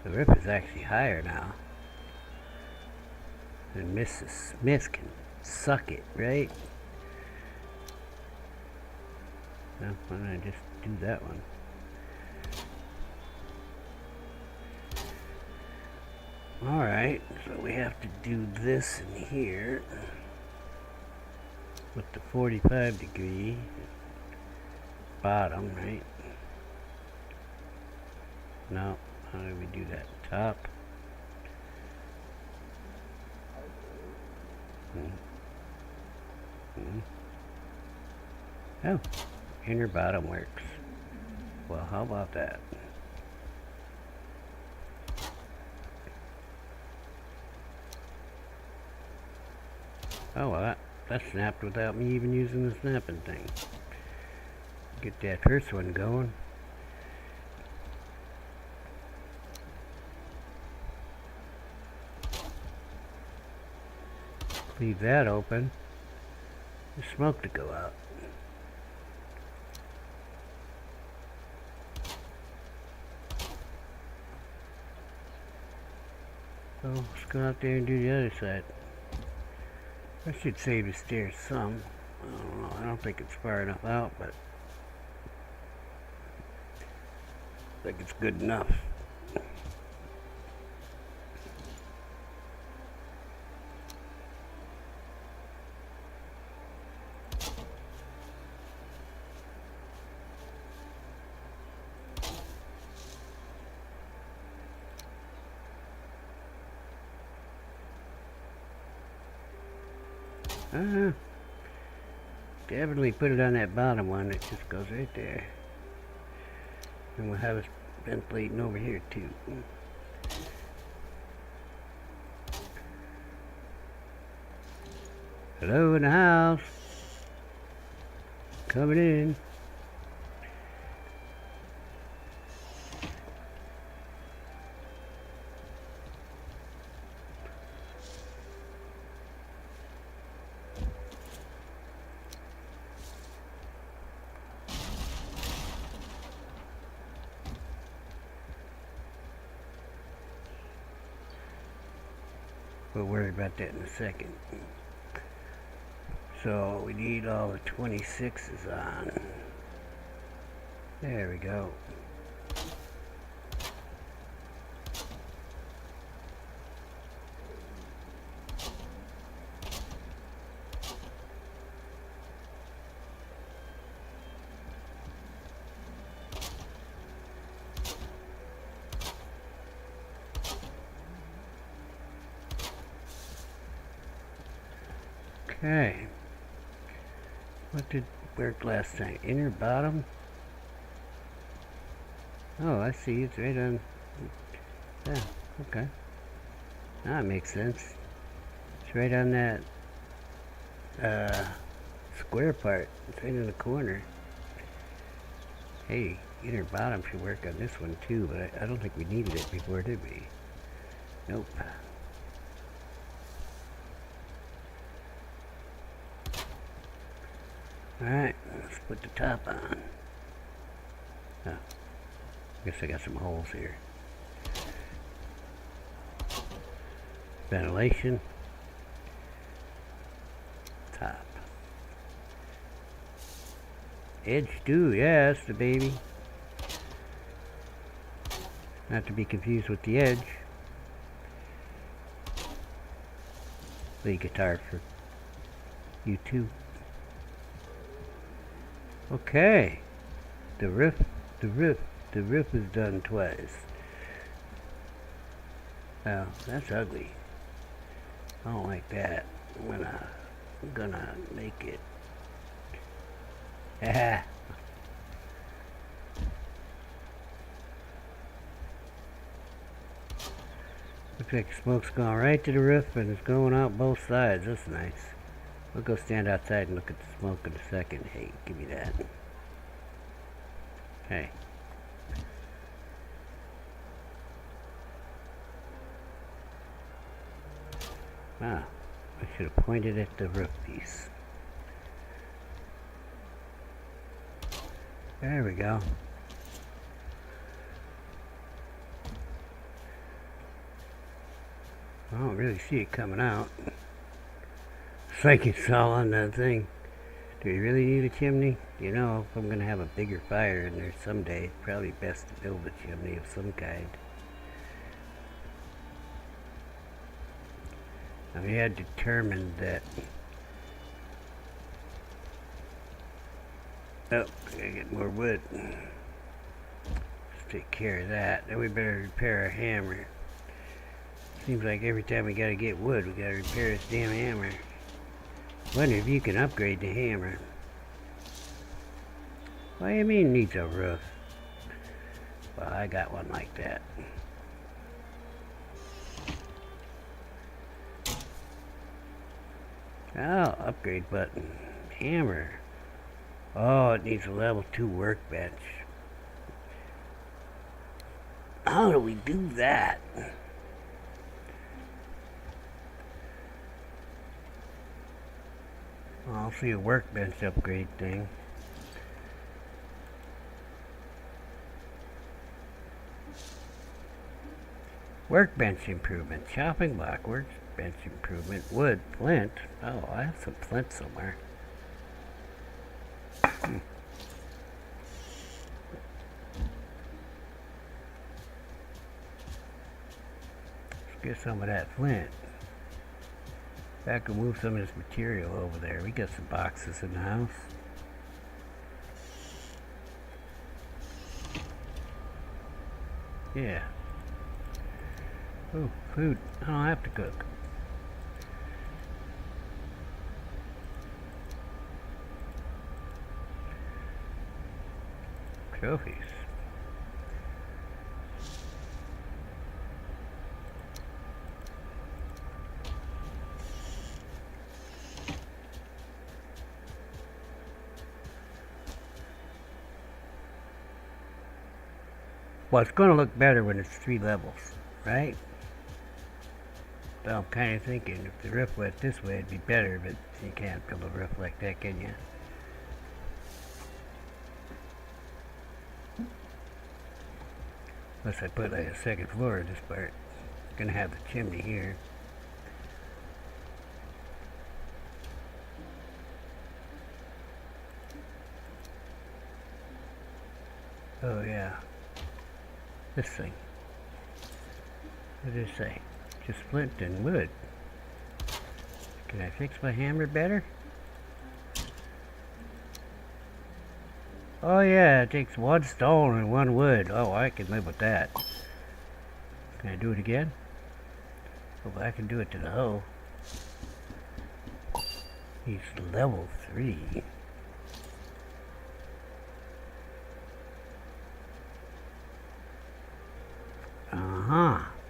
The roof is actually higher now. And Mrs. Smith can suck it, right? No, why don't I just do that one? Alright, so we have to do this in here with the 45 degree bottom, right? No, how do we do that? Top. Oh, inner bottom works. Well, how about that? Oh, well, that snapped without me even using the snapping thing. Get that first one going. Leave that open. The smoke to go out. So let's go out there and do the other side. I should save the stairs some. I don't know. I don't think it's far enough out, but like it's good enough. Definitely put it on that bottom one. It just goes right there. And we'll have it ventilating over here too. Hello in the house. Coming in. We'll worry about that in a second. So we need all the 26s on. There we go. Okay. What did work last time? Inner bottom? Oh, I see. It's right on. Yeah, okay. That makes sense. It's right on that square part. It's right in the corner. Hey, inner bottom should work on this one too, but I don't think we needed it before, did we? Nope. Alright, let's put the top on. Oh, I guess I got some holes here. Ventilation. Top. Edge too, yeah, that's the baby. Not to be confused with the edge. Play guitar for you too. Okay, the roof is done twice. Well, that's ugly. I don't like that. I'm gonna make it. Ah. Looks like the smoke's going right to the roof and it's going out both sides. That's nice. We'll go stand outside and look at the smoke in a second. Hey, give me that. Hey. Wow, I should have pointed at the roof piece. There we go. I don't really see it coming out. It's like it's all on that thing. Do we really need a chimney? You know, if I'm going to have a bigger fire in there someday, it's probably best to build a chimney of some kind. Now we had determined that... Oh, I gotta get more wood. Let's take care of that. Then we better repair our hammer. Seems like every time we gotta get wood, we gotta repair this damn hammer. Wonder if you can upgrade the hammer. What do you mean needs a roof? Well, I got one like that. Oh, upgrade button. Hammer. Oh, it needs a level 2 workbench. How do we do that? I'll see a workbench upgrade thing. Workbench improvement. Chopping block. Workbench improvement. Wood. Flint. Oh, I have some flint somewhere. get some of that flint. I can move some of this material over there. We got some boxes in the house. Yeah. Oh, food. I don't have to cook. Trophies. Well, it's going to look better when it's 3 levels, right? So I'm kind of thinking if the roof went this way, it'd be better, but you can't build a roof like that, can you? Unless I put like a second floor in this part. I'm going to have the chimney here. Oh yeah. This thing. What does it say? Just flint and wood. Can I fix my hammer better? Oh yeah, it takes 1 stone and 1 wood. Oh, I can live with that. Can I do it again? Oh, I can do it to the hoe. He's level 3.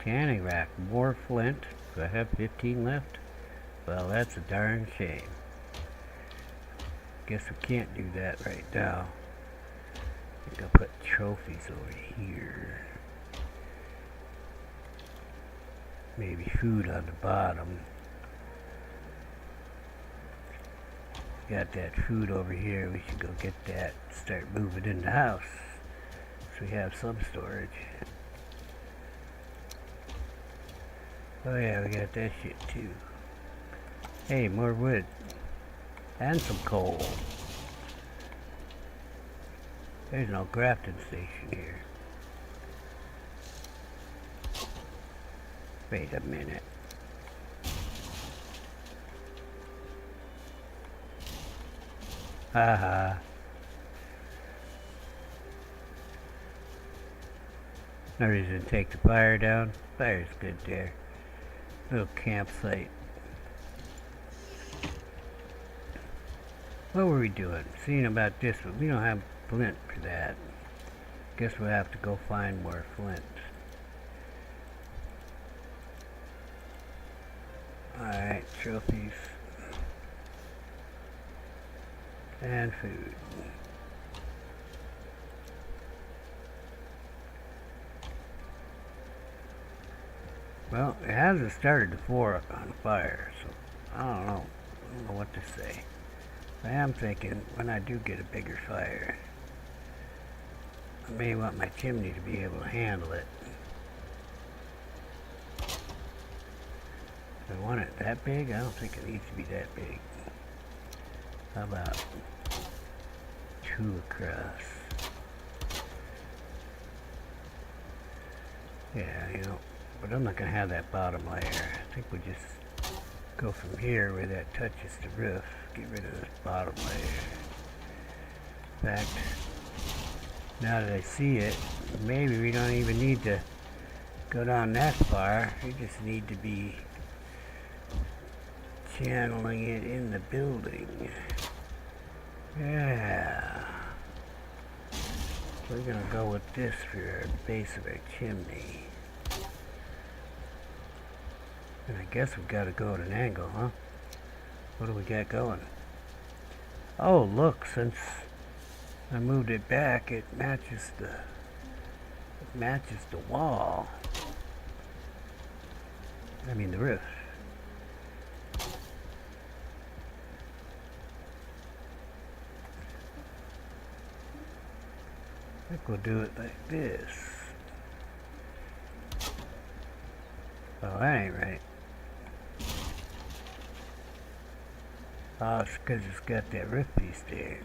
Canning rack, more flint. Do I have 15 left? Well, that's a darn shame. Guess we can't do that right now. I think I'll put trophies over here. Maybe food on the bottom. Got that food over here. We should go get that. Start moving in the house. So we have some storage. Oh yeah, we got that shit too. Hey, more wood. And some coal. There's no crafting station here. Wait a minute. Haha. No reason to take the fire down. Fire's good there. Little campsite. What were we doing? Seeing about this, but we don't have flint for that. Guess we'll have to go find more flint. Alright, trophies. And food. Well, it hasn't started to pour on fire, so I don't know what to say. I am thinking when I do get a bigger fire, I may want my chimney to be able to handle it. Do I want it that big? I don't think it needs to be that big. How about 2 across? Yeah, you know. But I'm not going to have that bottom layer. I think we'll just go from here where that touches the roof. Get rid of this bottom layer. In fact, now that I see it, maybe we don't even need to go down that far. We just need to be channeling it in the building. Yeah. We're going to go with this for the base of our chimney. And I guess we've got to go at an angle, huh? What do we got going? Oh, look, since I moved it back, it matches the wall. I mean the roof. I think we'll do it like this. Oh, that ain't right. Oh, it's because it's got that roof piece there.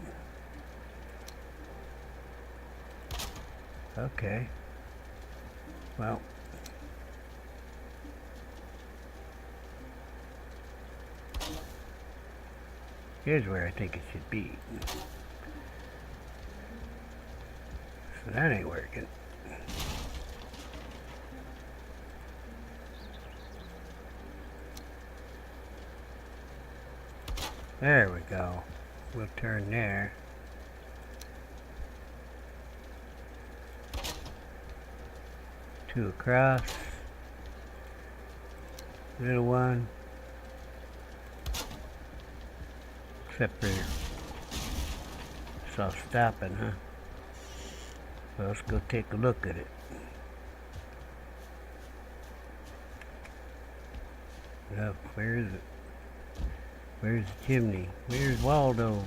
Okay. Well, Here's where I think it should be. So that ain't working. There we go. We'll turn there. Two across. Little one. Except for it's all stopping, huh? Well, let's go take a look at it. Oh, where is it? Where's the chimney? Where's Waldo?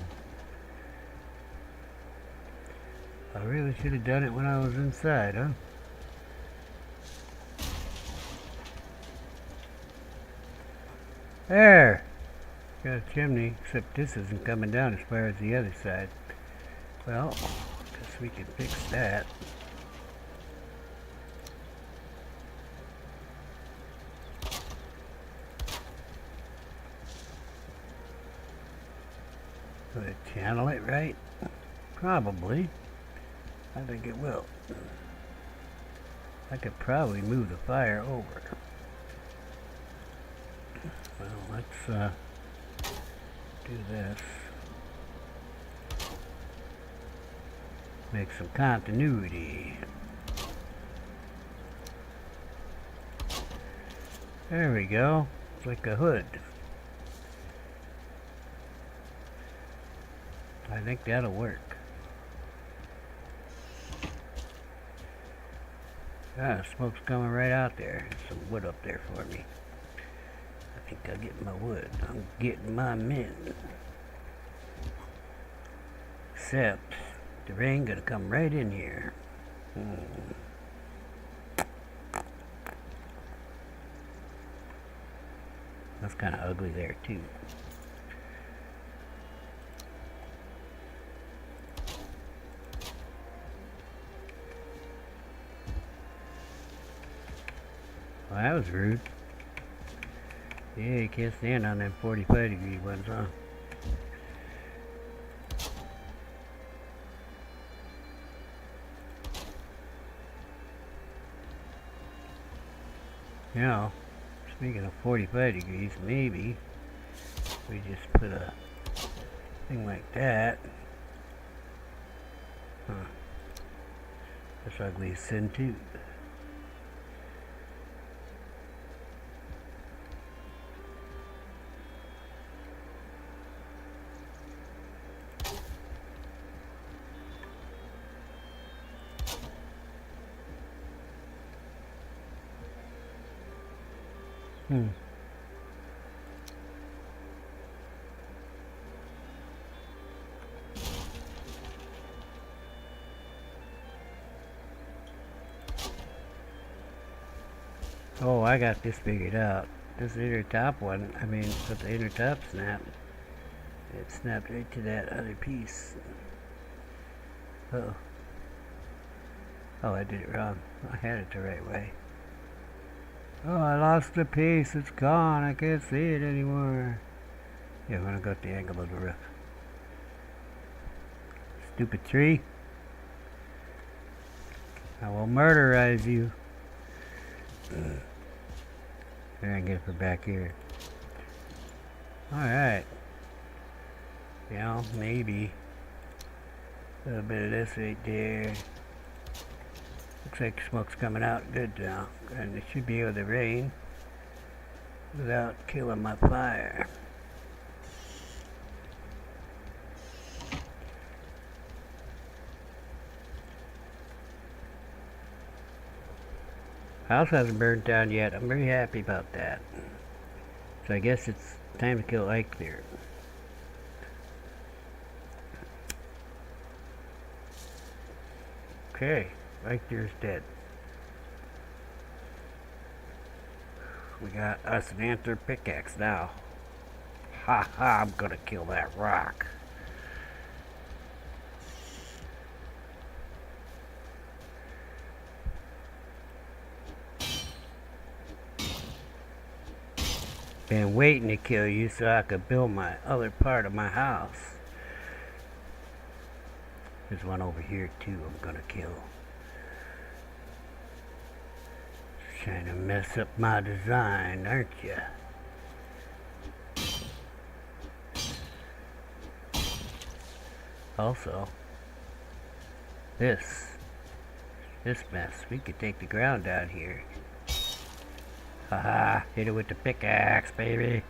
I really should have done it when I was inside, huh? There! Got a chimney, except this isn't coming down as far as the other side. Well, guess we can fix that. Will it channel it right? Probably. I think it will. I could probably move the fire over. Well, let's do this. Make some continuity. There we go. It's like a hood. I think that'll work. Ah, smoke's coming right out there. There's some wood up there for me. I think I'll get my wood. I'm getting my men. Except the rain gonna come right in here. That's kind of ugly there too. Well, that was rude. Yeah, you can't stand on them 45-degree ones, huh? You know, speaking of 45 degrees, maybe we just put a thing like that. Huh. That's ugly as sin too. Oh, I got this figured out. This inner top one, with the inner top snap, it snapped right to that other piece. Uh-oh. Oh, I did it wrong. I had it the right way. Oh, I lost the piece. It's gone. I can't see it anymore. Yeah, I'm gonna go at the angle of the roof. Stupid tree. I will murderize you. There, I can get it from back here. Alright. You know, maybe a little bit of this right there. Looks like smoke's coming out good now. And it should be able to rain without killing my fire. House hasn't burned down yet. I'm very happy about that. So I guess it's time to kill Ike there. Okay, Ike there's dead. We got us an antler pickaxe now. Ha ha, I'm gonna kill that rock. Been waiting to kill you so I could build my other part of my house. There's one over here too I'm gonna kill. Trying to mess up my design, aren't you? Also, this mess, we could take the ground down here. Haha, hit it with the pickaxe, baby.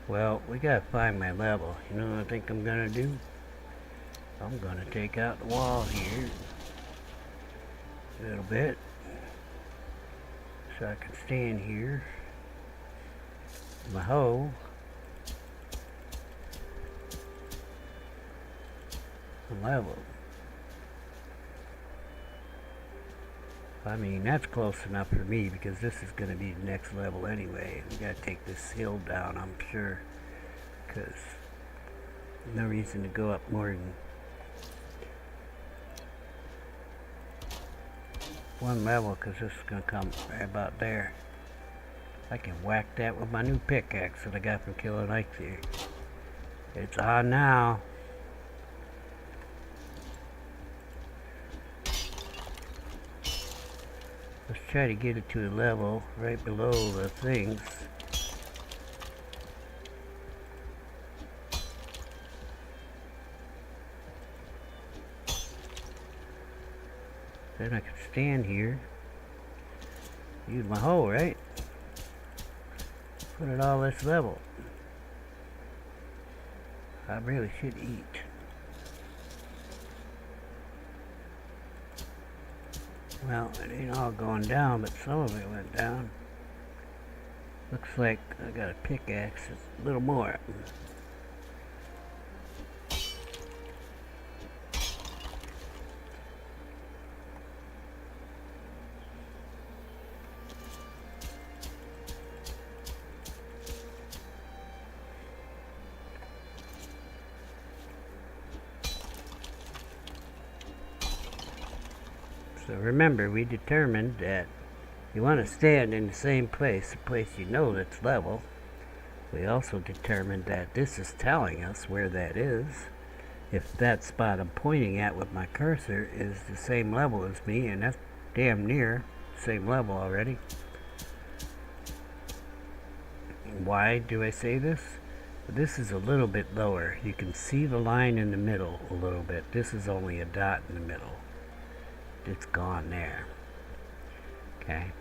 Well, we gotta find my level. You know what I think I'm gonna do? I'm gonna take out the wall here a little bit so I can stand here. My hoe. Level. I mean, that's close enough for me because this is going to be the next level anyway. We got to take this hill down, I'm sure, because no reason to go up more than one level, because this is going to come right about there. I can whack that with my new pickaxe that I got from killing Ike here. It's on now. Let's try to get it to a level right below the things. Then I can stand here. Use my hoe, right? Put it all this level. I really should eat. Well, it ain't all going down, but some of it went down. Looks like I got a pickaxe, a little more. So remember, we determined that you want to stand in the same place, a place you know that's level. We also determined that this is telling us where that is. If that spot I'm pointing at with my cursor is the same level as me, and that's damn near the same level already. Why do I say this? This is a little bit lower. You can see the line in the middle a little bit. This is only a dot in the middle. It's gone there. Okay.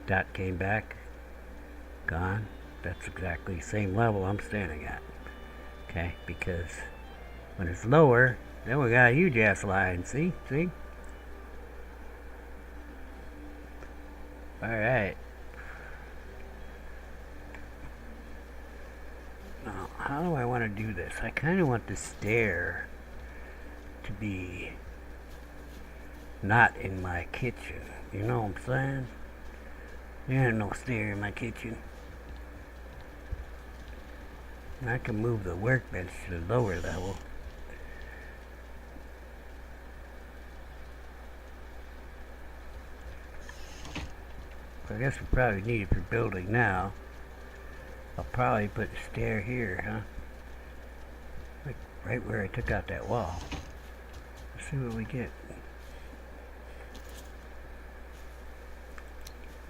Dot came back. Gone. That's exactly the same level I'm standing at. Okay, because when it's lower, then we got a huge ass line. See? See? Alright. Now, how do I want to do this? I kind of want the stair to be not in my kitchen. You know what I'm saying? There ain't no stair in my kitchen. I can move the workbench to the lower level. I guess we probably need it for building now. I'll probably put a stair here, huh? Like right where I took out that wall. Let's see what we get.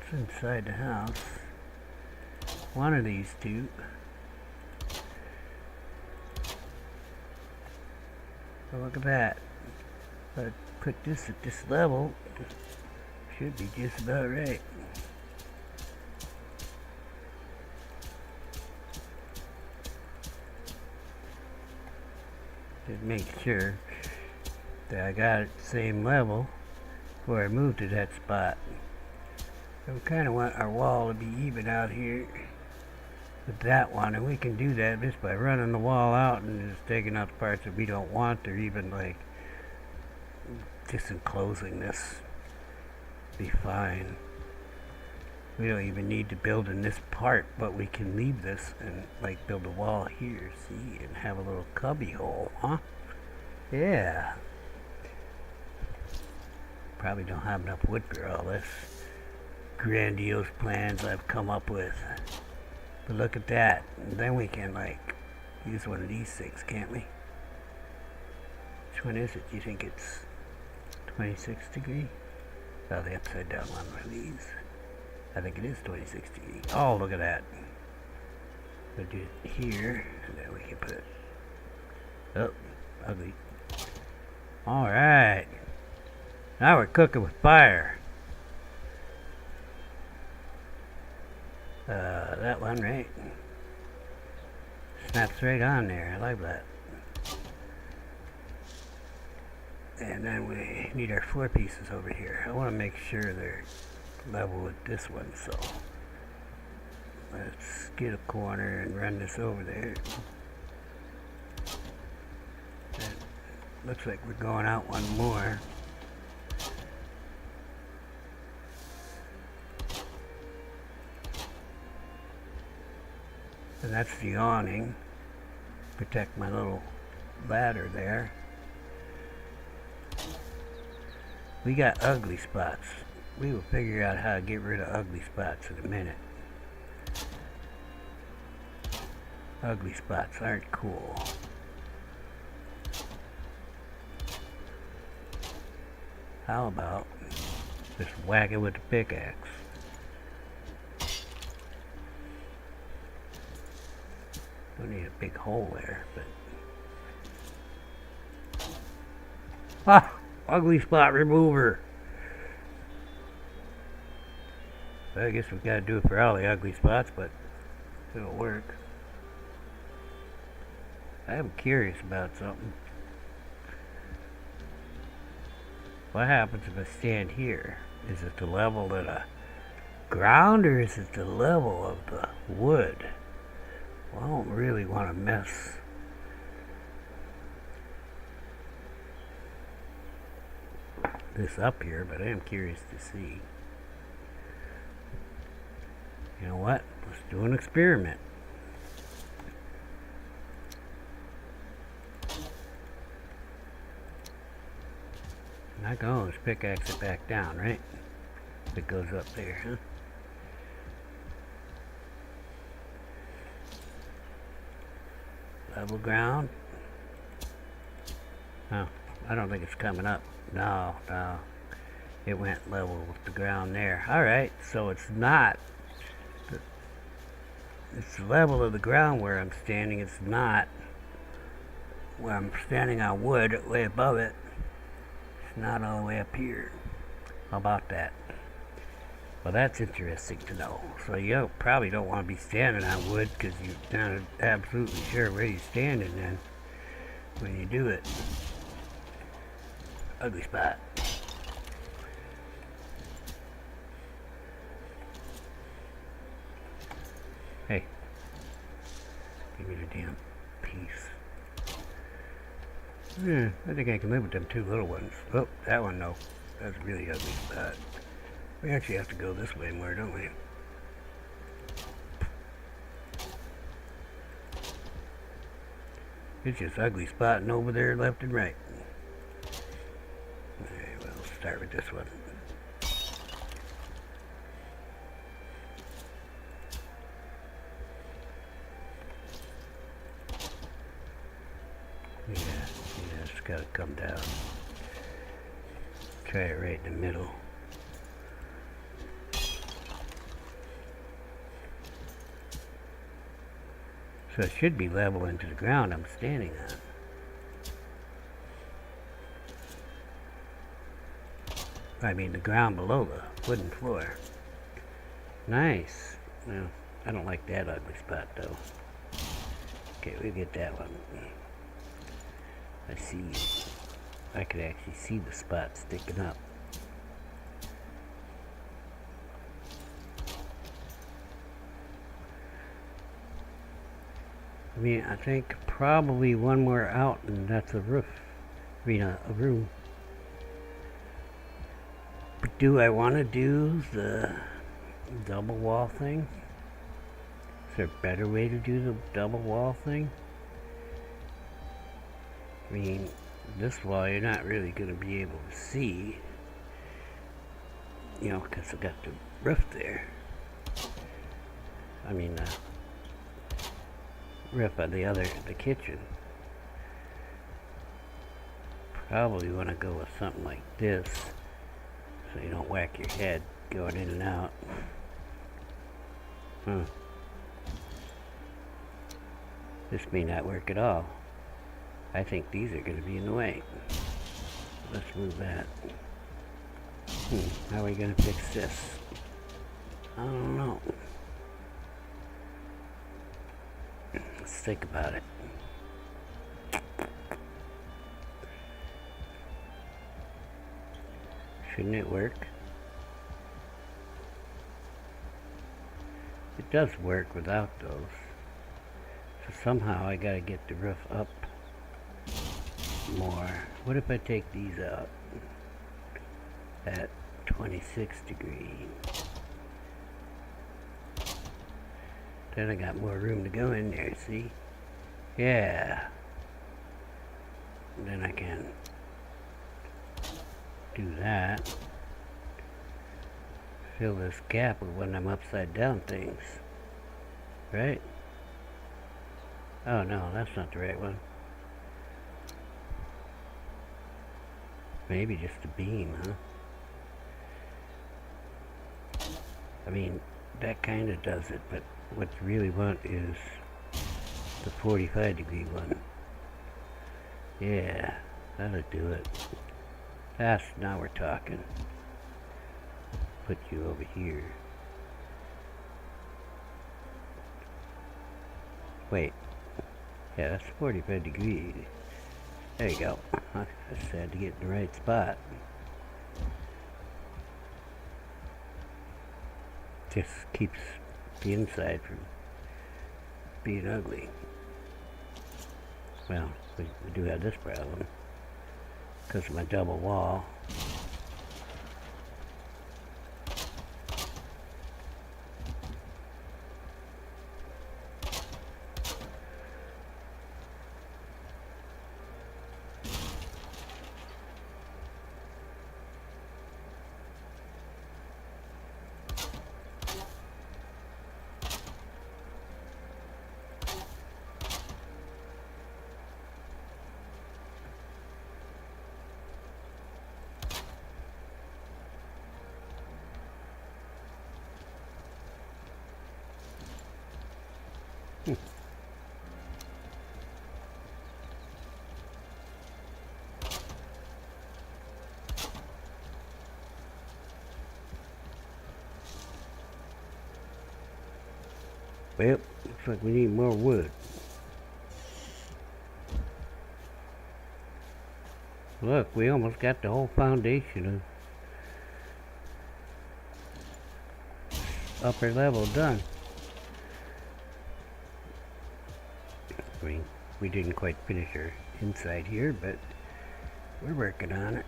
It's inside the house. One of these two. Oh, look at that. If I put this at this level, should be just about right. Just make sure that I got it the same level before I move to that spot. So we kind of want our wall to be even out here with that one, and we can do that just by running the wall out and just taking out the parts that we don't want, or even like just enclosing this. Be fine. We don't even need to build in this part, but we can leave this and like build a wall here, see, and have a little cubby hole, huh? Yeah. Probably don't have enough wood for all this grandiose plans I've come up with. But look at that. And then we can like use one of these things, can't we? Which one is it? Do you think it's 26 degree? Oh, the upside down one of these. I think it is 26 degrees. Oh, look at that. We'll do it here, and then we can put it. Oh, ugly. Alright. Now we're cooking with fire. That one, right? Snaps right on there. I like that. And then we need our 4 pieces over here. I want to make sure they're level with this one, so let's get a corner and run this over there. And looks like we're going out one more. And that's the awning. Protect my little ladder there. We got ugly spots. We will figure out how to get rid of ugly spots in a minute. Ugly spots aren't cool. How about just whack it with the pickaxe? Don't need a big hole there, but... Ah! Ugly spot remover! I guess we've got to do it for all the ugly spots, but it'll work. I'm curious about something. What happens if I stand here? Is it the level of the ground, or is it the level of the wood? Well, I don't really want to mess this up here, but I am curious to see. You know what? Let's do an experiment. I can always pickaxe it back down, right? If it goes up there, huh? Level ground. Oh, I don't think it's coming up. No, no. It went level with the ground there. Alright, so it's not. It's the level of the ground where I'm standing. It's not where I'm standing on wood, way above it. It's not all the way up here. How about that? Well, that's interesting to know. So you probably don't want to be standing on wood because you're not absolutely sure where you're standing then when you do it. Ugly spot. Hey, give me the damn piece. I think I can live with them 2 little ones. Oh, that one, no. That's a really ugly spot. We actually have to go this way more, don't we? It's just ugly spotting over there left and right. Alright, well, let's start with this one. Yeah, it's gotta come down. Try it right in the middle. So it should be level into the ground I'm standing on. I mean the ground below the wooden floor. Nice. Well, I don't like that ugly spot though. Okay, we'll get that one. I see. I could actually see the spot sticking up. I mean, I think probably one more out and that's a roof. I mean, a room. But do I want to do the double wall thing? Is there a better way to do the double wall thing? I mean, this wall you're not really going to be able to see, you know, because I got the roof there. I mean, roof on the kitchen. Probably want to go with something like this, so you don't whack your head going in and out. This may not work at all. I think these are going to be in the way. Let's move that. How are we going to fix this? I don't know. Let's think about it. Shouldn't it work? It does work without those. So somehow I gotta get the roof up more. What if I take these out at 26 degrees? Then I got more room to go in there, see? Yeah. And then I can do that. Fill this gap with one of them upside down things. Right? Oh no, that's not the right one. Maybe just a beam, huh? I mean, that kind of does it, but what you really want is the 45 degree one. Yeah, that'll do it. Now we're talking. Put you over here. Wait. Yeah, that's 45 degrees. There you go. I just had to get in the right spot. Just keeps the inside from being ugly. Well, we do have this problem because of my double wall. Well, looks like we need more wood. Look, we almost got the whole foundation of upper level done. I mean, we didn't quite finish our inside here, but we're working on it.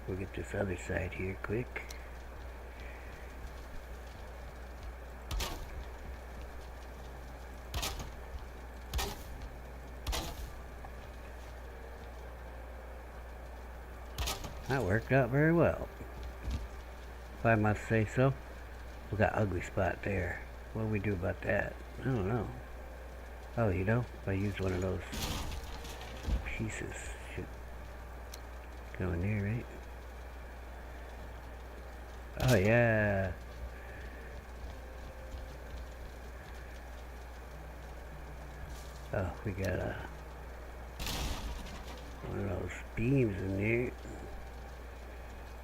We'll get this other side here quick. That worked out very well, if I must say so. We got an ugly spot there. What do we do about that? I don't know. Oh, you know, if I use one of those pieces, should go in there, right? Oh yeah. Oh, we got one of those beams in there.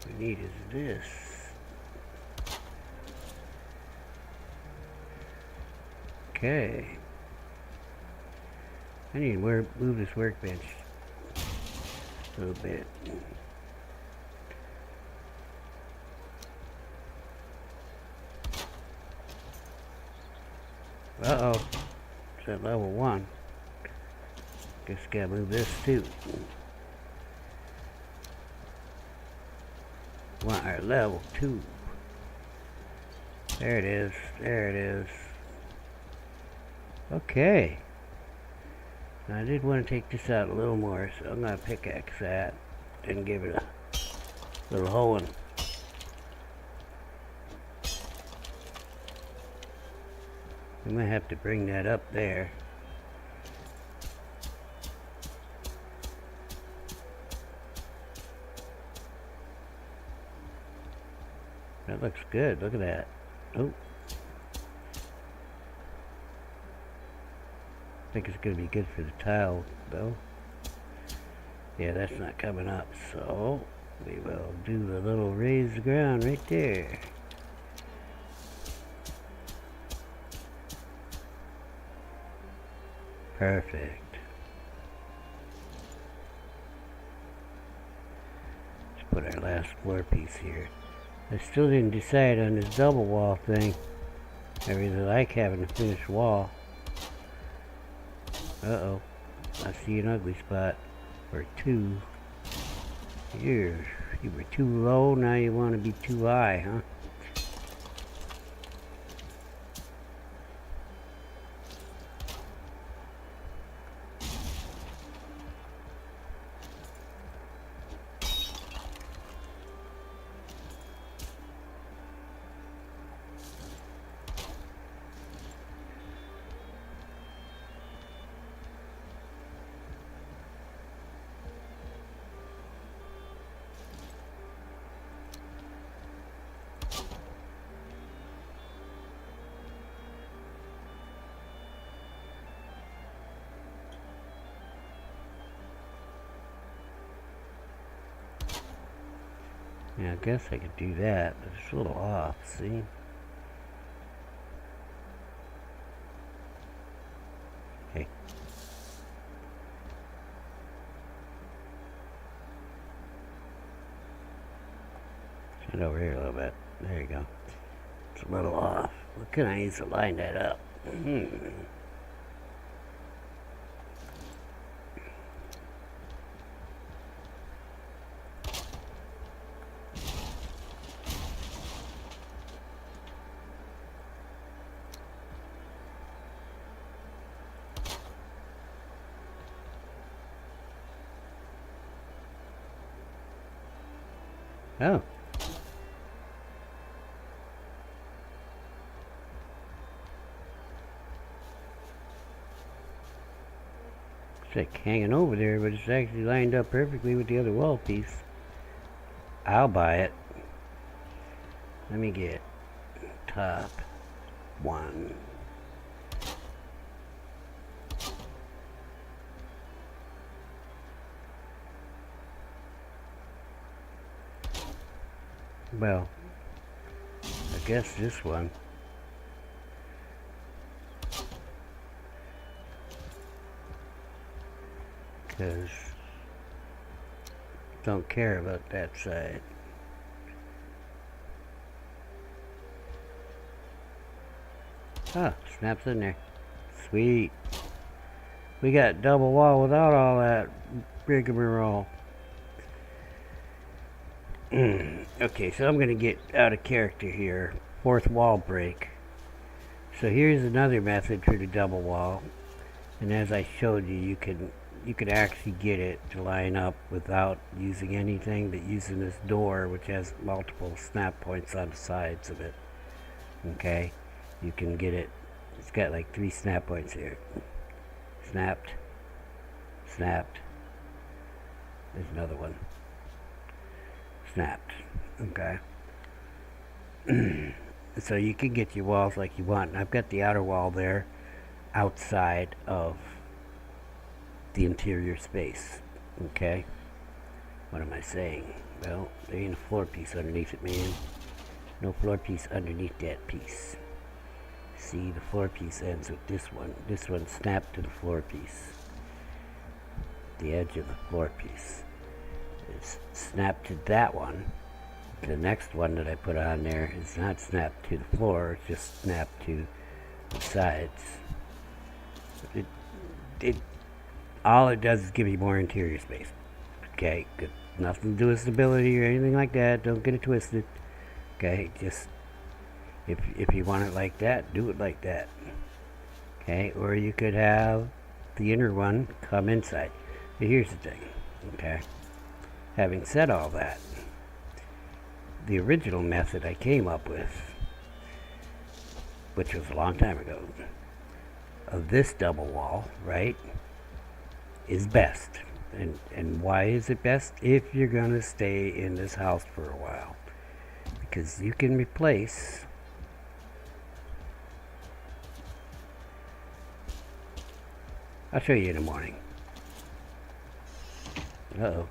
What we need is this. Okay. I need to move this workbench a little bit. Uh-oh. It's at level 1. Guess gotta move this too. want our level 2. There it is. There it is. Okay. Now, I did want to take this out a little more, so I'm going to pickaxe that and give it a little hoeing. I'm going to have to bring that up there. That looks good. Look at that. Oh. I think it's going to be good for the tile, though. Yeah, that's not coming up, so we will do the little raised ground right there. Perfect. Let's put our last floor piece here. I still didn't decide on this double wall thing. I really like having a finished wall. Uh-oh. I see an ugly spot. Or 2. Here. You were too low, now you want to be too high, huh? Yeah, I guess I could do that, but it's a little off, see? Okay. Turn it over here a little bit. There you go. It's a little off. What can I use to line that up? Oh. It's like hanging over there, but it's actually lined up perfectly with the other wall piece. I'll buy it. Let me get top 1. Well, I guess this one. Because don't care about that side. Ah, snaps in there. Sweet. We got double wall without all that rigmarole. Okay, so I'm going to get out of character here. 4th wall break. So here's another method for the double wall. And as I showed you, you can actually get it to line up without using anything but using this door, which has multiple snap points on the sides of it. Okay, you can get it. It's got like 3 snap points here. Snapped, snapped. There's another one. Snapped. Okay. So you can get your walls like you want. And I've got the outer wall there outside of the interior space. Okay. What am I saying? Well, there ain't a floor piece underneath it, man. No floor piece underneath that piece. See, the floor piece ends with this one. This one snapped to the floor piece. The edge of the floor piece. It's snapped to that one. The next one that I put on there is not snapped to the floor, it's just snapped to the sides. All it does is give you more interior space. Okay, good. Nothing to do with stability or anything like that. Don't get it twisted. Okay, just if you want it like that, do it like that. Okay, or you could have the inner one come inside. But here's the thing. Okay, having said all that, the original method I came up with, which was a long time ago, of this double wall, right, is best. And why is it best? If you're going to stay in this house for a while. Because you can replace I'll show you in the morning. Uh-oh.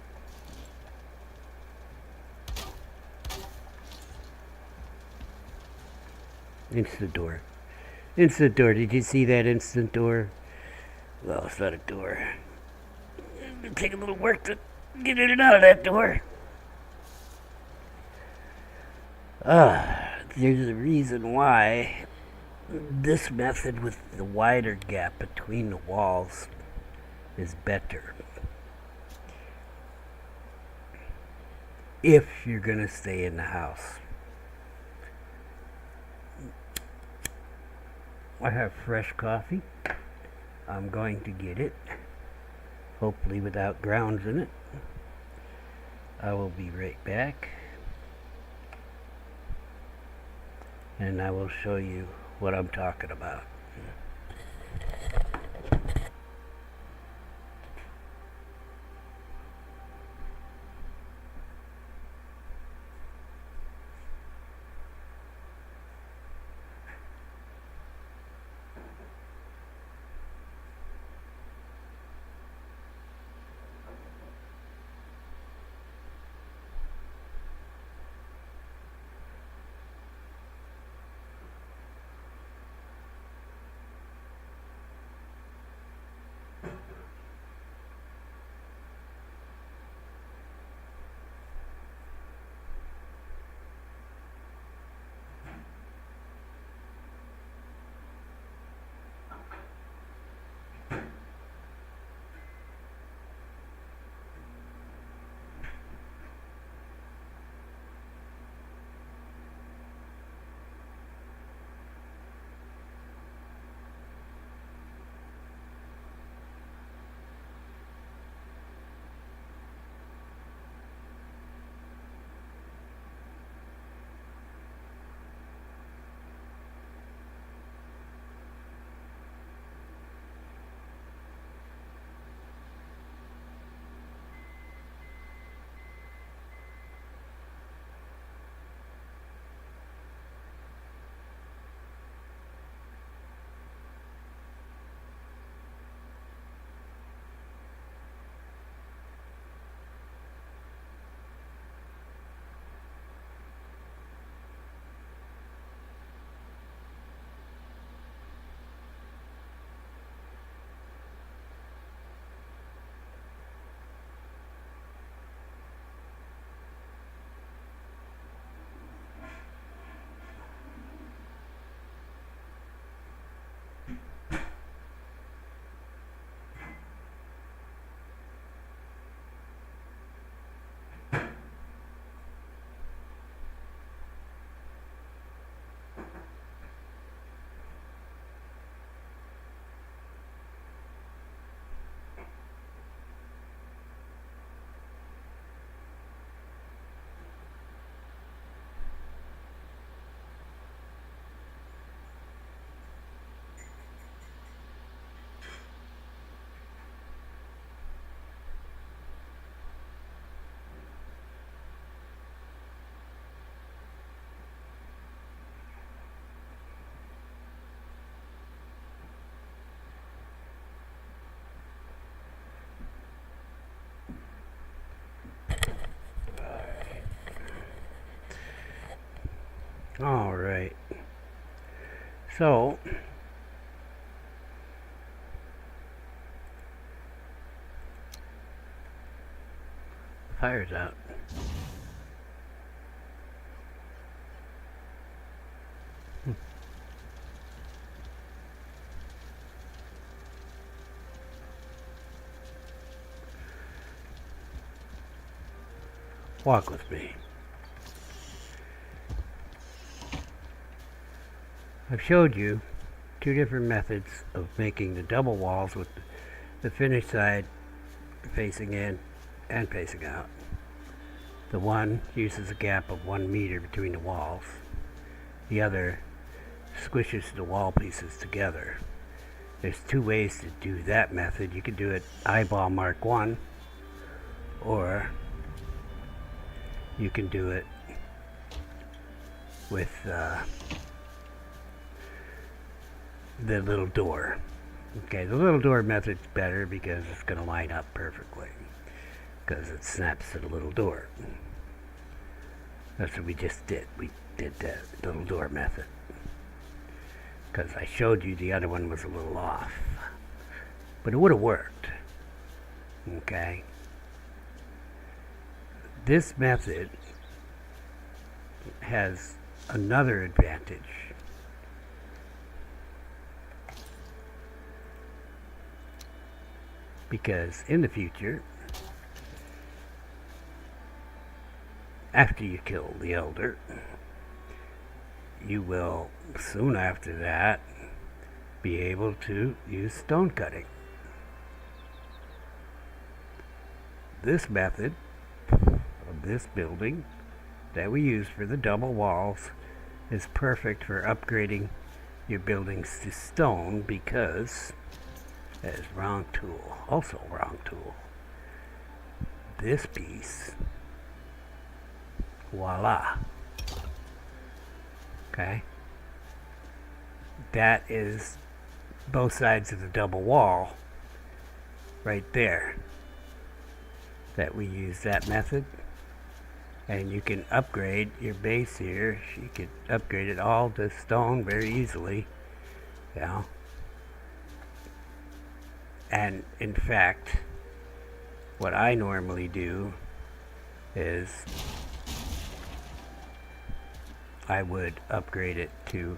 Instant door. Instant door. Did you see that instant door? Well, it's not a door. It'll take a little work to get in and out of that door. There's a reason why this method with the wider gap between the walls is better. If you're going to stay in the house. I have fresh coffee. I'm going to get it. Hopefully without grounds in it. I will be right back. And I will show you what I'm talking about. All right. So, the fire's out. Walk with me. I've showed you two different methods of making the double walls with the finished side facing in and facing out. The one uses a gap of 1 meter between the walls. The other squishes the wall pieces together. There's two ways to do that method. You could do it eyeball mark 1, or you can do it with the little door. Okay, the little door method's better because it's going to line up perfectly, because it snaps to the little door. That's what we just did. We did the little door method, because I showed you the other one was a little off, but it would have worked. Okay, this method has another advantage. Because in the future, after you kill the elder, you will soon after that be able to use stone cutting. This method of this building that we use for the double walls is perfect for upgrading your buildings to stone, because that is wrong tool. Also wrong tool. This piece. Voila. Okay. That is both sides of the double wall right there. That we use that method. And you can upgrade your base here. You can upgrade it all to stone very easily. You know. And in fact, what I normally do is I would upgrade it to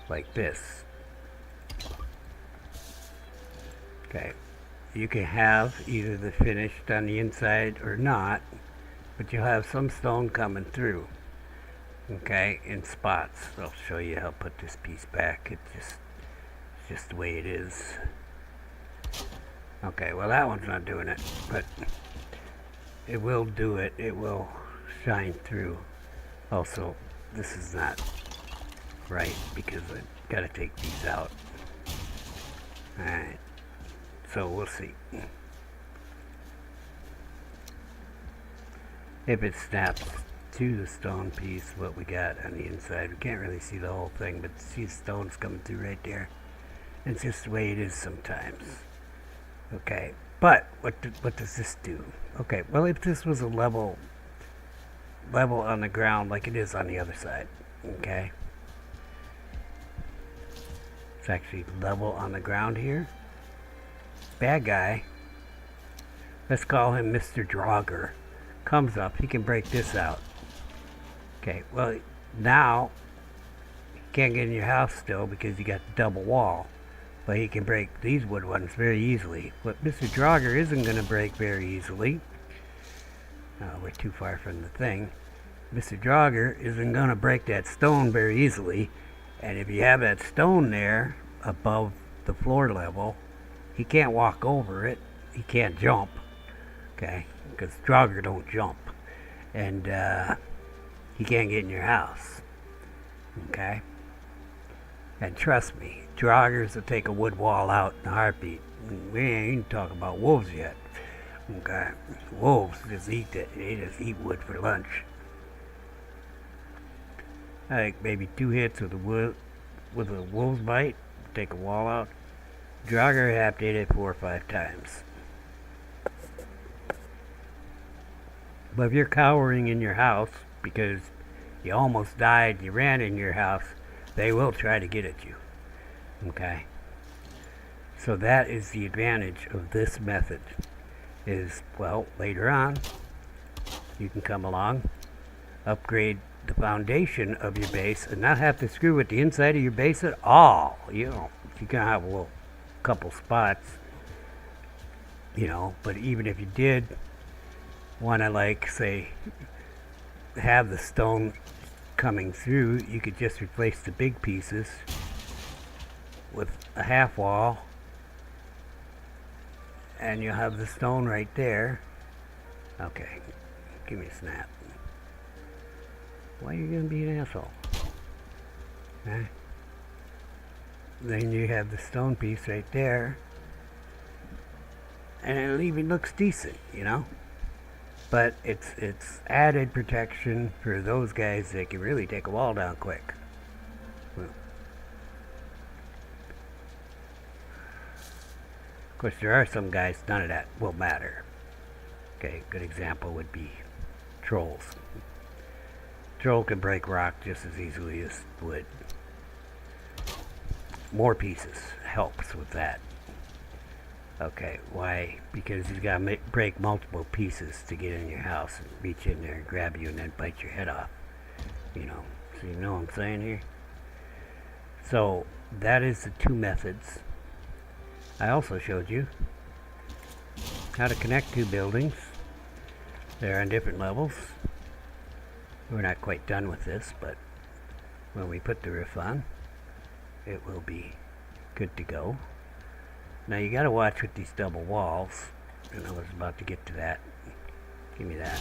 like this. Okay, you can have either the finished on the inside or not, but you'll have some stone coming through. Okay, in spots. I'll show you how to put this piece back. It's just the way it is. Okay, well that one's not doing it, but it will do it. It will shine through. Also, this is not right because I've got to take these out. Alright, so we'll see. If it snaps to the stone piece, what we got on the inside. We can't really see the whole thing, but see the stones coming through right there. It's just the way it is sometimes. Okay, but what does this do? Okay, well, if this was a level on the ground like it is on the other side, okay, it's actually level on the ground here. Bad guy, let's call him Mr. Draugr, comes up. He can break this out. Okay, well, now you can't get in your house still because you got the double wall. But he can break these wood ones very easily. What Mr. Draugr isn't going to break very easily, we're too far from the thing. Mr. Draugr isn't going to break that stone very easily, and if you have that stone there above the floor level, he can't walk over it. He can't jump, okay? Because Draugr don't jump, and he can't get in your house, okay? And trust me, Draugrs will take a wood wall out in a heartbeat. We ain't even talking about wolves yet. Okay, wolves just eat it. They just eat wood for lunch. I think maybe 2 hits with a wolf's bite, take a wall out. Draugr have to eat it 4 or 5 times. But if you're cowering in your house because you almost died, you ran in your house, they will try to get at you. Okay? So that is the advantage of this method. Is, well, later on, you can come along, upgrade the foundation of your base, and not have to screw with the inside of your base at all. You know, you're going to have a little couple spots, you know, but even if you did, want to, like, say, have the stone coming through, you could just replace the big pieces with a half wall, and you'll have the stone right there. Okay, give me a snap. Why are you gonna be an asshole? Okay. Then you have the stone piece right there, and it even looks decent, you know. But it's added protection for those guys that can really take a wall down quick. Well, of course, there are some guys none of that will matter. Okay, good example would be trolls. Troll can break rock just as easily as wood. More pieces helps with that. Okay, why? Because you gotta break multiple pieces to get in your house and reach in there and grab you and then bite your head off. You know, so you know what I'm saying here? So, that is the two methods. I also showed you how to connect two buildings. They're on different levels. We're not quite done with this, but when we put the roof on, it will be good to go. Now you gotta watch with these double walls, and I was about to get to that. Give me that.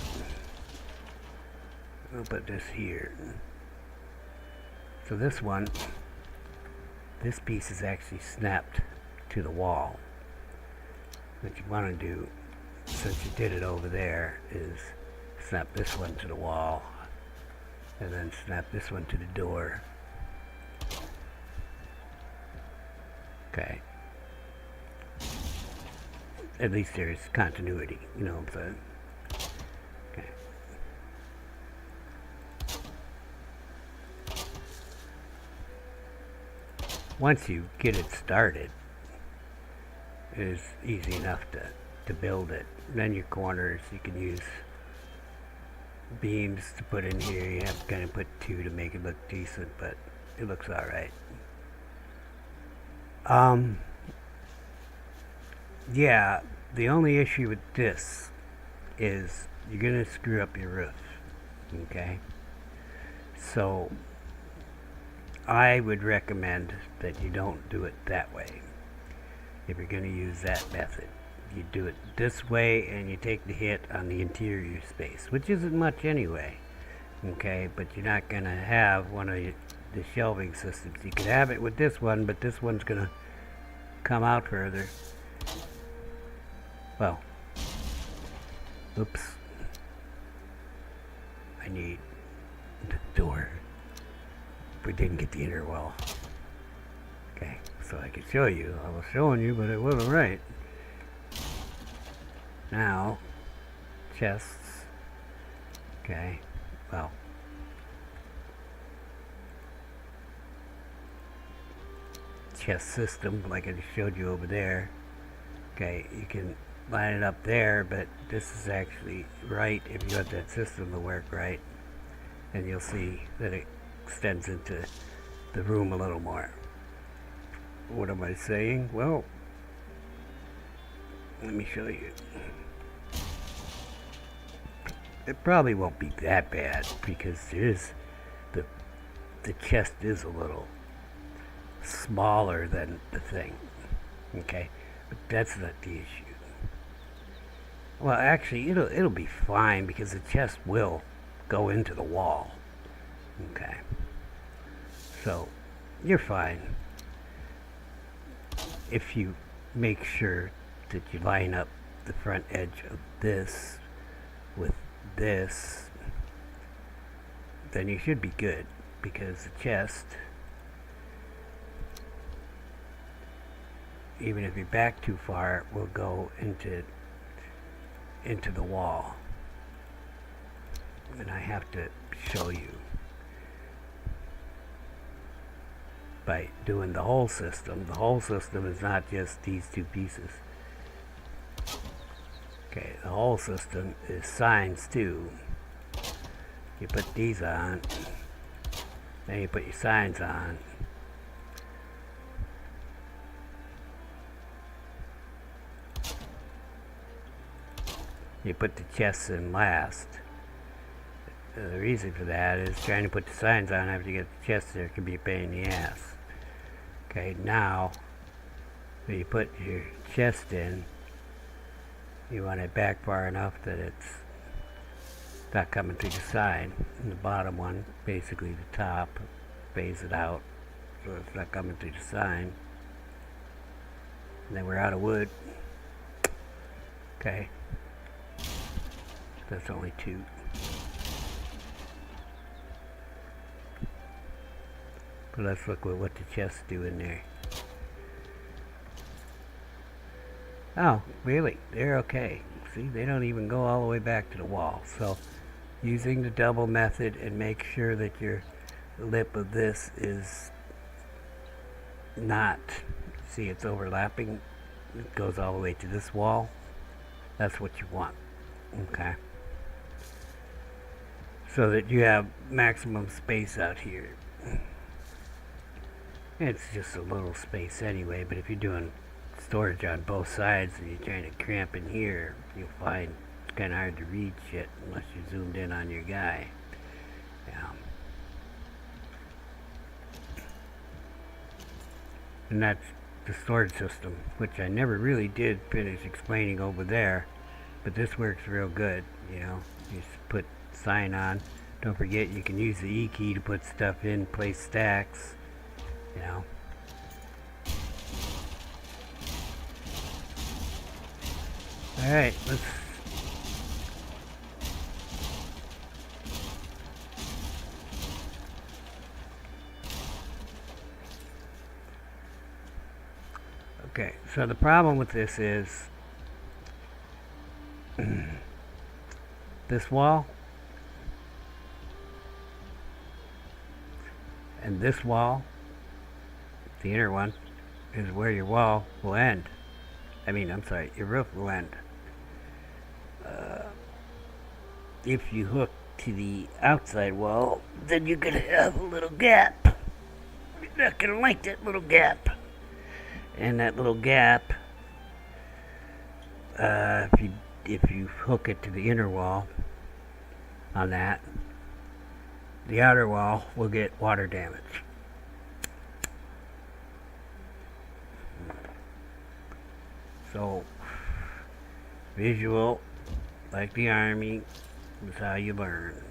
I'll put this here. So this one, this piece is actually snapped to the wall. What you want to do, since you did it over there, is snap this one to the wall, and then snap this one to the door. Okay. At least there's continuity, you know what I'm saying? Okay. Once you get it started, it is easy enough to build it. Then your corners, you can use beams to put in here. You have to kind of put two to make it look decent, but it looks alright. Yeah, the only issue with this is you're gonna screw up your roof. Okay? So I would recommend that you don't do it that way. If you're gonna use that method, you do it this way and you take the hit on the interior space, which isn't much anyway. Okay, but you're not gonna have one of the shelving systems. You could have it with this one, but this one's gonna come out further. Well, oops. I need the door. We didn't get the inner wall. Okay, so I could show you. I was showing you, but it wasn't right. Now, chests. Okay, well. Chest system, like I just showed you over there. Okay, you can line it up there, but this is actually right if you want that system to work right. And you'll see that it extends into the room a little more. What am I saying? Well, let me show you. It probably won't be that bad because there's the chest is a little smaller than the thing. Okay, but that's not the issue. Well, actually, it'll be fine because the chest will go into the wall. Okay, so you're fine if you make sure that you line up the front edge of this with this. Then you should be good because the chest, even if you're back too far, will go into the wall. And I have to show you by doing the whole system. The whole system is not just these two pieces. Okay, the whole system is signs too. You put these on, then you put your signs on. you put the chests in last. The reason for that is trying to put the signs on after you get the chests there can be a pain in the ass. Okay, now when you put your chest in, you want it back far enough that it's not coming through the side. And the bottom one, basically the top, phase it out so it's not coming through the side. And then we're out of wood. Okay. That's only 2. But let's look at what the chests do in there. Oh, really? They're okay. See, they don't even go all the way back to the wall. So, using the double method and make sure that your lip of this is not, see, it's overlapping. It goes all the way to this wall. That's what you want. Okay. So that you have maximum space out here. It's just a little space anyway, but if you're doing storage on both sides and you're trying to cramp in here, you'll find it's kind of hard to read shit unless you're zoomed in on your guy. Yeah. And that's the storage system, which I never really did finish explaining over there, but this works real good. You know, you just put sign on. Don't forget you can use the E key to put stuff in, place stacks. You know. Alright, let's... Okay, so the problem with this is... this wall... and this wall... the inner one is where your wall will end. I'm sorry, your roof will end. If you hook to the outside wall, then you're going to have a little gap. You're not going to like that little gap. And that little gap, if you hook it to the inner wall on that, the outer wall will get water damage. So, visual, like the army, is how you learn.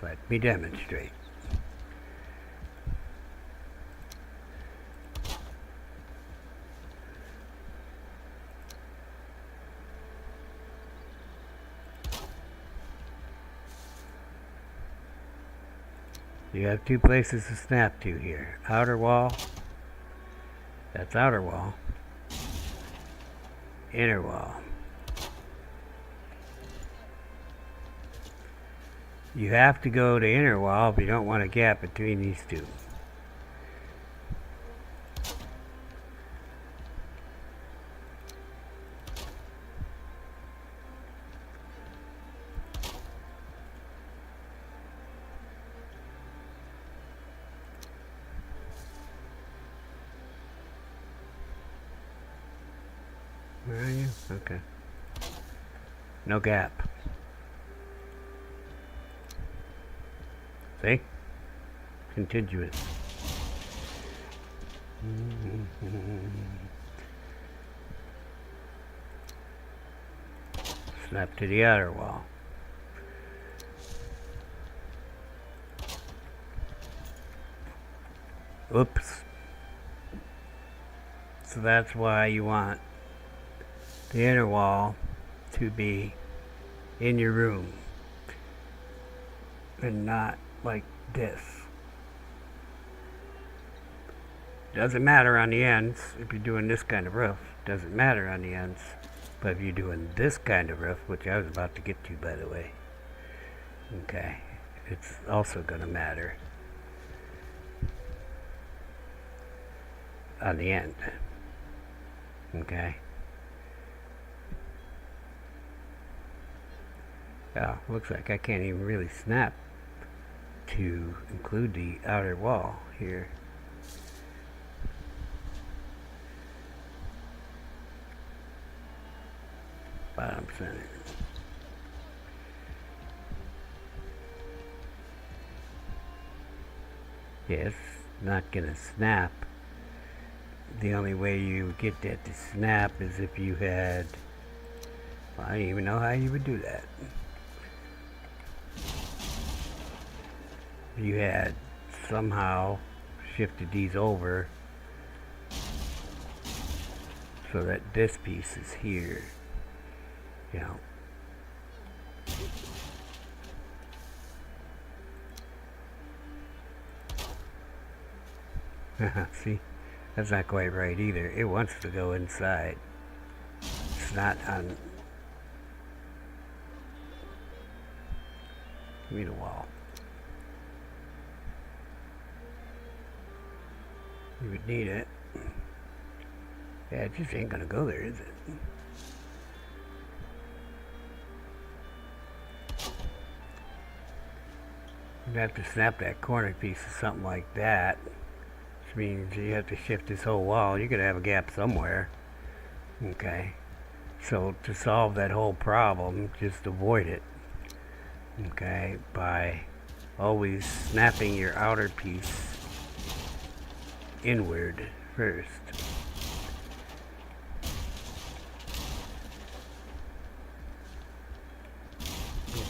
Let me demonstrate. You have 2 places to snap to here. Outer wall. That's outer wall. Inner wall. You have to go to inner wall if you don't want a gap between these 2. Where are you? Okay. No gap. See? Contiguous. Snap to the outer wall. Oops. So that's why you want the inner wall to be in your room and not like this. Doesn't matter on the ends if you're doing this kind of roof. Doesn't matter on the ends. But if you're doing this kind of roof, which I was about to get to, by the way, okay, it's also going to matter on the end. Okay. Yeah, looks like I can't even really snap to include the outer wall here. bottom center. Yes, not gonna snap. The only way you get that to snap is if you had, well, I don't even know how you would do that. If you had somehow shifted these over so that this piece is here, you know. See, that's not quite right either. It wants to go inside. It's not on. Give me the wall. You would need it. Yeah, it just ain't gonna go there, is it? You'd have to snap that corner piece or something like that. Which means you have to shift this whole wall. You're gonna have a gap somewhere. Okay. So to solve that whole problem, just avoid it. Okay, by always snapping your outer piece inward first.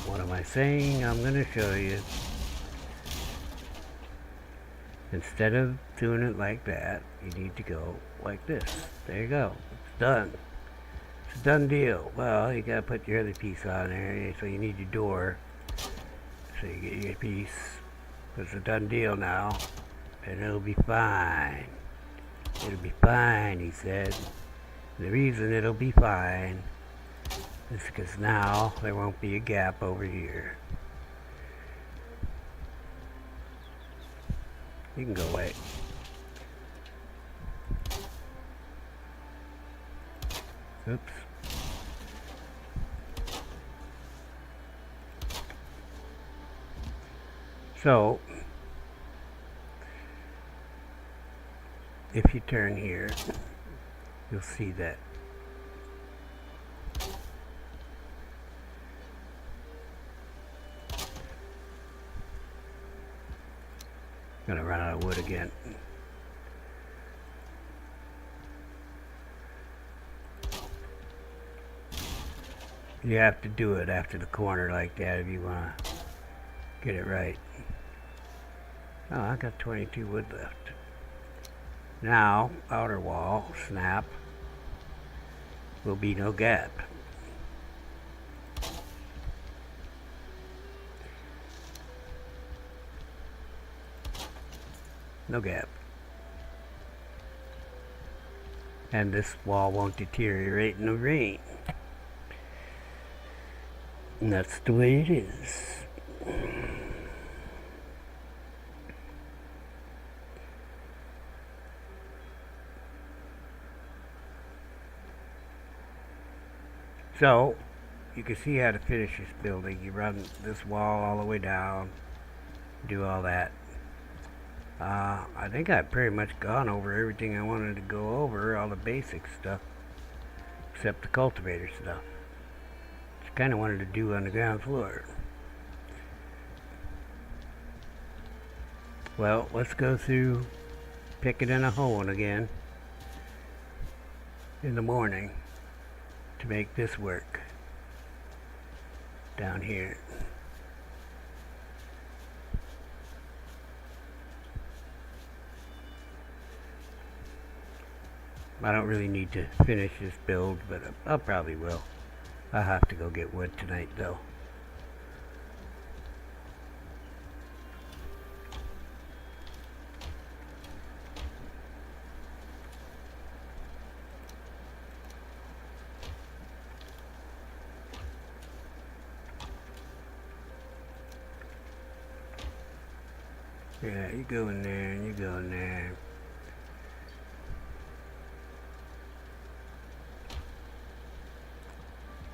What am I saying? I'm going to show you. Instead of doing it like that, you need to go like this. There you go. It's done. It's a done deal. Well, you got to put your other piece on there, so you need your door. So you get your piece. It's a done deal now. And it'll be fine. It'll be fine, he said. The reason it'll be fine is because now there won't be a gap over here. You can go away. Oops. So, if you turn here, you'll see that I'm gonna run out of wood again. You have to do it after the corner like that if you want to get it right. Oh, I got 22 wood left. Now, outer wall, snap, will be no gap. No gap. And this wall won't deteriorate in the rain. And that's the way it is. So, you can see how to finish this building. You run this wall all the way down, do all that. I think I've pretty much gone over everything I wanted to go over, all the basic stuff, except the cultivator stuff, which I kind of wanted to do on the ground floor. Well, let's go through picking and a hoeing again in the morning to make this work down here. I don't really need to finish this build, but I probably will. I'll have to go get wood tonight though. Yeah, you go in there and you go in there.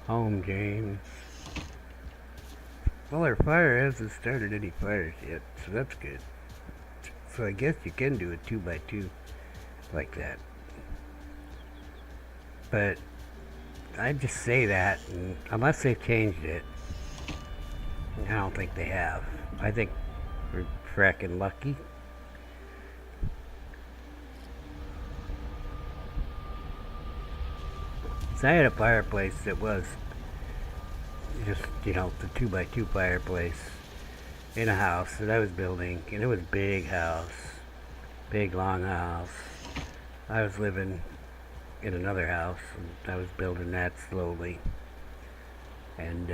Home, James. Well, our fire hasn't started any fires yet, so that's good. So I guess you can do a 2x2 like that. But I just say that, and unless they've changed it, I don't think they have. I think we're fracking lucky. So I had a fireplace that was just, the 2x2 fireplace in a house that I was building, and it was a big house, big long house. I was living in another house, and I was building that slowly, and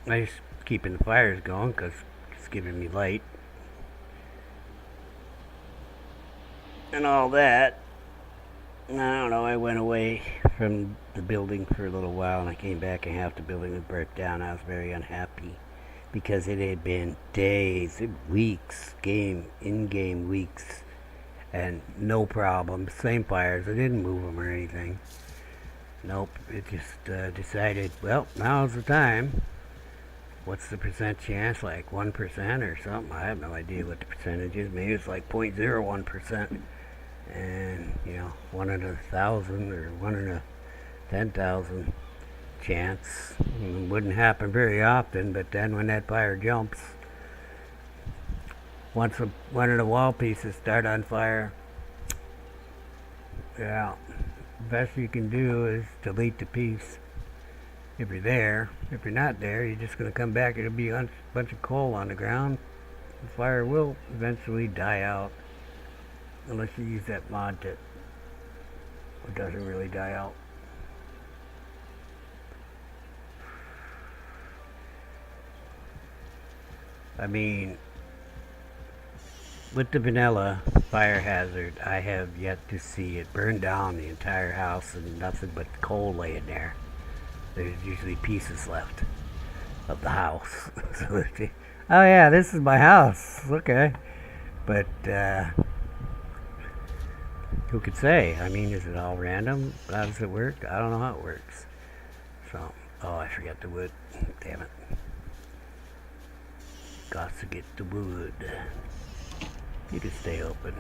I just keeping the fires going because it's giving me light and all that. And I don't know, I went away from the building for a little while, and I came back and half the building was burnt down. I was very unhappy because it had been days, weeks, in-game weeks, and no problems, same fires. I didn't move them or anything. Nope, it just decided, well, now's the time. What's the percent chance? Like 1% or something? I have no idea what the percentage is. Maybe it's like 0.01%. And, 1 in 1,000 or 1 in 10,000 chance. It wouldn't happen very often, but then when that fire jumps, once one of the wall pieces start on fire, yeah, the best you can do is delete the piece. If you're there, if you're not there, you're just going to come back. It'll be a bunch of coal on the ground. The fire will eventually die out, unless you use that mod that it doesn't really die out. I mean, with the vanilla fire hazard, I have yet to see it burn down the entire house and nothing but coal laying there. There's usually pieces left of the house. So, oh yeah, this is my house. Okay. But, who could say? I mean, is it all random? How does it work? I don't know how it works. So, oh, I forgot the wood. Damn it. Got to get the wood. You can stay open.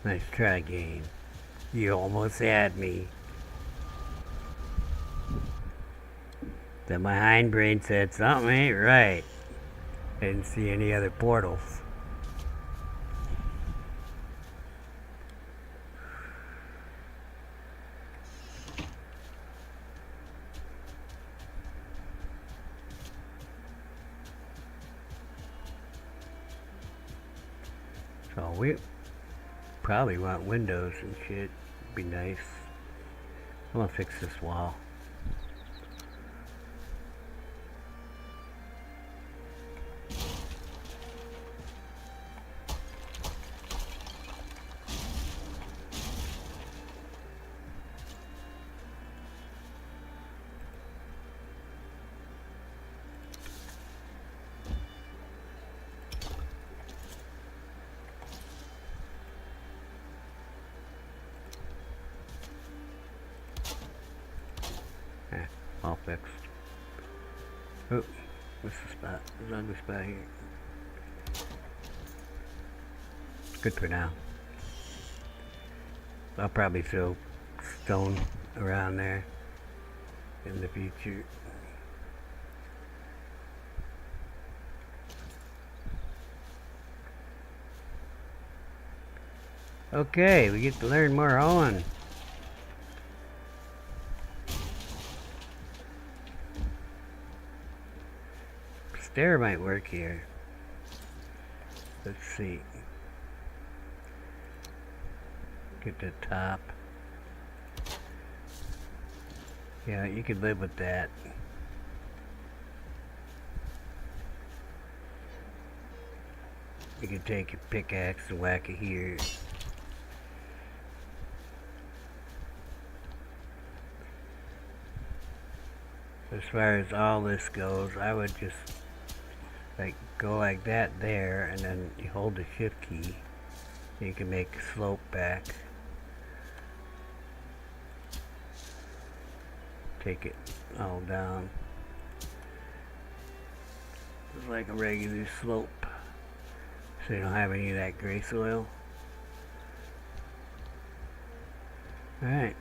Nice try, game. You almost had me. Then my hindbrain said something ain't right. I didn't see any other portals. So we probably want windows and shit. Be nice. I'm gonna fix this wall. All fixed. Oh, what's the spot? There's an ugly spot here. Good for now. I'll probably throw stone around there in the future. Okay, we get to learn more hoeing. Stair might work here. Let's see. Get the top. Yeah, you could live with that. You can take your pickaxe and whack it here. As far as all this goes, I would just like go like that there, and then you hold the shift key. You can make a slope back. Take it all down. It's like a regular slope, so you don't have any of that gray soil. Alright.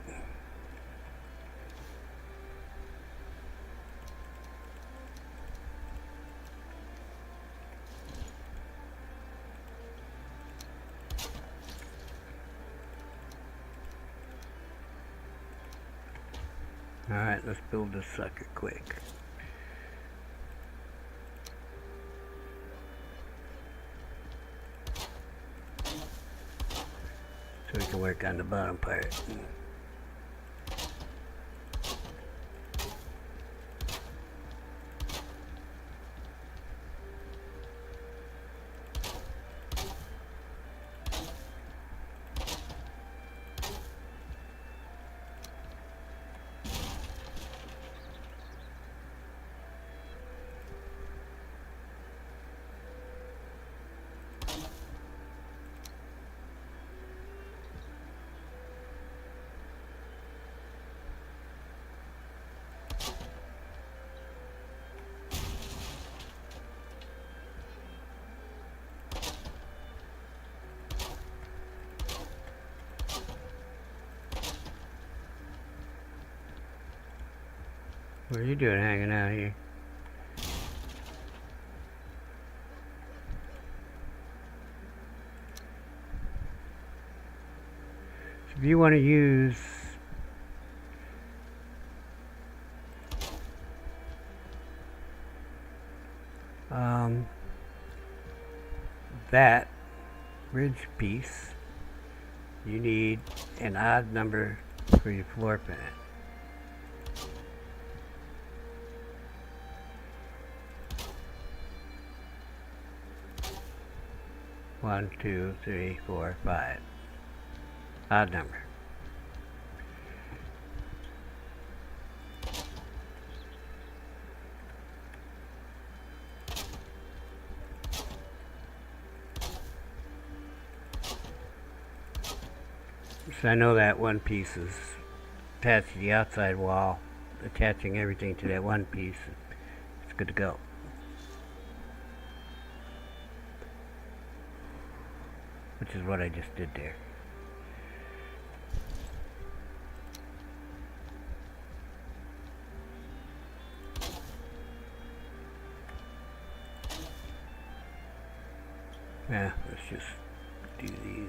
Alright, let's build this sucker quick. So we can work on the bottom part. What are you doing hanging out here? So if you want to use that ridge piece, you need an odd number for your floor plan. 1, 2, 3, 4, 5. Odd number. So I know that one piece is attached to the outside wall. Attaching everything to that one piece, it's good to go. Which is what I just did there. Yeah, let's just do these.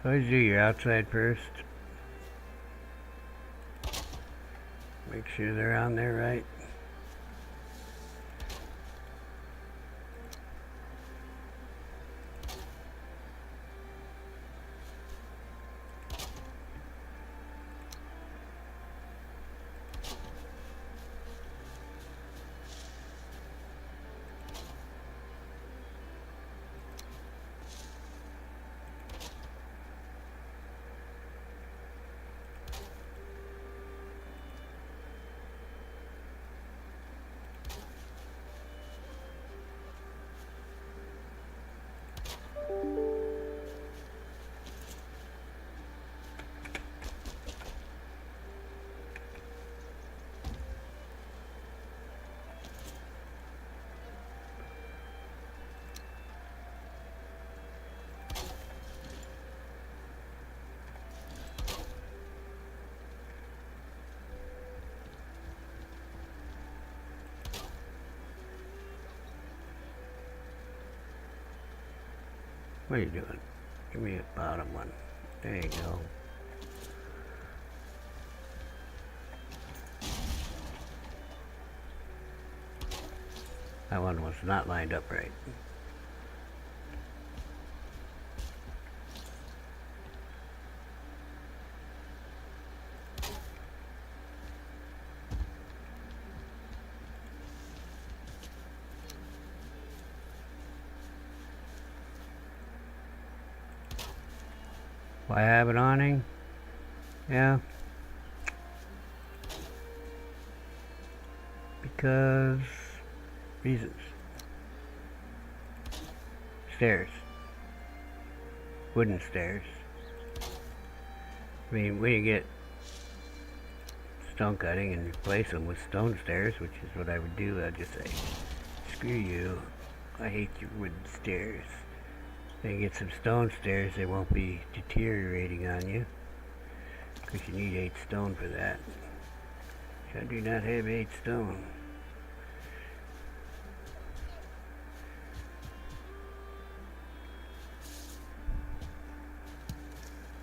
So always do your outside first. Make sure they're on there right. What are you doing? Give me a bottom one. There you go. That one was not lined up right. Why have an awning? Yeah. Because reasons. Stairs. Wooden stairs. I mean, when you get stone cutting and replace them with stone stairs, which is what I would do, I'd just say, screw you. I hate your wooden stairs. Then get some stone stairs, they won't be deteriorating on you. Because you need 8 stone for that. I do not have 8 stone.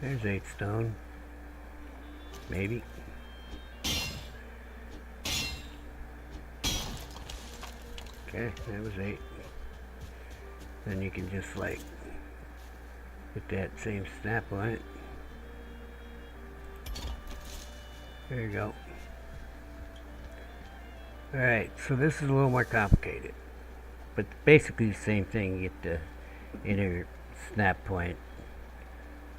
There's 8 stone. Maybe. Okay, that was 8. Then you can just like put that same snap on it. There you go. Alright, so this is a little more complicated. But basically the same thing. You get the inner snap point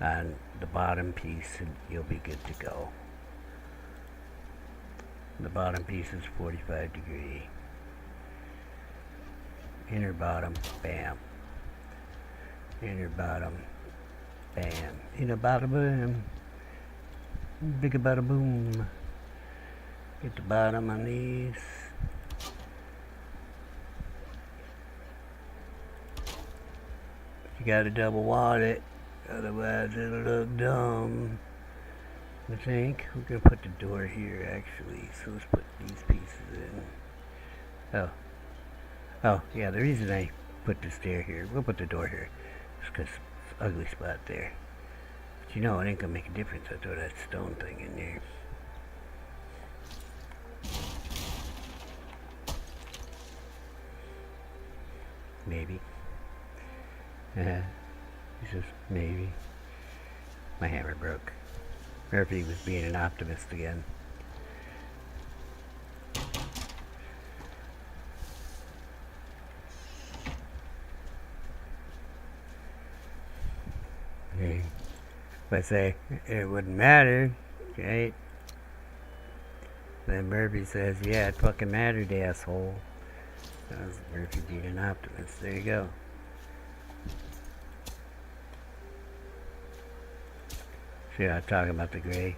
on the bottom piece and you'll be good to go. The bottom piece is 45 degree. Inner bottom, bam. Inner bottom, bam. Inner bottom, bam. Bigger bada boom. Get the bottom on these. You gotta double wall it, otherwise it'll look dumb. I think we're gonna put the door here actually, so let's put these pieces in. Oh yeah, the reason I put the stair here, we'll put the door here, is because it's an ugly spot there. But you know, it ain't gonna make a difference. I throw that stone thing in there. Maybe. It's just maybe. My hammer broke. Murphy was being an optimist again. Okay. But say it wouldn't matter, right? Then Murphy says, yeah, it fucking mattered, asshole. That was Murphy being an optimist. There you go. See, I'm talking about the gray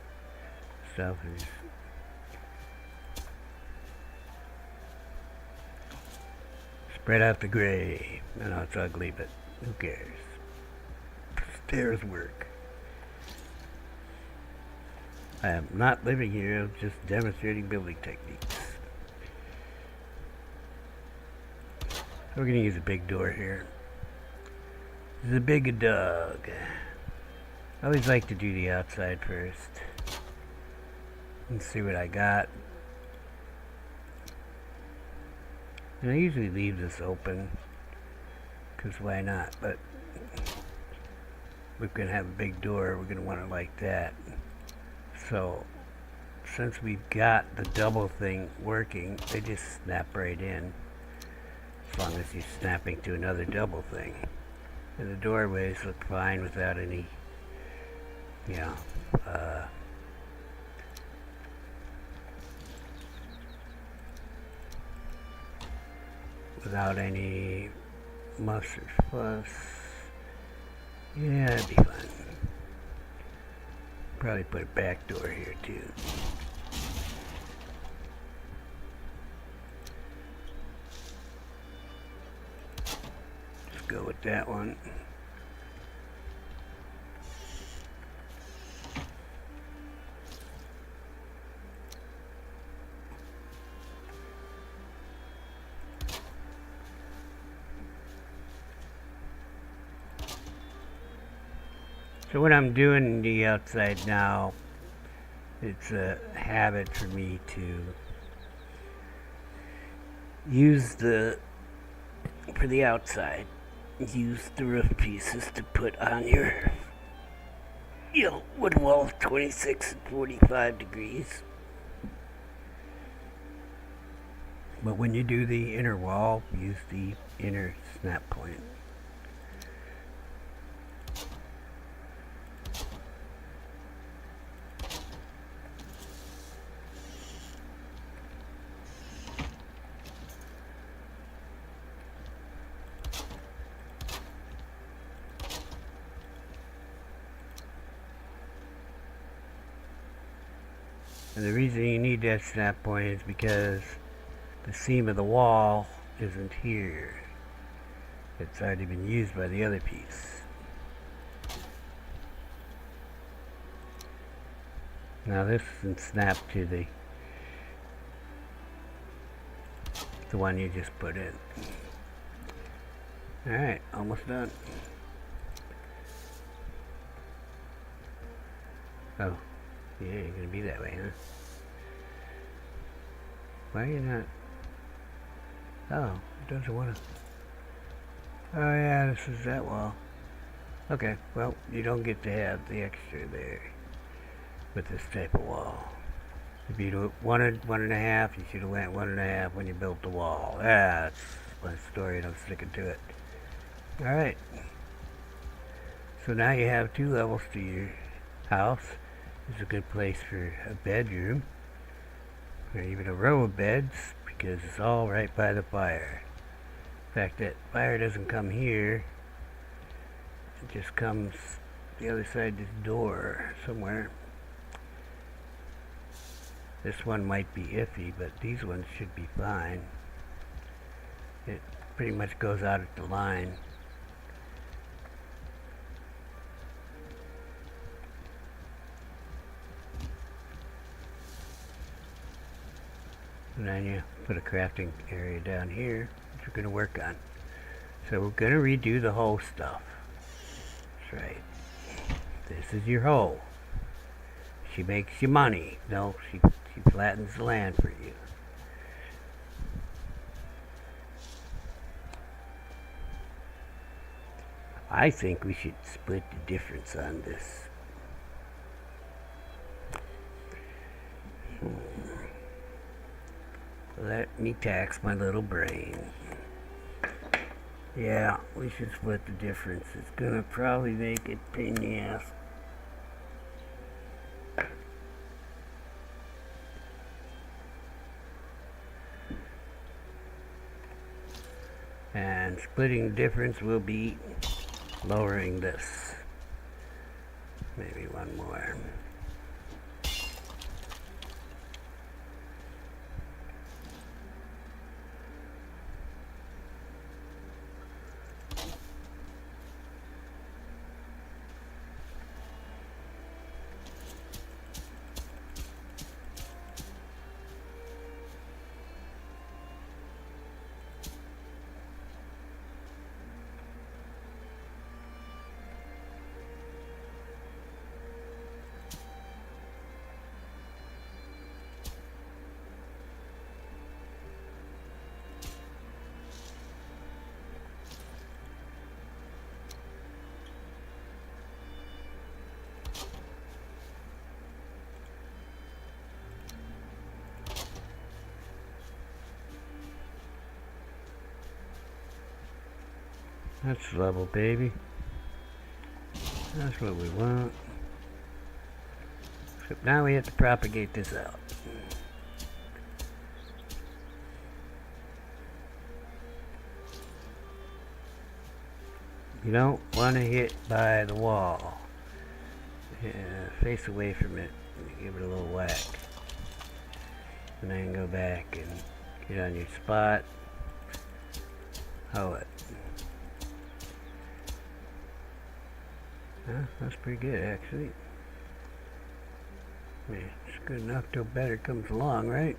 stuff. Spread out the gray. I know it's ugly, but who cares? Stairs work. I am not living here, I'm just demonstrating building techniques. We're going to use a big door here. This is a big dog. I always like to do the outside first. Let's see what I got. And I usually leave this open, because why not? But we're going to have a big door, we're going to want it like that. So, since we've got the double thing working, they just snap right in. As long as you're snapping to another double thing. And the doorways look fine without any, without any muss or fuss. Yeah, it'd be fine. Probably put a back door here too. Let's go with that one. So when I'm doing the outside now, it's a habit for me to use for the outside, use the roof pieces to put on your wood wall 26 and 45 degrees. But when you do the inner wall, use the inner snap point. And the reason you need that snap point is because the seam of the wall isn't here. It's already been used by the other piece. Now this isn't snapped to the one you just put in. Alright, almost done. Oh, yeah, you're gonna be that way, huh? Why are you not? Oh, it doesn't want to. Oh yeah, this is that wall. Okay, well, you don't get to have the extra there with this type of wall. If you wanted 1.5, you should have went 1.5 when you built the wall. That's my story and I'm sticking to it. Alright. So now you have 2 levels to your house. It's a good place for a bedroom. Or even a row of beds, because it's all right by the fire. In fact, that fire doesn't come here. It just comes the other side of this door somewhere. This one might be iffy, but these ones should be fine. It pretty much goes out at the line. And then you put a crafting area down here, which we're going to work on. So we're going to redo the hoe stuff. That's right. This is your hoe. She makes you money. No, she flattens the land for you. I think we should split the difference on this. Let me tax my little brain. Yeah, we should split the difference. It's gonna probably make it pain in the ass. And splitting the difference will be lowering this. Maybe one more. That's level, baby. That's what we want. Except now we have to propagate this out. You don't want to hit by the wall. Yeah, face away from it. Give it a little whack. And then go back and get on your spot. Hoe it. Huh? That's pretty good, actually. Yeah, it's good enough till better comes along, right?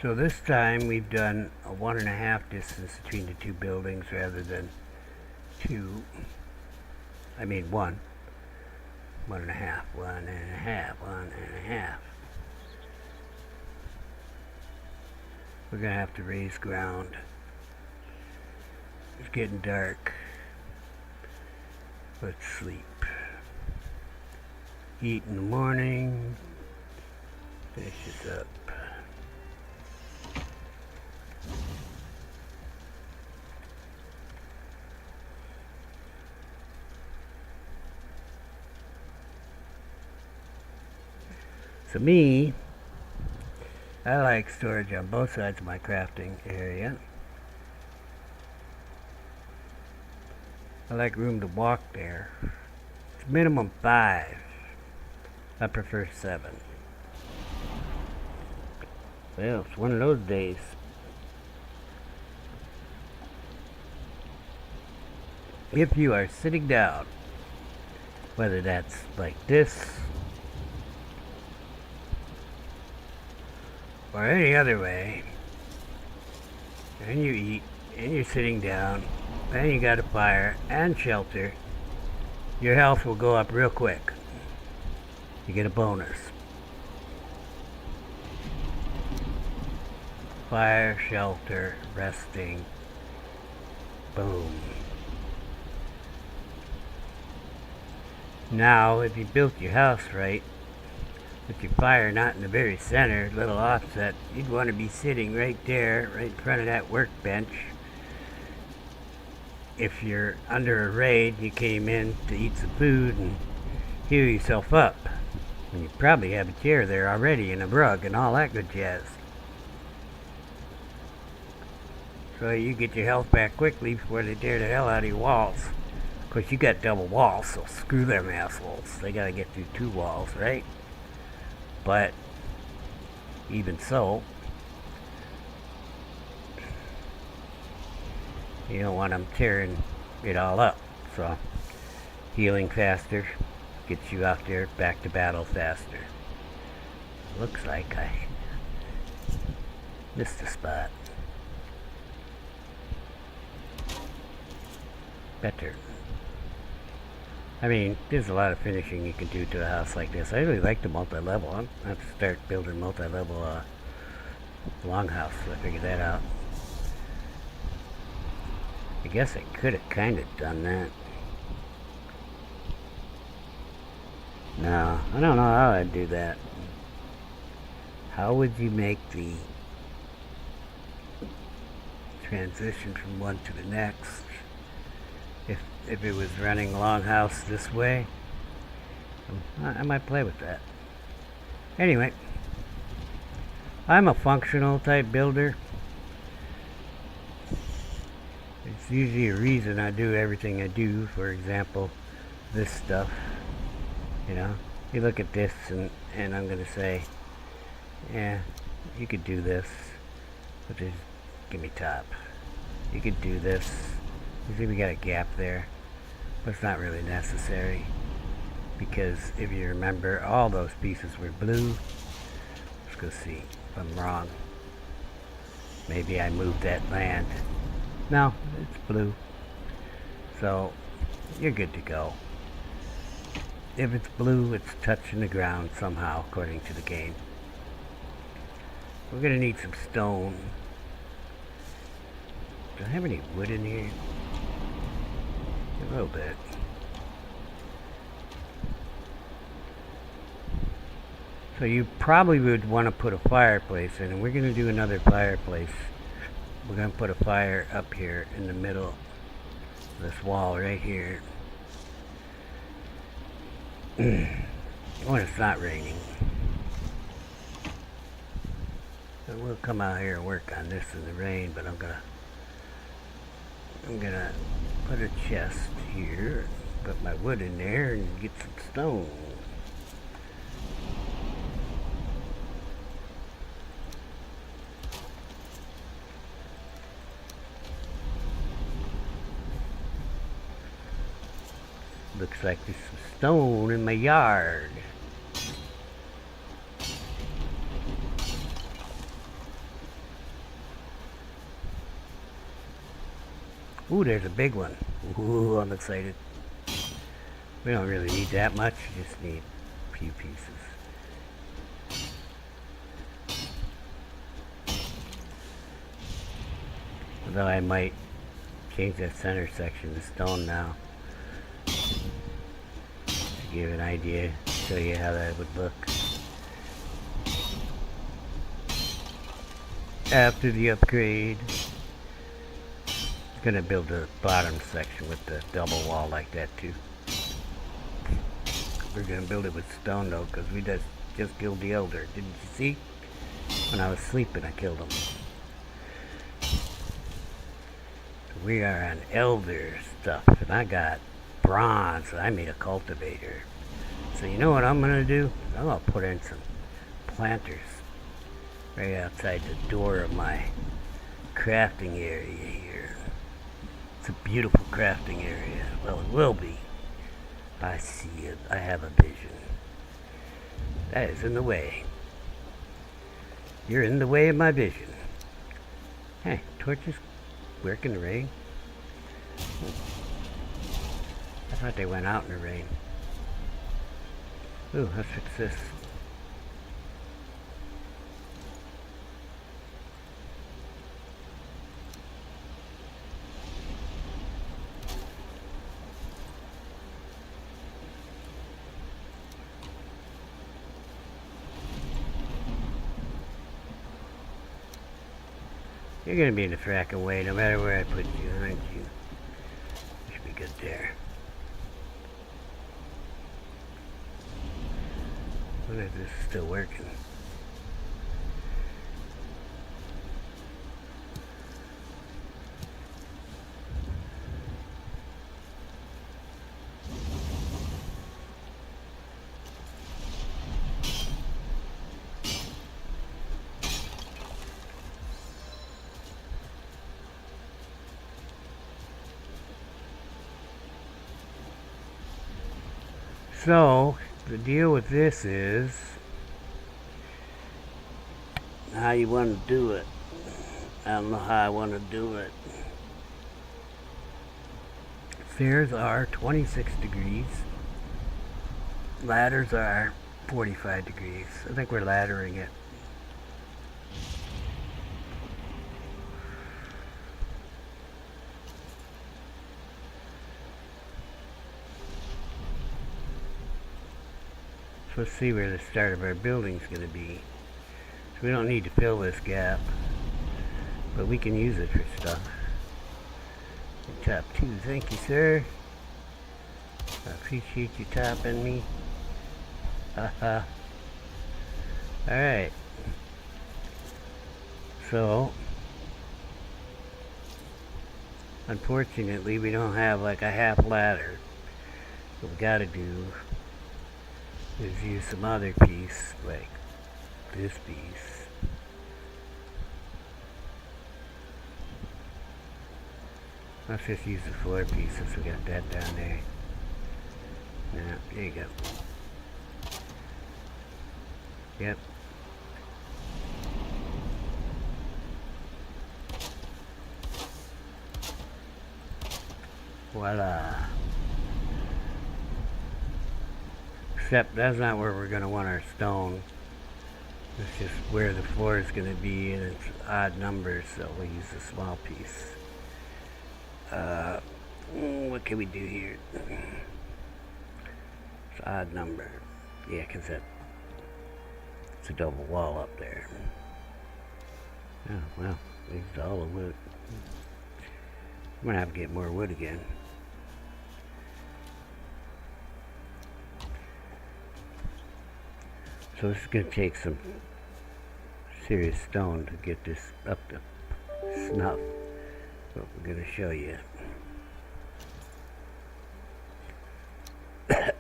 So this time we've done a 1.5 distance between the two buildings rather than two. I mean one. 1.5, 1.5, 1.5. We're gonna have to raise ground. It's getting dark. Let's sleep. Eat in the morning. Finish this up. So me, I like storage on both sides of my crafting area. I like room to walk there. It's minimum 5. I prefer 7. Well, it's one of those days. If you are sitting down, whether that's like this or any other way, and you eat, and you're sitting down, and you got a fire and shelter, your health will go up real quick. You get a bonus. Fire, shelter, resting, boom. Now, if you built your house right, with your fire not in the very center, little offset, you'd want to be sitting right there, right in front of that workbench. If you're under a raid, you came in to eat some food and heal yourself up. And you probably have a chair there already and a rug and all that good jazz. So you get your health back quickly before they tear the hell out of your walls. Of course, you got double walls, so screw them assholes. They gotta get through 2 walls, right? But even so, you don't want them tearing it all up. So healing faster gets you out there back to battle faster. Looks like I missed a spot. Better. I mean, there's a lot of finishing you can do to a house like this. I really like the multi-level. I'm going to have to start building multi-level longhouse. So I figured that out. I guess I could have kind of done that. No, I don't know how I'd do that. How would you make the transition from one to the next? If it was running longhouse this way, I might play with that. Anyway, I'm a functional type builder. It's usually a reason I do everything I do. For example, this stuff. You know, you look at this and I'm gonna say, yeah, you could do this, but just give me top. You could do this. You see we got a gap there, but it's not really necessary, because if you remember, all those pieces were blue. Let's go see if I'm wrong. Maybe I moved that land. No, it's blue. So you're good to go. If it's blue, it's touching the ground somehow, according to the game. We're gonna need some stone. Do I have any wood in here? A little bit. So you probably would want to put a fireplace in, and we're going to do another fireplace. We're going to put a fire up here in the middle of this wall right here. When it's not raining. So we'll come out here and work on this in the rain, but I'm gonna put a chest here, put my wood in there, and get some stone. Looks like there's some stone in my yard. Ooh, there's a big one. Ooh, I'm excited. We don't really need that much. We just need a few pieces. Although I might change that center section to stone now. To give an idea, show you how that would look. After the upgrade. Gonna build the bottom section with the double wall like that too. We're gonna build it with stone though, because we just killed the elder. Didn't you see? When I was sleeping, I killed him. So we are on elder stuff, and I got bronze. So I made a cultivator. So you know what I'm gonna do? I'm gonna put in some planters right outside the door of my crafting area here. It's a beautiful crafting area. Well, it will be. I see it. I have a vision. That is in the way. You're in the way of my vision. Hey, torches work in the rain? I thought they went out in the rain. Ooh, let's fix this. You're gonna be in the fracking way no matter where I put you, aren't you? You should be good there. I wonder if this is still working. So, the deal with this is how you want to do it. I don't know how I want to do it. Stairs are 26 degrees. Ladders are 45 degrees. I think we're laddering it. So let's see where the start of our building's going to be. So we don't need to fill this gap, but we can use it for stuff. Top 2, thank you, sir. I appreciate you topping me. Haha. Alright. So, unfortunately, we don't have like a half ladder. What we gotta do is use some other piece, like this piece. Let's just use the floor piece since we got that down there. Now, there you go. Yep. Voila. Except that's not where we're going to want our stone. It's just where the floor is going to be, and it's odd numbers, so we'll use a small piece. What can we do here? It's an odd number. Yeah, because it's a double wall up there. Oh, well, used all the wood. I'm going to have to get more wood again. So this is going to take some serious stone to get this up to snuff. What we're going to show you.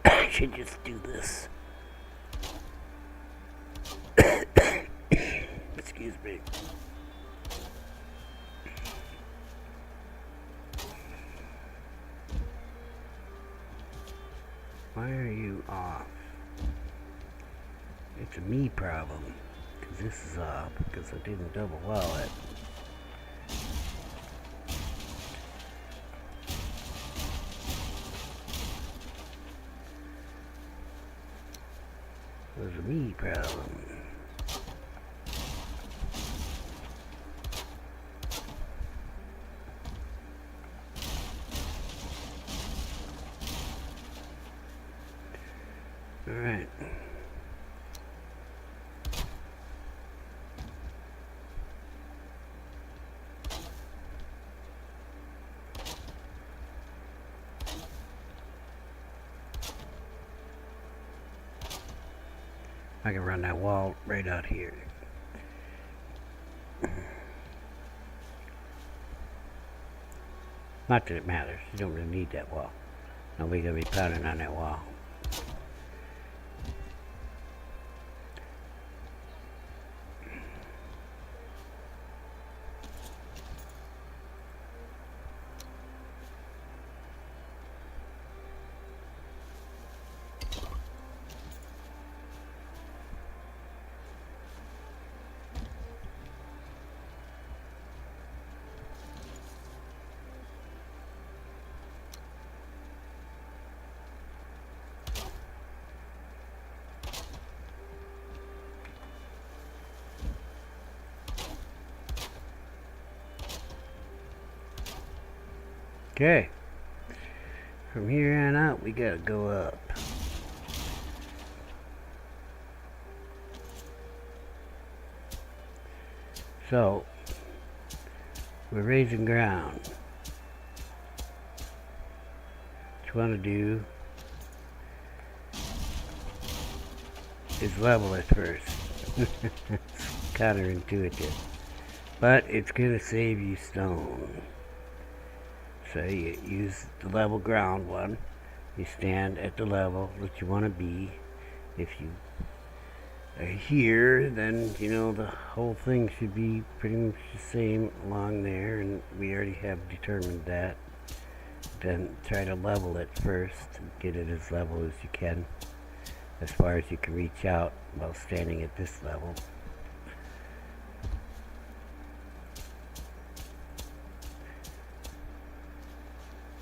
I should just do this. Excuse me. Why are you off? It's a me problem. Because this is off. Because I didn't double wall it. was a me problem. Alright. I can run that wall right out here. Not that it matters. You don't really need that wall. Nobody's gonna be pounding on that wall. Okay. From here on out, we gotta go up. So, we're raising ground. What you want to do is level it first. It's counterintuitive. But it's gonna save you stone. So you use the level ground one. You stand at the level that you want to be. If you are here, then you know the whole thing should be pretty much the same along there, and we already have determined that. Then try to level it first and get it as level as you can, as far as you can reach out while standing at this level.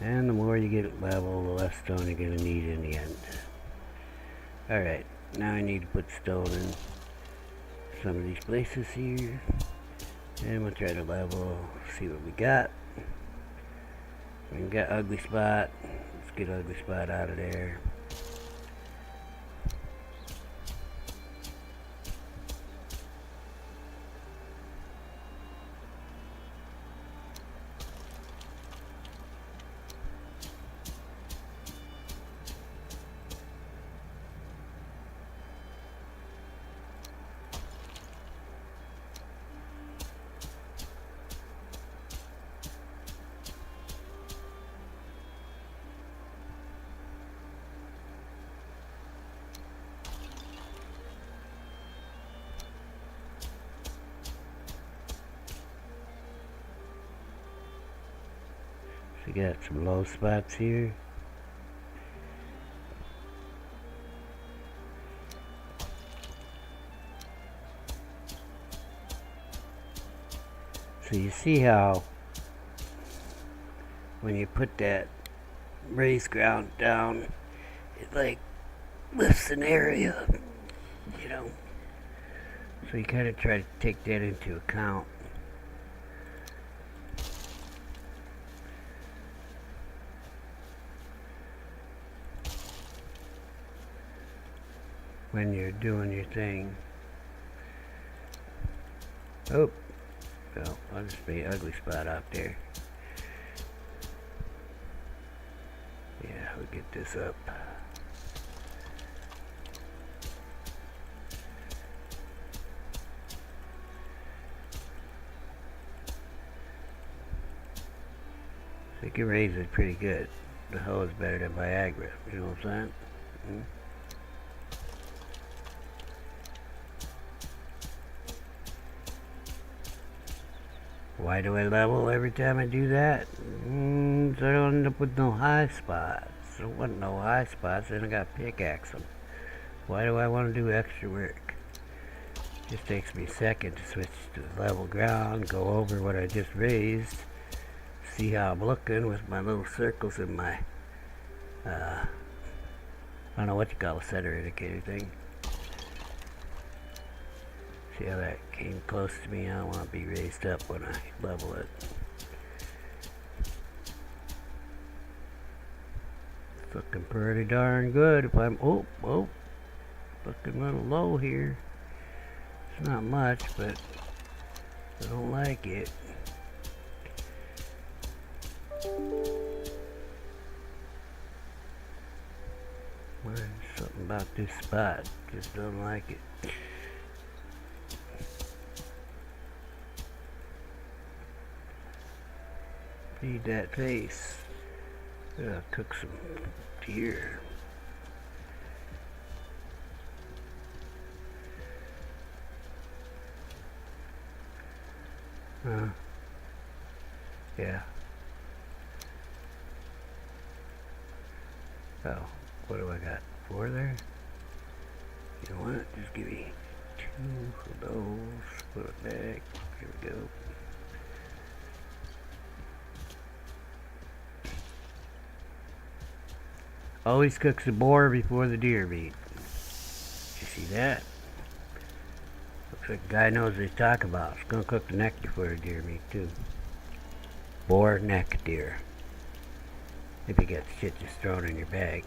And the more you get it level, the less stone you're going to need in the end. Alright, now I need to put stone in some of these places here. And we'll try to level, see what we got. We got ugly spot. Let's get ugly spot out of there. We got some low spots here. So you see how when you put that raised ground down, it like lifts an area, you know. So you kind of try to take that into account. When you're doing your thing. Oh, well, I'll just be an ugly spot out there. Yeah, we'll get this up. So you can raise it pretty good. The hoe is better than Viagra, you know what I'm saying? Mm-hmm. Why do I level every time I do that? So I don't end up with no high spots. I don't want no high spots, then I gotta pickaxe them. Why do I want to do extra work? It just takes me a second to switch to level ground, go over what I just raised, see how I'm looking with my little circles in my, I don't know what you call a center indicator thing. See how that came close to me? I don't want to be raised up when I level it. It's looking pretty darn good. If I'm looking a little low here. It's not much, but I don't like it. Something about this spot, just don't like it. Feed that face. Cook some deer. Yeah. Oh, what do I got? 4 there? You know what? Just give me 2 of those. Put it back. Here we go. Always cooks the boar before the deer meat. You see that? Looks like the guy knows what he's talking about. He's gonna cook the neck before the deer meat too. Boar, neck, deer. If you get shit just thrown in your bag.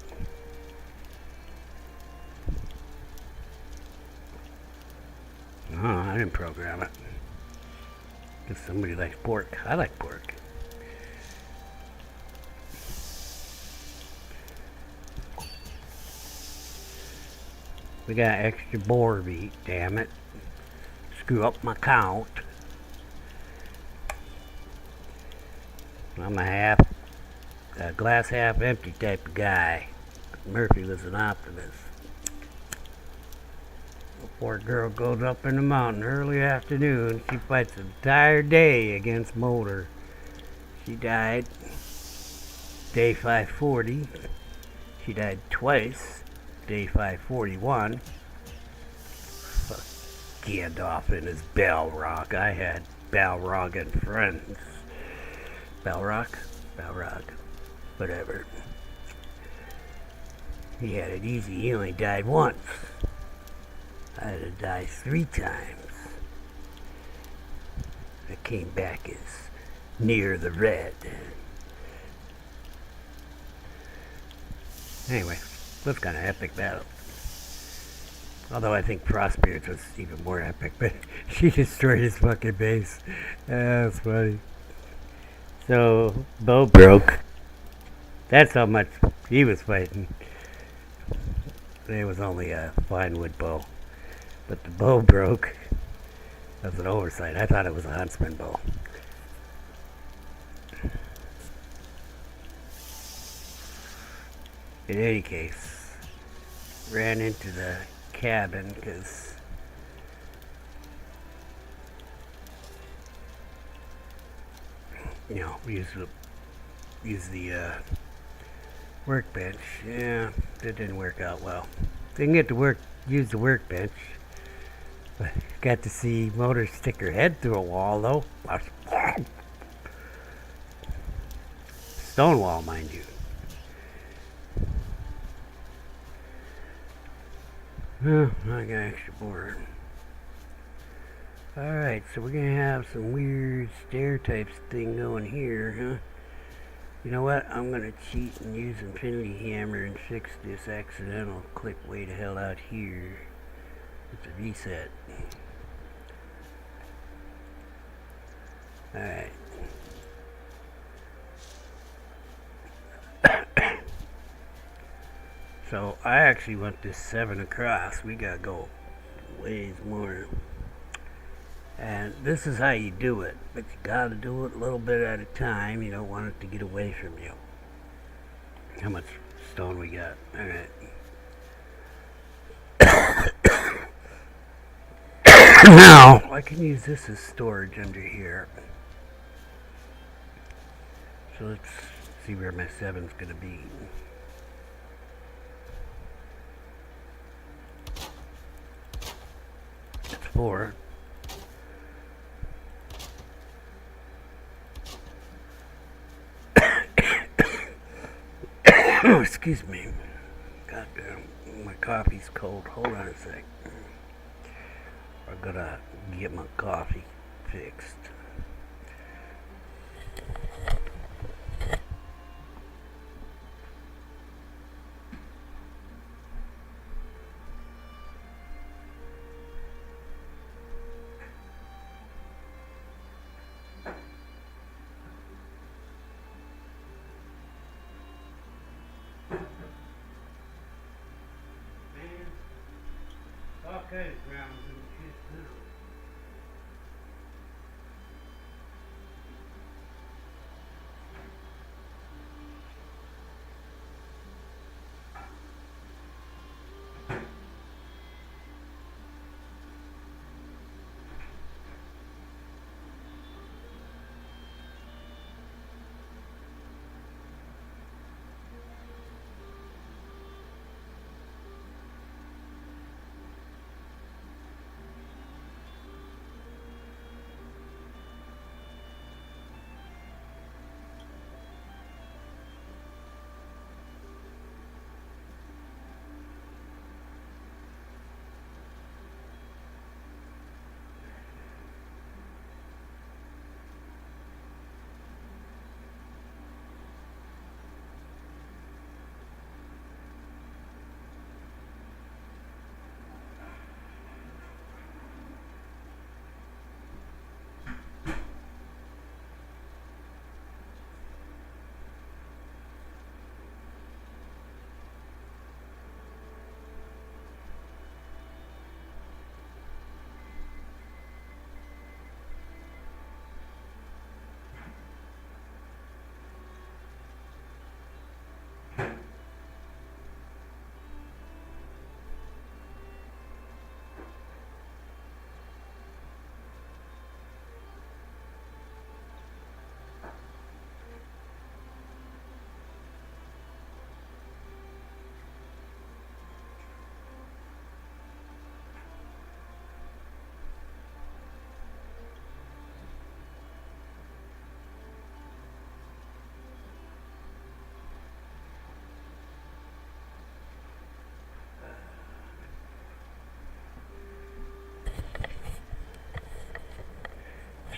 Oh, I didn't program it. Because somebody likes pork. I like pork. We got extra boar meat, damn it. Screw up my count. I'm a glass half empty type of guy. Murphy was an optimist. The poor girl goes up in the mountain early afternoon. She fights an entire day against Molder. She died day 540. She died twice. Day 541. Gandalf and his Balrog. I had Balrog and friends. Balrog? Whatever. He had it easy. He only died once. I had to die 3 times. I came back as Near the Red. Anyway, that's kind of epic battle. Although I think Frostbeard's was even more epic, but she destroyed his fucking base. That's funny. So, bow broke. That's how much he was fighting. It was only a fine wood bow. But the bow broke. That was an oversight. I thought it was a huntsman bow. In any case, ran into the cabin because use the workbench. Yeah, that didn't work out well. Didn't get to use the workbench. But got to see Motor stick her head through a wall though. Stone wall, mind you. Oh, I got extra board. Alright, so we're gonna have some weird stair types thing going here, huh? You know what? I'm gonna cheat and use Infinity Hammer and fix this accidental click way the hell out here. It's a reset. Alright. So I actually want this 7 across. We gotta go ways more. And this is how you do it, but you gotta do it a little bit at a time. You don't want it to get away from you. How much stone we got? Alright. Now I can use this as storage under here. So let's see where my 7's gonna be. It's 4. Oh, excuse me. Goddamn, my coffee's cold. Hold on a sec. I gotta get my coffee fixed. All kinds of grounds and shit now.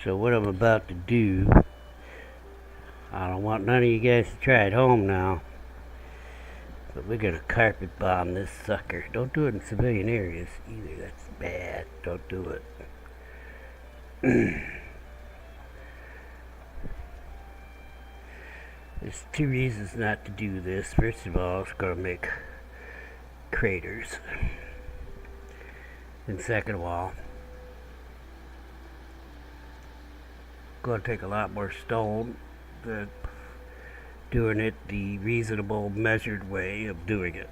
So what I'm about to do, I don't want none of you guys to try at home now, but we're gonna carpet bomb this sucker. Don't do it in civilian areas either, that's bad. Don't do it. There's two reasons not to do this. First of all, it's gonna make craters. And second of all, going to take a lot more stone than doing it the reasonable, measured way of doing it.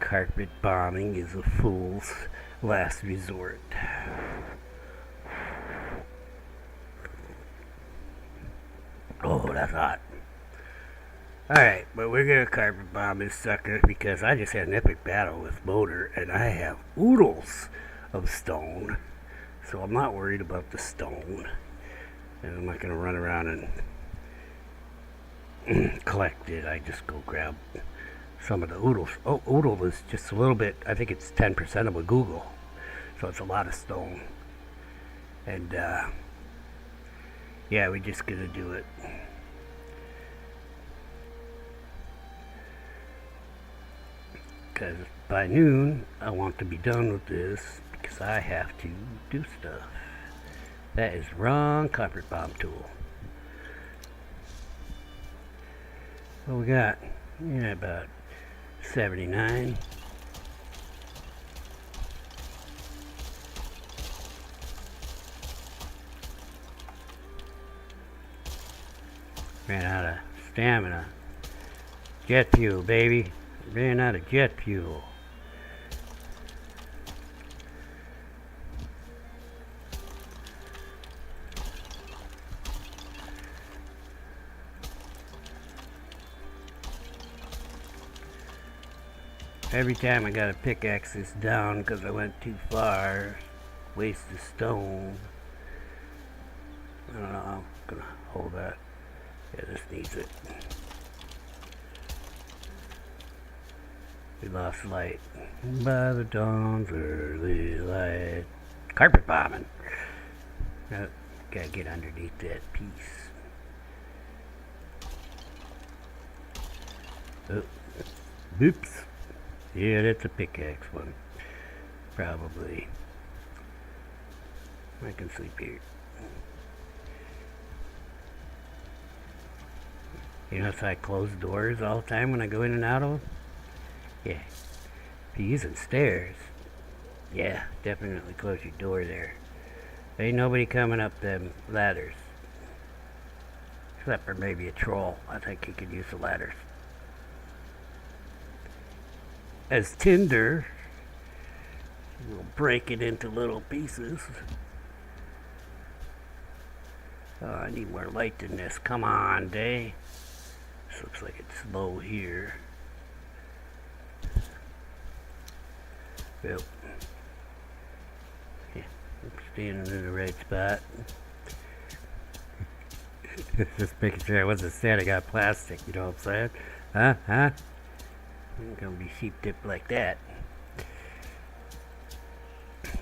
Carpet bombing is a fool's last resort. Oh, that's hot. Alright, but we're gonna carpet bomb this sucker because I just had an epic battle with Motor and I have oodles of stone, so I'm not worried about the stone, and I'm not going to run around and collect it. I just go grab some of the oodles. Oh, oodle is just a little bit, I think it's 10% of a Google, so it's a lot of stone, and yeah, we're just going to do it. Because by noon I want to be done with this because I have to do stuff. That is wrong carpet bomb tool. What we got? Yeah, about 79. Ran out of stamina. Jet fuel, baby. Ran out of jet fuel. Every time I gotta pickaxe this down because I went too far. Waste of stone. I don't know, I'm gonna hold that. Yeah, this needs it. We lost light by the dawn's early light. Carpet bombing. Oh, gotta get underneath that piece. Oh, oops. Yeah, that's a pickaxe one. Probably. I can sleep here. You notice I close doors all the time when I go in and out of them? Yeah. If you're using stairs, yeah, definitely close your door there. Ain't nobody coming up them ladders. Except for maybe a troll. I think he could use the ladders. As tinder, we'll break it into little pieces. Oh, I need more light than this. Come on, day. This looks like it's low here. Well, yeah, I'm standing in the right spot. Just making sure I wasn't standing on plastic, you know what I'm saying? Huh? I'm gonna be sheep dipped like that.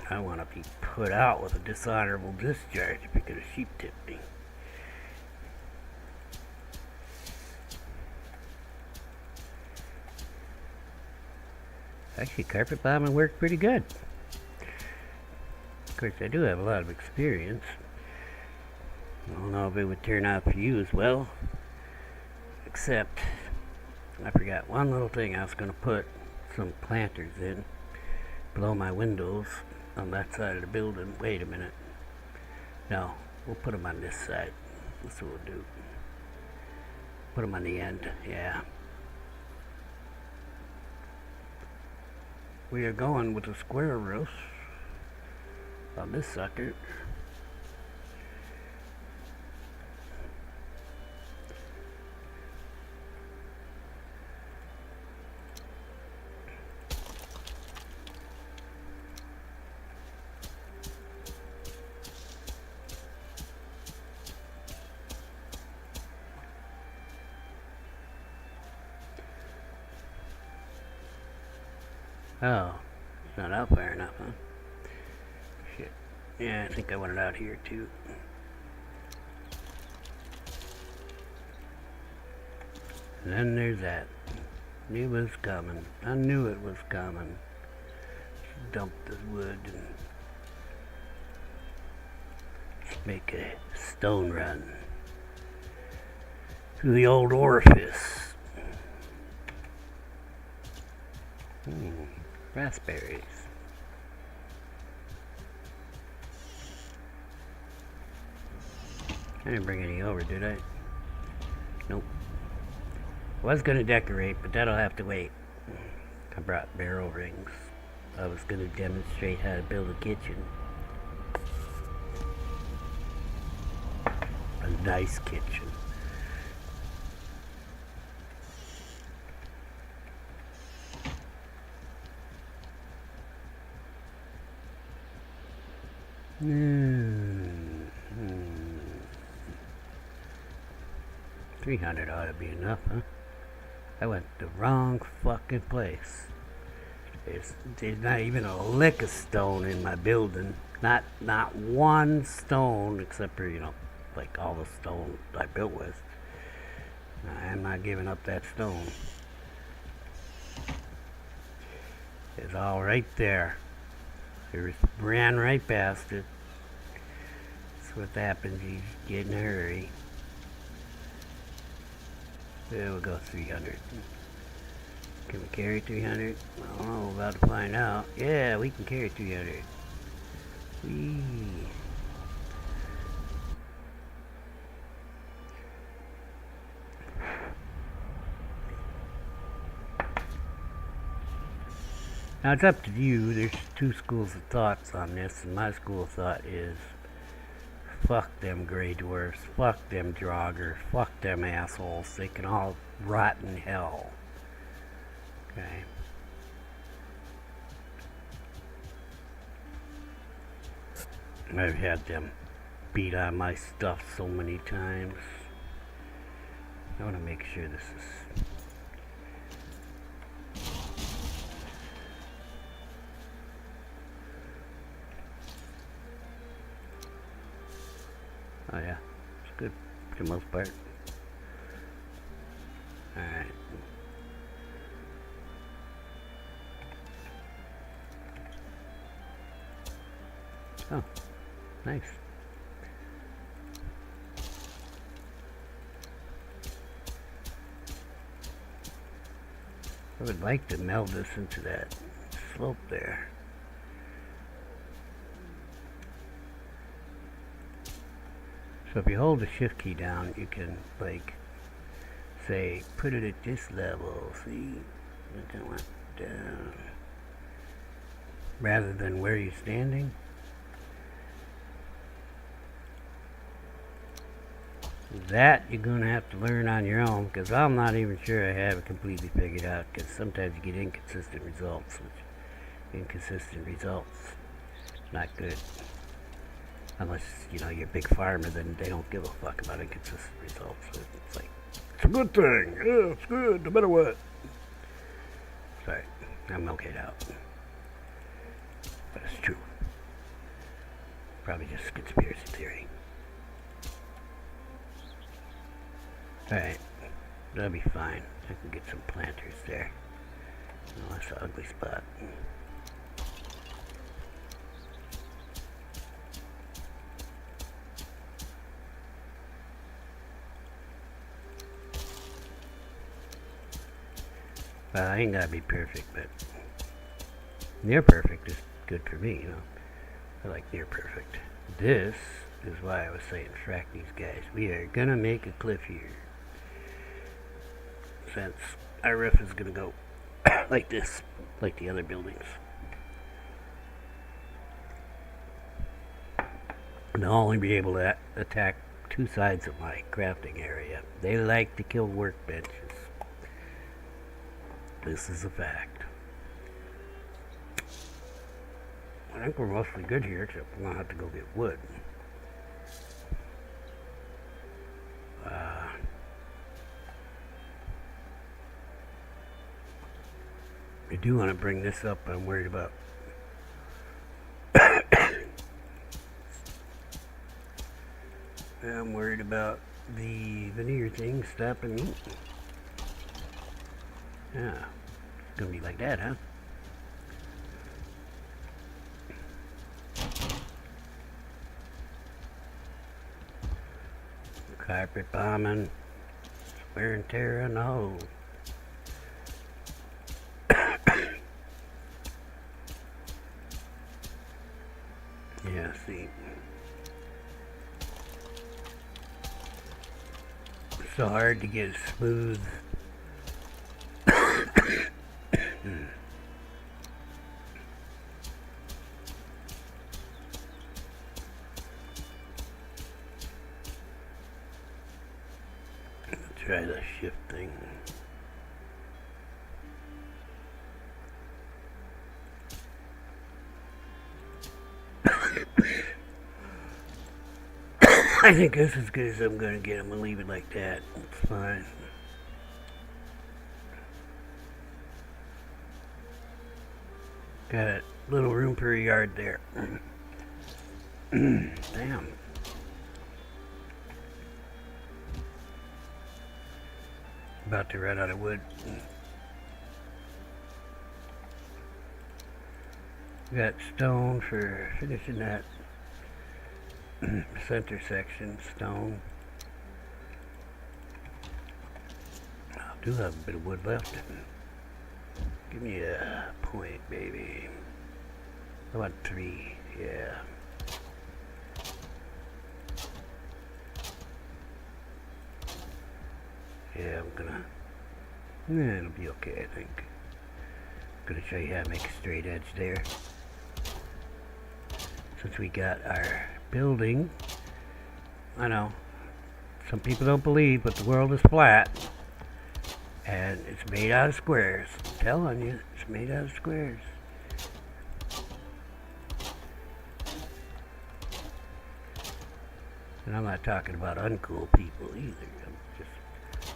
I want to be put out with a dishonorable discharge if you're gonna sheep tip me. Actually, carpet bombing worked pretty good. Of course, I do have a lot of experience. I don't know if it would turn out for you as well. Except, I forgot one little thing. I was going to put some planters in below my windows on that side of the building. Wait a minute. No, we'll put them on this side. That's what we'll do. Put them on the end, yeah. We are going with a square roof on this sucker. Oh, it's not out far enough, huh? Shit. Yeah, I think I want it out here too. And then there's that. It was coming. I knew it was coming. Dump the wood and make a stone run through the old orifice. Raspberries. I didn't bring any over, did I? Nope. Was gonna decorate, but that'll have to wait. I brought barrel rings. I was gonna demonstrate how to build a kitchen. A nice kitchen. Mm-hmm. 300 ought to be enough, huh? I went the wrong fucking place. There's not even a lick of stone in my building. Not one stone, except for, like all the stone I built with. I'm not giving up that stone. It's all right there. It ran right past it. That's what happens. You get in a hurry. Yeah, we'll go 300. Can we carry 300? I don't know, about to find out. Yeah, we can carry 300. Whee. Now it's up to you. There's two schools of thoughts on this, and my school of thought is fuck them gray dwarfs, fuck them draugr, fuck them assholes. They can all rot in hell. Okay. I've had them beat on my stuff so many times. I want to make sure this is Oh yeah, it's good for the most part. Alright. Oh, nice. I would like to meld this into that slope there. So if you hold the shift key down, you can, like, say, put it at this level, see? I want down. Rather than where you're standing. That you're going to have to learn on your own, because I'm not even sure I have it completely figured out, because sometimes you get inconsistent results, not good. Unless, you know, you're a big farmer, then they don't give a fuck about inconsistent results. So it's like, it's a good thing. Yeah, it's good, no matter what. Sorry, I'm okayed out. But it's true. Probably just conspiracy theory. Alright, that'll be fine. I can get some planters there. Oh, that's an ugly spot. Well, I ain't gotta be perfect, but near perfect is good for me, you know. I like near perfect. This is why I was saying frack these guys. We are gonna make a cliff here. Since our roof is gonna go like this, like the other buildings. And I'll only be able to attack two sides of my crafting area. They like to kill workbenches. This is a fact. I think we're mostly good here, except we're gonna have to go get wood. I do want to bring this up, but I'm worried about the veneer thing stopping me. Yeah, it's gonna be like that, huh? Carpet bombing, wear and tear on the hole. Yeah, see. It's so hard to get smooth. Try the shift thing. I think this is as good as I'm gonna get. I'm gonna leave it like that. It's fine. Got a little room per yard there. Damn. About to run out of wood. Got stone for finishing that center section. Stone. I do have a bit of wood left. Give me a point, baby. How about 3? Yeah. Yeah, I'm gonna... Yeah, it'll be okay, I think. I'm gonna show you how to make a straight edge there. Since we got our building, I know, some people don't believe, but the world is flat. And it's made out of squares. I'm telling you, it's made out of squares. And I'm not talking about uncool people either. I'm just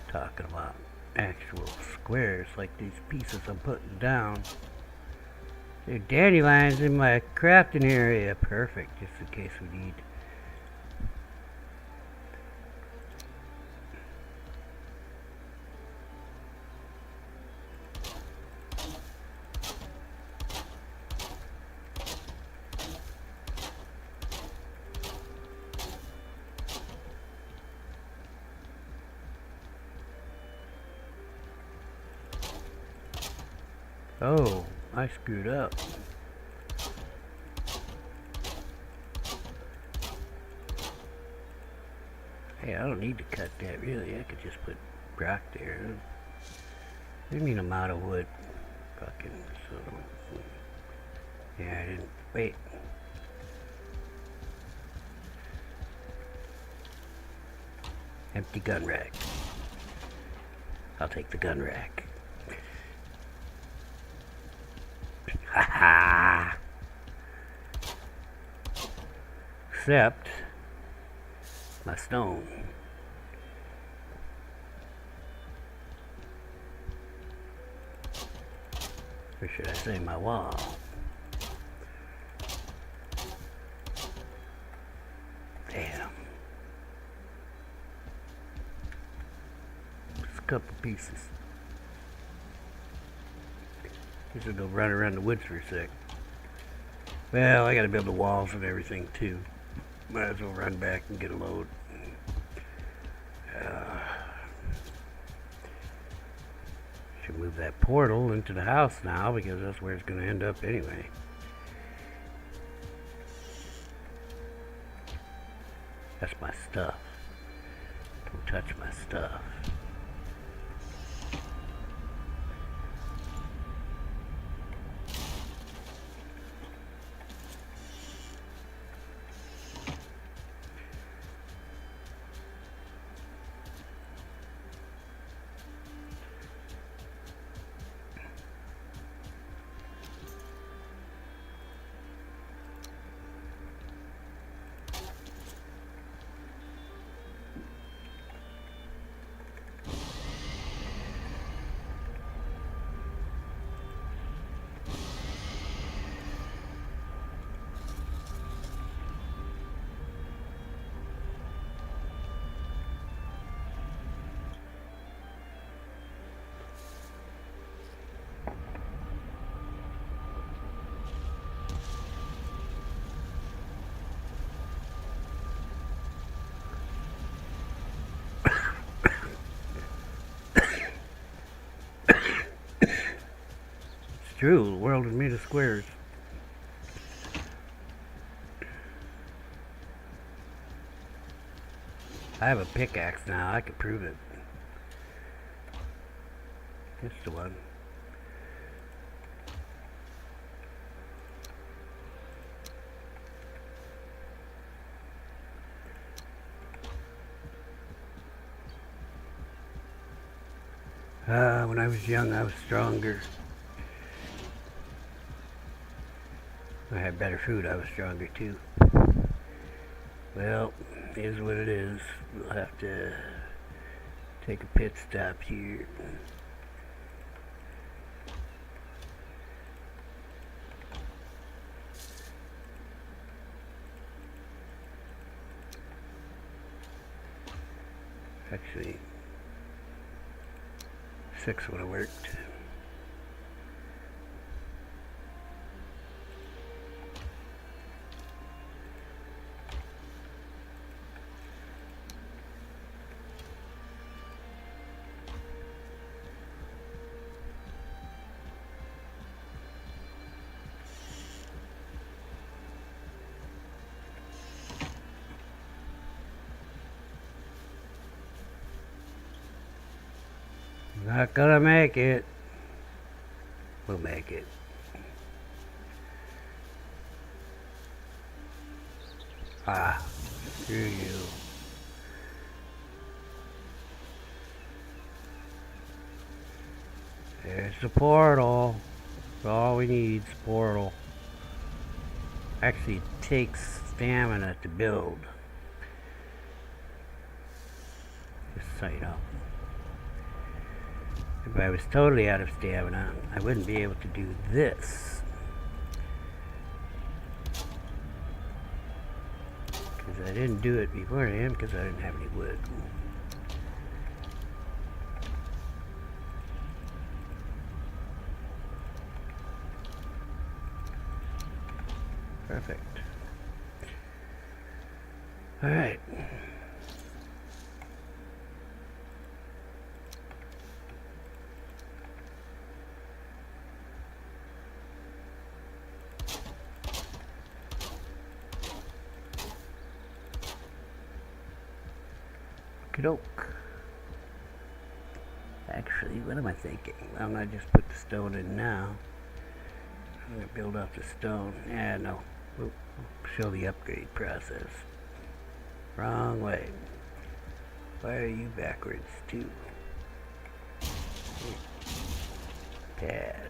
talking about actual squares, like these pieces I'm putting down. They're dandelions in my crafting area. Perfect, just in case we need Oh, I screwed up. Hey, I don't need to cut that really. I could just put rock there. What do you mean I'm out of wood? Fucking so. Yeah, I didn't. Wait. Empty gun rack. I'll take the gun rack. Ha ha! Except my stone. Or should I say my wall? Damn. Just a couple pieces. Guess I'll go run around the woods for a sec. Well, I gotta build the walls and everything too. Might as well run back and get a load. Should move that portal into the house now because that's where it's gonna end up anyway. That's my stuff. Don't touch my stuff. True, the world is made of squares. I have a pickaxe now, I can prove it. It's the one. When I was young, I was stronger. I had better food, I was stronger too. Well, here's what it is. We'll have to take a pit stop here. Actually, 6 would have worked. Not gonna make it. We'll make it. Ah, screw you. There's the portal. That's all we need is the portal. Actually, it takes stamina to build. Just so you know. If I was totally out of stamina, I wouldn't be able to do this. Because I didn't do it beforehand because I didn't have any wood. Perfect. All right. doke. Actually, what am I thinking? Why don't I just put the stone in now? I'm going to build off the stone. Yeah, no. We'll show the upgrade process. Wrong way. Why are you backwards, too? Bad.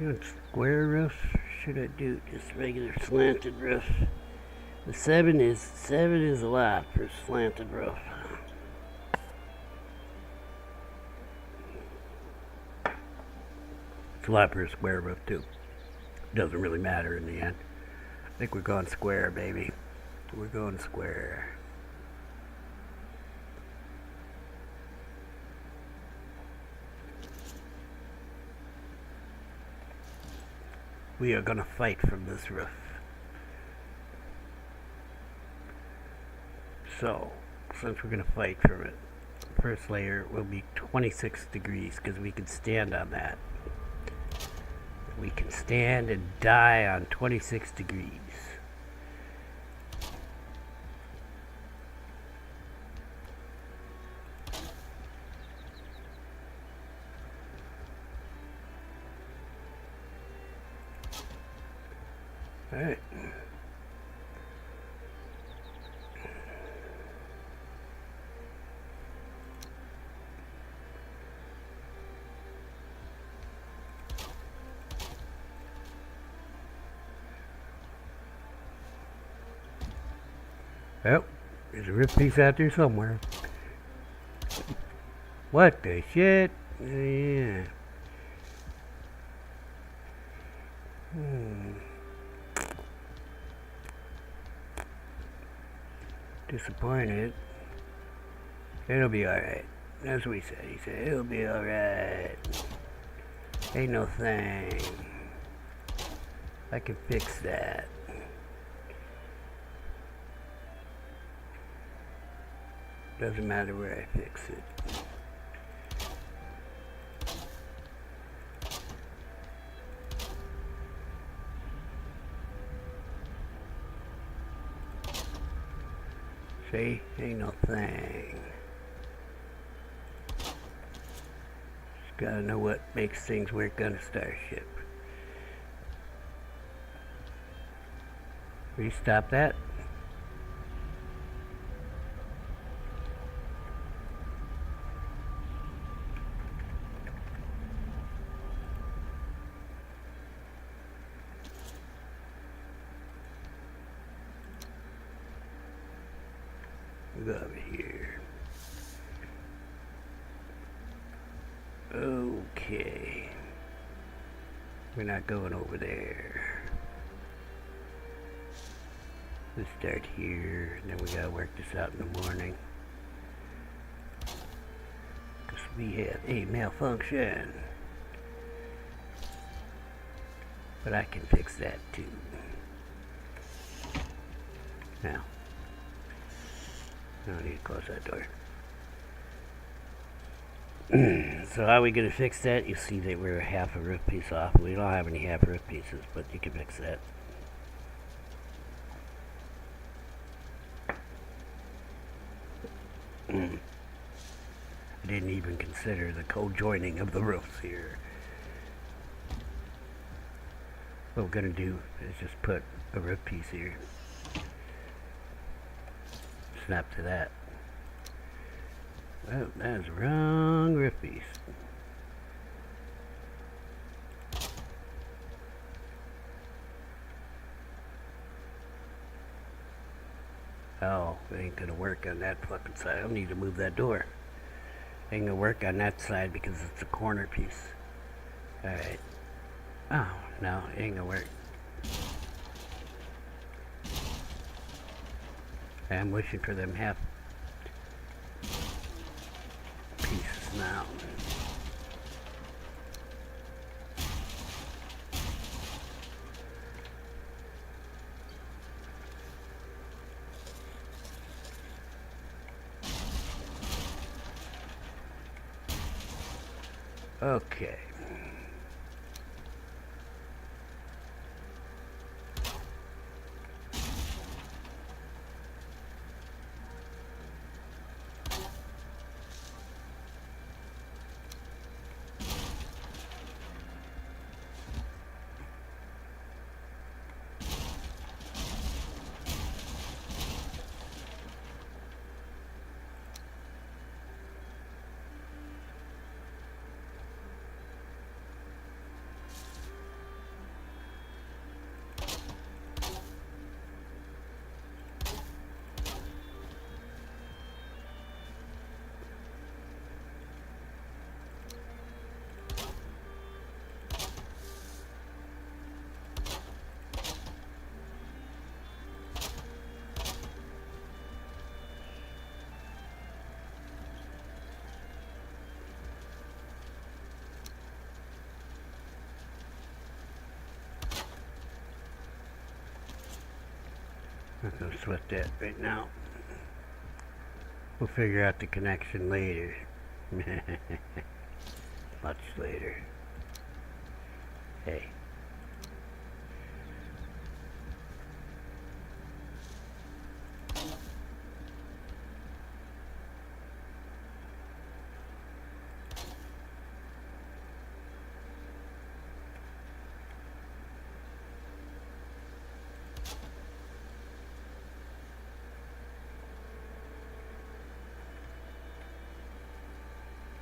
You want square roofs? Should I do just regular slanted roofs? The seven is a lot for a slanted roof. It's a lot for a square roof too. Doesn't really matter in the end. I think we're going square, baby. We're going square. We are gonna fight from this roof. So, since we're gonna fight from it, first layer will be 26 degrees because we can stand on that. We can stand and die on 26 degrees. All right. Well, there's a rip piece out there somewhere. What the shit? Yeah. Disappointed. It'll be alright. That's what he said. He said, it'll be alright. Ain't no thing. I can fix that. Doesn't matter where I fix it. See? Ain't no thing. Just gotta know what makes things work on a starship. Will you stop that? Go over here. Okay. We're not going over there. Let's start here, and then we gotta work this out in the morning. Because we have a malfunction. But I can fix that too. Now. I don't need to close that door. So how are we going to fix that? You see that we're half a roof piece off. We don't have any half roof pieces, but you can fix that. I didn't even consider the co-joining of the roofs here. What we're going to do is just put a roof piece here. Snap to that. Oh, that's the wrong roof piece. Oh, it ain't gonna work on that fucking side. I'll need to move that door. It ain't gonna work on that side because it's a corner piece. Alright. Oh, no, it ain't gonna work. I'm wishing for them half pieces now. Okay. I'm not gonna sweat that right now. We'll figure out the connection later. Much later. Hey.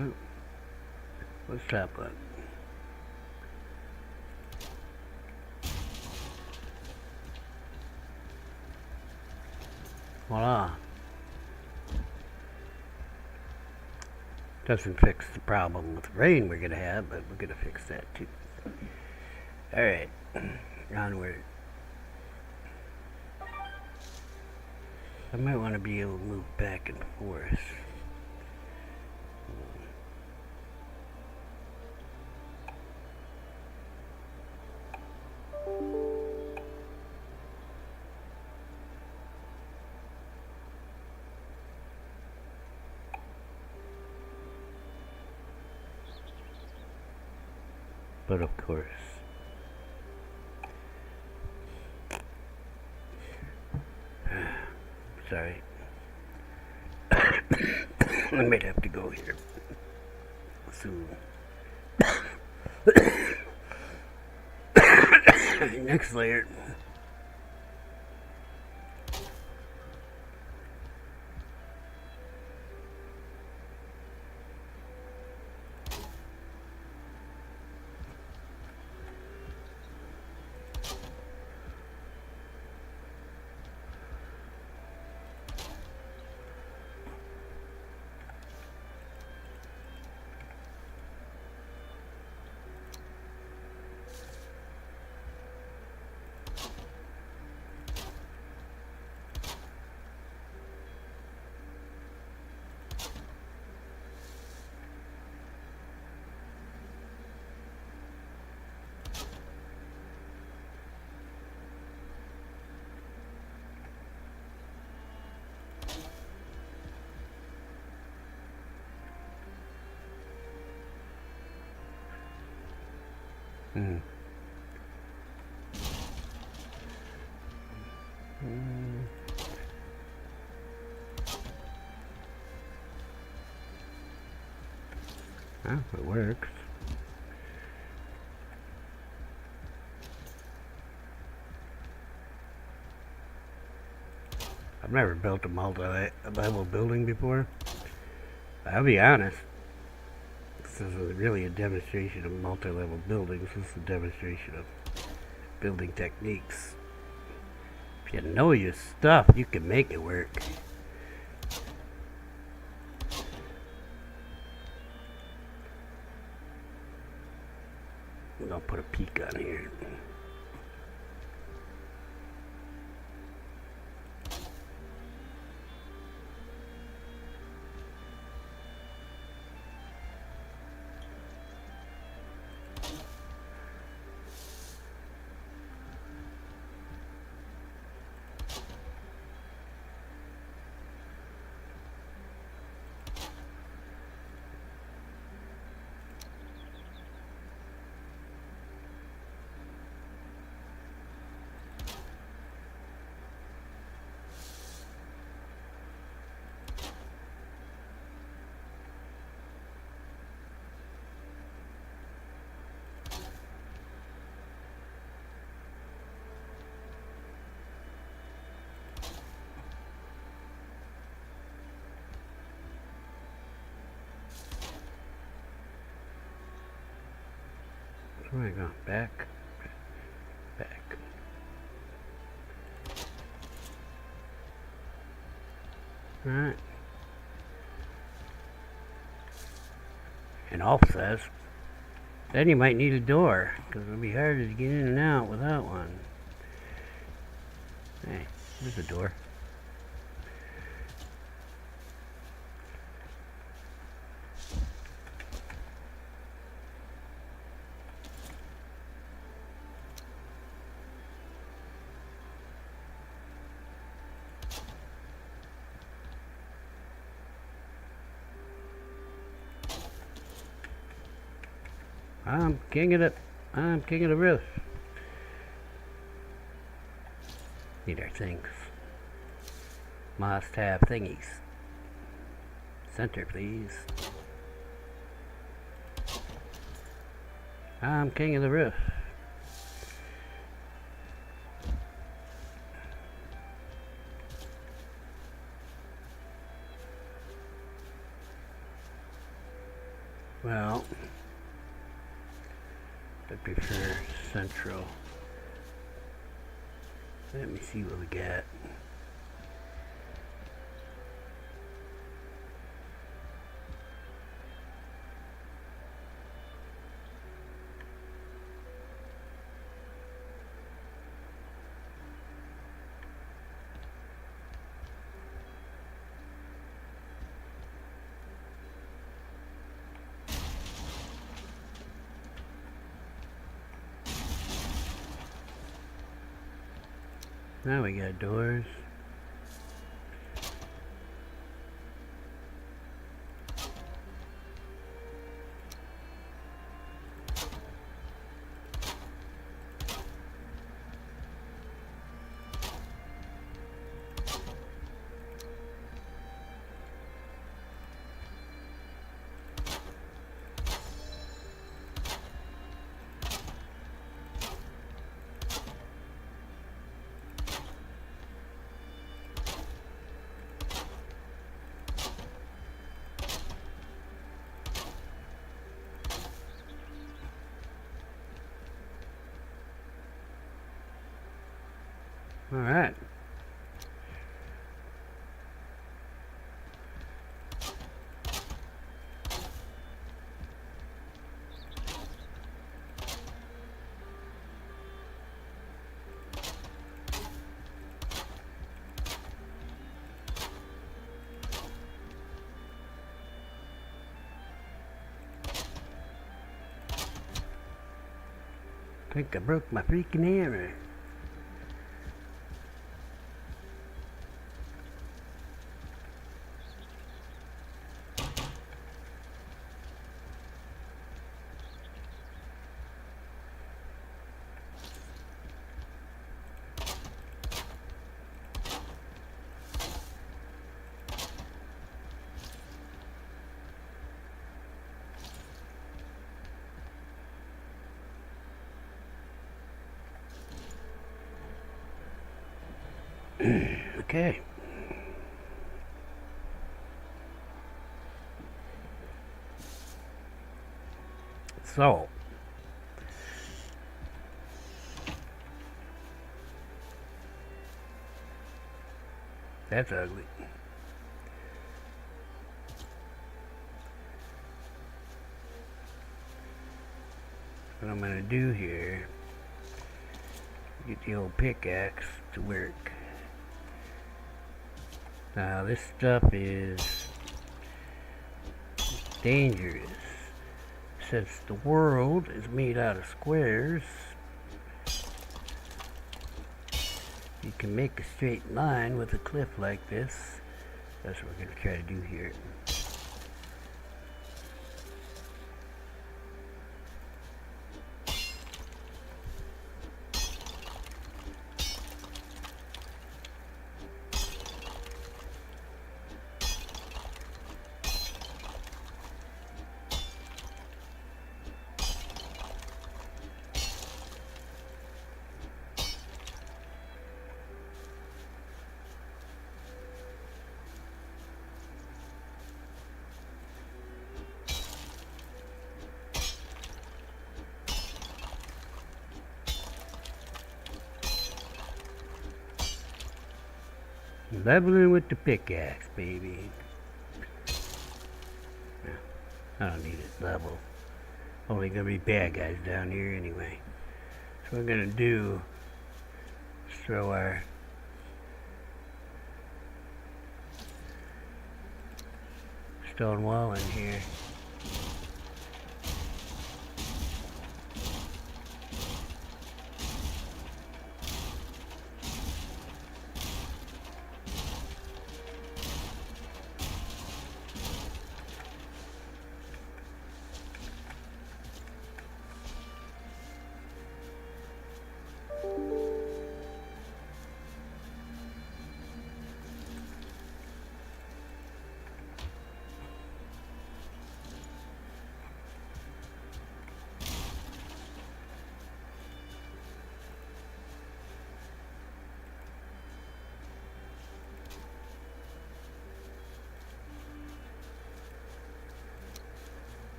Oh. What's that button? Voila. Doesn't fix the problem with rain we're gonna have, but we're gonna fix that too. Alright. Onward. I might want to be able to move back and forth. But of course, sorry, I might have to go here soon. Next layer. Well, it works. I've never built a multi-level building before. I'll be honest. This isn't really a demonstration of multi-level buildings. This is a demonstration of building techniques. If you know your stuff, you can make it work. I'll put a peak on here. Where am I going? Back. Alright. And Alf says, then you might need a door, because it'll be harder to get in and out without one. Hey, there's a door. I'm king of the roof. Need our things. Must have thingies. Center, please. I'm king of the roof. Well, I prefer central. Let me see what we got. Now we got doors. Alright. I think I broke my freaking hammer. Okay. So, that's ugly. What I'm gonna do here, get the old pickaxe to work. Now this stuff is dangerous. Since the world is made out of squares, you can make a straight line with a cliff like this. That's what we're going to try to do here. Leveling with the pickaxe, baby. I don't need it level. Only gonna be bad guys down here anyway. So what we're gonna do is throw our stone wall in here.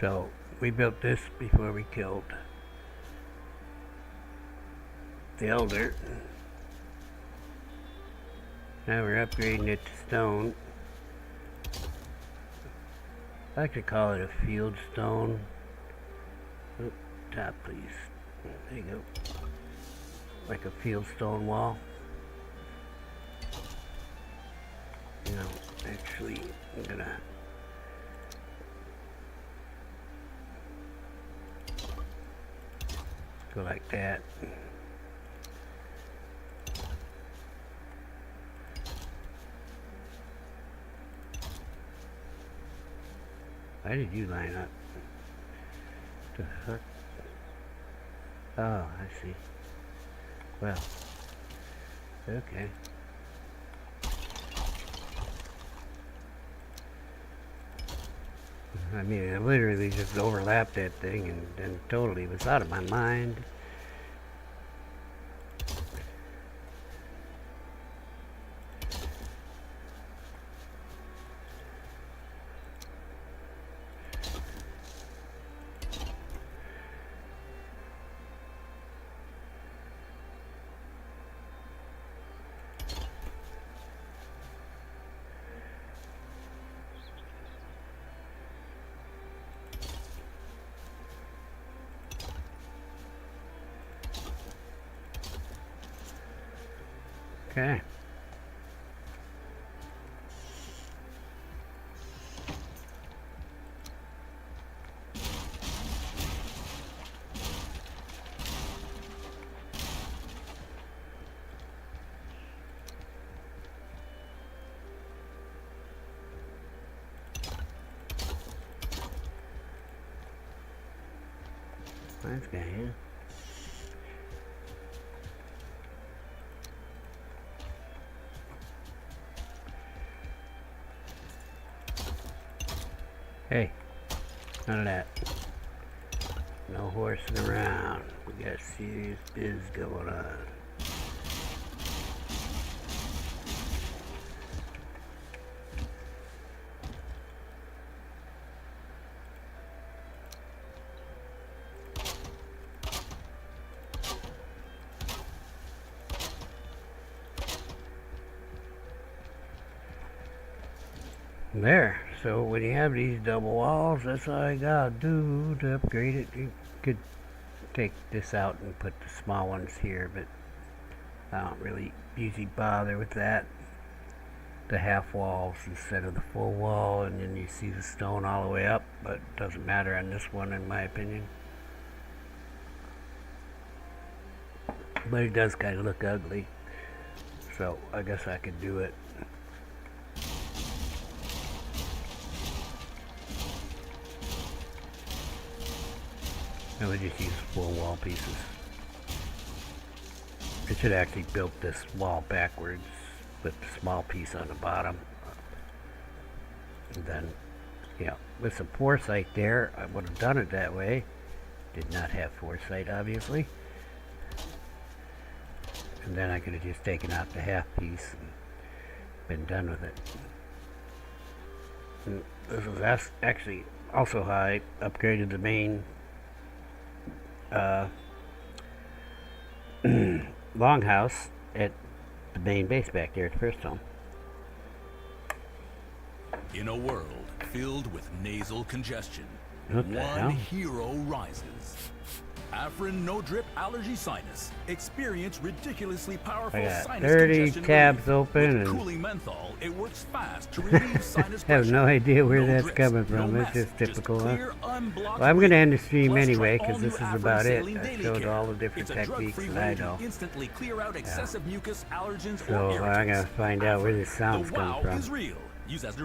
So we built this before we killed the elder. Now we're upgrading it to stone. I like to call it a field stone. Oh, top please. There you go. Like a field stone wall. You know, actually I'm gonna go like that. Why did you line up? The fuck? Oh, I see. Well, okay. I mean, I literally just overlapped that thing and totally was out of my mind. Okay. That's good, yeah. Hey, none of that. No horsing around. We got serious biz going on. There. So when you have these double walls, that's all I gotta do to upgrade it. You could take this out and put the small ones here, but I don't really usually bother with that. The half walls instead of the full wall, and then you see the stone all the way up, but it doesn't matter on this one in my opinion. But it does kind of look ugly, so I guess I could do it. I would just use full wall pieces. I should actually build this wall backwards with the small piece on the bottom. And then, yeah, with some foresight there, I would have done it that way. Did not have foresight, obviously. And then I could have just taken out the half piece and been done with it. And this is actually also how I upgraded the main longhouse at the main base back there at the first home. In a world filled with nasal congestion, What the hell? one hero rises. Afrin No Drip Allergy Sinus. Experience ridiculously powerful I got sinus 30 congestion tabs relief. open With and cooling menthol, it works fast to relieve sinus I have pressure. no idea where No that's drips, coming no from. It's mess, just typical, huh? clear, unblocked Well, I'm going to end the breathing. stream Plus, anyway try because this all-new is about Afrin it. Saline I Daily showed Care. all the different It's a techniques drug-free that I way to know. instantly clear out excessive mucus, allergens, So or I irritants. gotta find out where this sound's The coming wow from. is real. Use as directed.